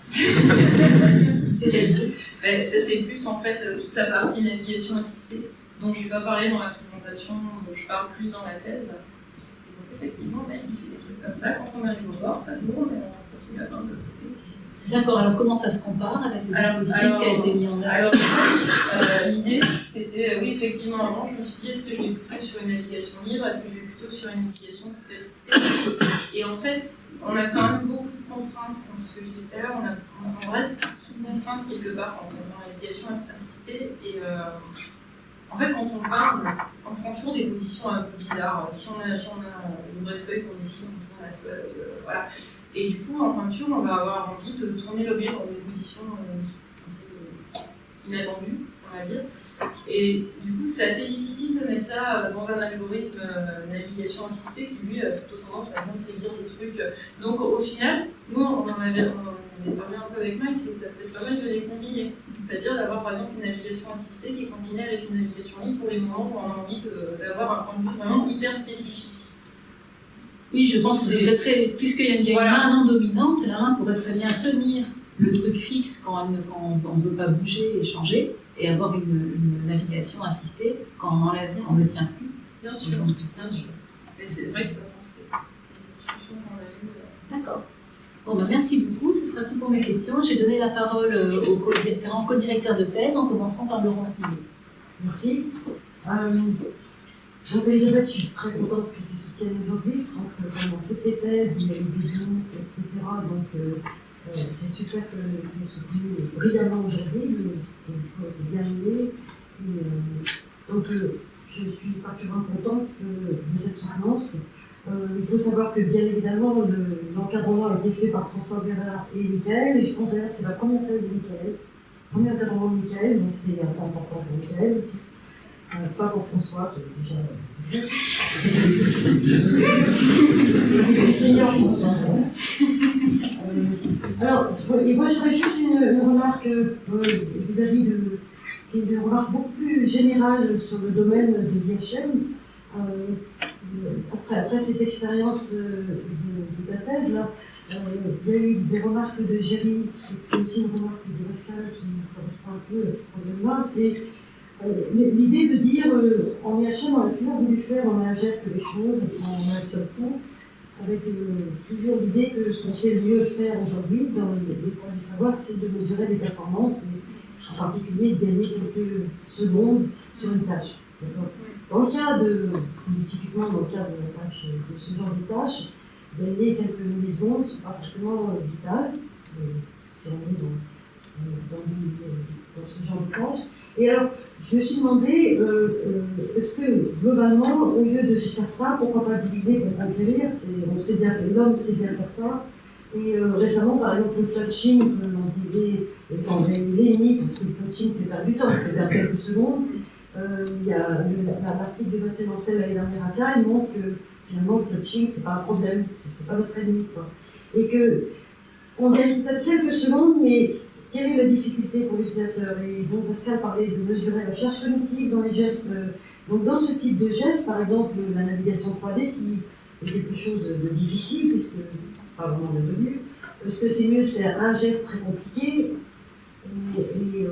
C'est-à-dire Ça c'est plus en fait toute la partie navigation assistée. dont je ne vais pas parler dans la présentation, dont je parle plus dans la thèse. Et donc effectivement, le mec, il fait des trucs comme ça, quand on arrive au bord, ça tourne et on continue à atteindre de l'autre côté. D'accord, alors comment ça se compare avec le dispositif qui a été mis en œuvre? Alors, l'idée, c'était, oui, effectivement, avant, je me suis dit, est-ce que je vais plutôt sur une navigation libre, est-ce que je vais plutôt sur une navigation type assistée? Et en fait, on a quand même beaucoup de contraintes, ce que je disais tout à l'heure, on reste sous contrainte quelque part quand on est en navigation assistée. Et en fait, quand on part, on prend toujours des positions un peu bizarres. Si on a une vraie feuille qu'on dessine, on prend la feuille, voilà. Et du coup, en peinture, on va avoir envie de tourner l'objet dans des positions un peu inattendues, on va dire. Et du coup, c'est assez difficile de mettre ça dans un algorithme navigation assistée qui, lui, a plutôt tendance à monter lire des trucs. Donc, au final, nous, on en avait parlé un peu avec Mike, c'est que ça peut être pas mal de les combiner. C'est-à-dire d'avoir, par exemple, une navigation assistée qui est combinée avec une navigation libre pour les moments où on a envie d'avoir un point de vue vraiment hyper spécifique. Oui, je pense que puisqu'il y a Voilà. une main non dominante, la main pourrait très bien tenir le truc fixe quand on ne veut pas bouger et changer, et avoir une navigation assistée quand on ne tient plus. Bien sûr, bien sûr. Et c'est vrai que ça c'est une discussion qu'on a eue. D'accord. Bon, ben, merci beaucoup, ce sera tout pour mes questions. J'ai donné la parole aux différents co-directeurs de thèse, en commençant par Laurence Millet. Merci. Donc Elisabeth, je suis très contente que tu soutiennes aujourd'hui. Je pense que pendant toutes les thèses, il y a eu des doutes, etc. Donc c'est super que tu aies soutenu brillamment aujourd'hui. Le discours est bien mené. Donc je suis particulièrement contente de cette soutenance. Il faut savoir que bien évidemment l'encadrement a été fait par François Bérard et Michael, et je pense d'ailleurs que c'est la première thèse de Michael, premier encadrement de Michael, donc c'est un temps important pour Michael aussi. Pas pour François, c'est déjà Seigneur François. Alors, et moi j'aurais juste une remarque vis-à-vis une remarque beaucoup plus générale sur le domaine de l'IHM. Après cette expérience de ta thèse, là, il y a eu des remarques de Géry, et aussi une remarque de Pascal qui correspond un peu à ce problème-là. C'est l'idée de dire en IHM, on a toujours voulu faire en un geste les choses, en un seul coup, avec toujours l'idée que ce qu'on sait le mieux faire aujourd'hui dans les points du savoir, c'est de mesurer les performances et en particulier de gagner quelques secondes sur une tâche. Dans le cas typiquement dans le cas de la tâche, de ce genre de tâche, gagner quelques millisecondes ne sont pas forcément vitales, si on est dans ce genre de tâche. Et alors, je me suis demandé, est-ce que globalement, au lieu de se faire ça, pourquoi pas diviser pour conquérir? On sait bien faire, l'homme sait bien faire ça. Et récemment, par exemple, le clutching, on se disait, quand on a une limite, parce que le clutching fait perdre du temps, c'est perdre quelques secondes. Il y a l'article de Mathieu Mancel l'année dernière à Caen, il montre que finalement le clutching, c'est pas un problème, c'est pas notre ennemi, quoi. Et qu'on gagne peut-être quelques secondes, mais quelle est la difficulté pour l'utilisateur? Et donc Pascal parlait de mesurer la recherche cognitive dans les gestes. Donc dans ce type de geste, par exemple la navigation 3D, qui est quelque chose de difficile, puisque pas vraiment résolu, est-ce que c'est mieux de faire un geste très compliqué et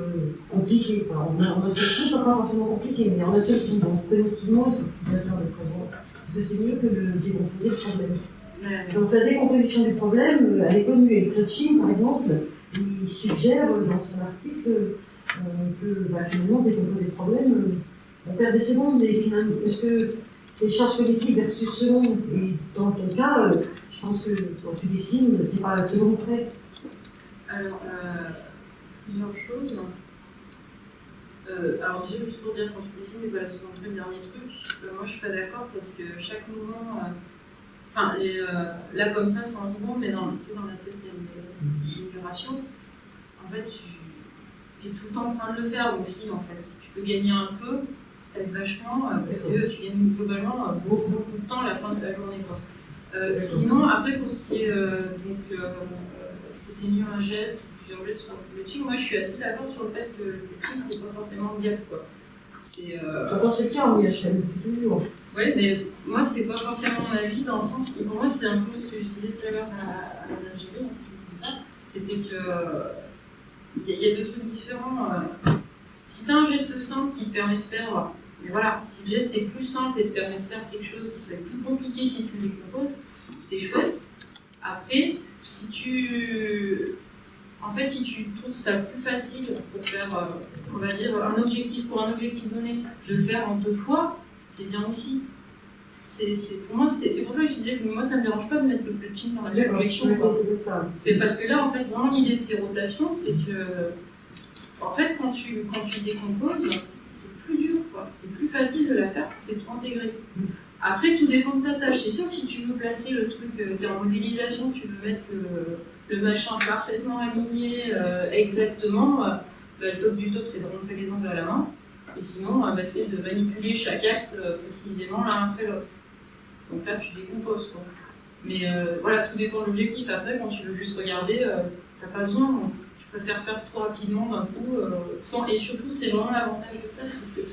compliqué, quoi. En un seul coup, c'est pas forcément compliqué, mais en un seul coup, donc cognitivement, il faut que l'utilisateur le comprenne. Parce que c'est mieux que de décomposer le problème. Donc la décomposition du problème, elle est connue. Et le clutching, par exemple, il suggère dans son article que finalement, décomposer le problème, on perd des secondes. Et finalement, est-ce que c'est charge cognitive versus seconde? Et dans ton cas, je pense que quand tu dessines, tu n'es pas à la seconde près. Alors, plusieurs choses. Alors déjà, juste pour dire, quand tu dessines et pas la seconde près, le dernier truc, moi je suis pas d'accord parce que chaque mouvement, là comme ça, c'est en libre, mais dans la thèse, il y a une duration. En fait, tu es tout le temps en train de le faire aussi, en fait. Si tu peux gagner un peu, ça aide vachement, parce que tu gagnes globalement beaucoup de temps à la fin de la journée, quoi. Sinon, après, pour ce qui est, est-ce que c'est mieux un geste, plusieurs gestes sur le coaching, moi je suis assez d'accord sur le fait que le coaching, c'est pas forcément viable, quoi. Dans ce cas, on y achète depuis toujours. Oui, mais moi, c'est pas forcément mon avis, dans le sens que pour moi, c'est un peu ce que je disais tout à l'heure à l'Algérie, c'était que il y a deux trucs différents. Si tu as un geste simple qui te permet de faire Mais voilà, si le geste est plus simple et te permet de faire quelque chose qui serait plus compliqué si tu le décomposes, c'est chouette. Après, si tu trouves ça plus facile pour faire, on va dire, un objectif pour un objectif donné, de le faire en 2 fois, c'est bien aussi. Pour moi, c'est pour ça que je disais que moi, ça ne me dérange pas de mettre le plugin dans la projection. C'est parce que là, en fait, vraiment, l'idée de ces rotations, c'est que, en fait, quand tu décomposes, c'est plus dur, quoi. C'est plus facile de la faire, c'est tout intégré. Après, tout dépend de ta tâche. C'est sûr que si tu veux placer le truc, tu es en modélisation, tu veux mettre le machin parfaitement aligné, exactement, le top du top, c'est de rentrer les angles à la main. Et sinon, c'est de manipuler chaque axe précisément l'un après l'autre. Donc là, tu décomposes, quoi. Mais voilà, tout dépend de l'objectif. Après, quand tu veux juste regarder, t'as pas besoin. Tu préfères faire tout rapidement d'un coup, sans. Et surtout, c'est vraiment l'avantage de ça, c'est que,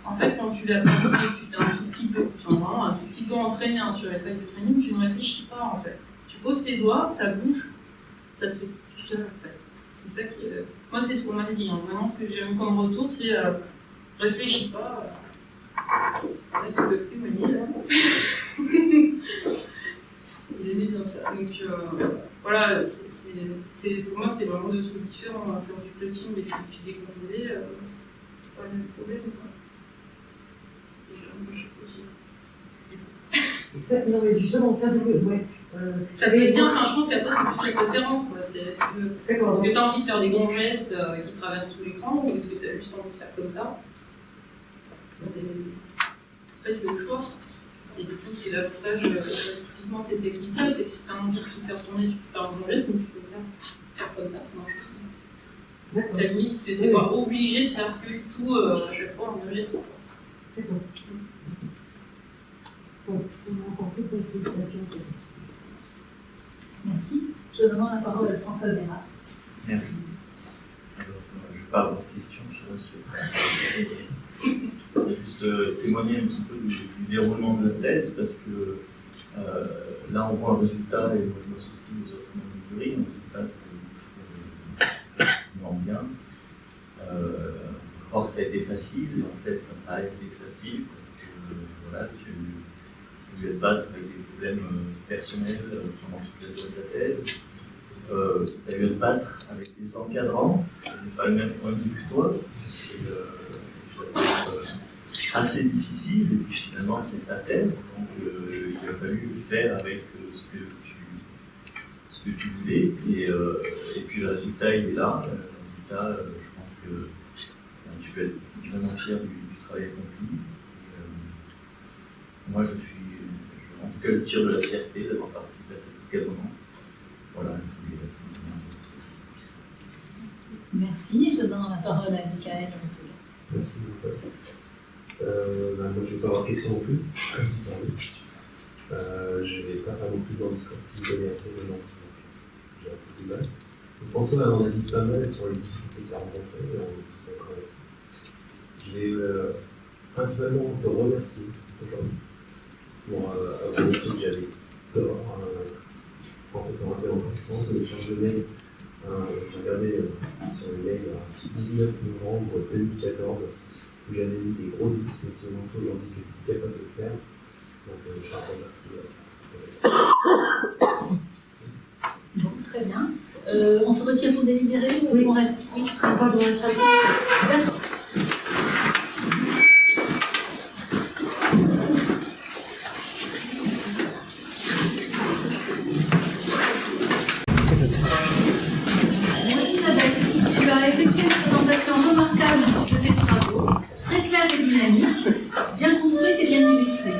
en fait, quand tu l'as pratiqué, tu t'es un tout petit peu, vraiment un tout petit peu entraîné sur les phases de training, tu ne réfléchis pas, en fait. Tu poses tes doigts, ça bouge, ça se fait tout seul, en fait. C'est ça qui est. Moi, c'est ce qu'on m'a dit. Hein. Vraiment, ce que j'ai eu comme retour, c'est réfléchis pas. Là, tu peux témoigner, là. Il aimait bien ça. Donc, voilà, pour moi, c'est vraiment 2 trucs différents. Faire du plotting et faire du décomposé, pas le même problème, quoi. Non, mais justement, faire du. Ouais. Ça peut être bien, enfin, je pense qu'après, c'est plus la préférence, quoi. Est-ce que tu as envie de faire des grands gestes qui traversent tout l'écran ou est-ce que tu as juste envie de faire comme ça? Après, c'est au choix. Et du coup, c'est l'avantage typiquement de cette technique-là, c'est que si tu as envie de tout faire tourner, tu peux faire un grand geste, donc tu peux faire comme ça marche aussi. Ça limite, tu n'es pas obligé de faire tout à chaque fois en un geste. D'accord. Bon, on a encore plus de félicitations. Merci. Je demande la parole à François Béra. Merci. Alors, je ne vais pas avoir de questions, je vais juste témoigner un petit peu du déroulement de la thèse, parce que là, on voit un résultat, et moi je m'associe aux autres membres du jury, un résultat que je trouve bien. Je crois que ça a été facile, et en fait, ça n'a pas été facile, parce que voilà, tu as dû te battre avec des problèmes personnels pendant toute la durée de la thèse. Tu as eu à te battre avec des encadrants, qui n'ont pas le même point de vue que toi. C'est assez difficile, et puis finalement c'est ta thèse, donc il a fallu faire avec ce que tu voulais, et puis le résultat il est là. Le résultat, je pense que tu peux être vraiment fier du travail accompli. Moi en tout cas je tire de la fierté d'avoir participé à cet encadrement. Voilà, je voulais simplement. Merci, je donne la parole à Michael. Merci beaucoup. Moi, je ne vais pas avoir de questions non plus. Je ne vais pas faire non plus dans le discours qui me connaît assez maintenant, parce que j'ai un peu de mal. François en a dit pas mal sur les difficultés qu'il a rencontrées, et on est tous d'accord là-dessus. Je vais principalement te remercier aujourd'hui pour avoir été que j'avais tort. François s'en rappelle encore, je pense, l'échange de mails. J'ai regardé sur les mails le 19 novembre 2014. Où j'avais eu des gros doutes, mais qui m'ont aujourd'hui que je suis capable de le faire. Donc, je te remercie. Bon, très bien. On se retire pour délibérer ou est-ce qu'on reste? Oui, On va dans la salle. d'accord. Tu as effectué une présentation remarquable de tes travaux, très claire et dynamique, bien construite et bien illustrée.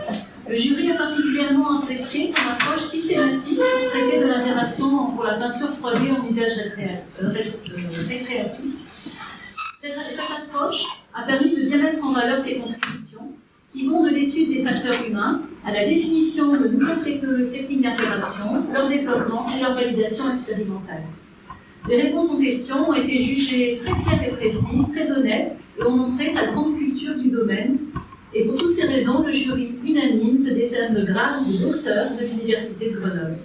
Le jury a particulièrement apprécié ton approche systématique pour traiter de l'interaction entre la peinture 3D en usage récréatif. Cette approche a permis de bien mettre en valeur tes contributions, qui vont de l'étude des facteurs humains à la définition de nouvelles techniques d'interaction, leur développement et leur validation expérimentale. Les réponses aux questions ont été jugées très claires et précises, très honnêtes, et ont montré ta grande culture du domaine. Et pour toutes ces raisons, le jury unanime te décerne le grade de docteur de l'Université de Grenoble.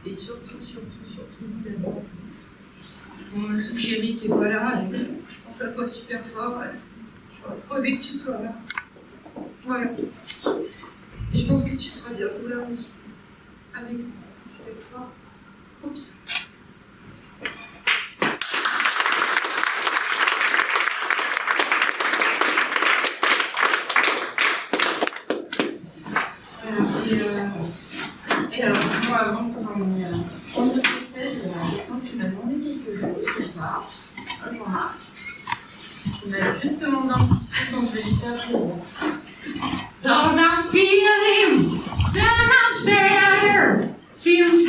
Et surtout, d'abord, mon chéri qui est voilà, je pense à toi super fort. J'aurais trop aimé que tu sois là. Voilà. Et je pense que tu seras bientôt là aussi. Avec nous. Je vais fort. Gros bisous. Et alors, moi, avant que vous emmenez en thèse, quand tu m'as demandé quelque chose, je pars. Voilà. Il m'a juste demandé un petit peu, donc je vais lui faire plaisir. Lord, I'm feeling so much better since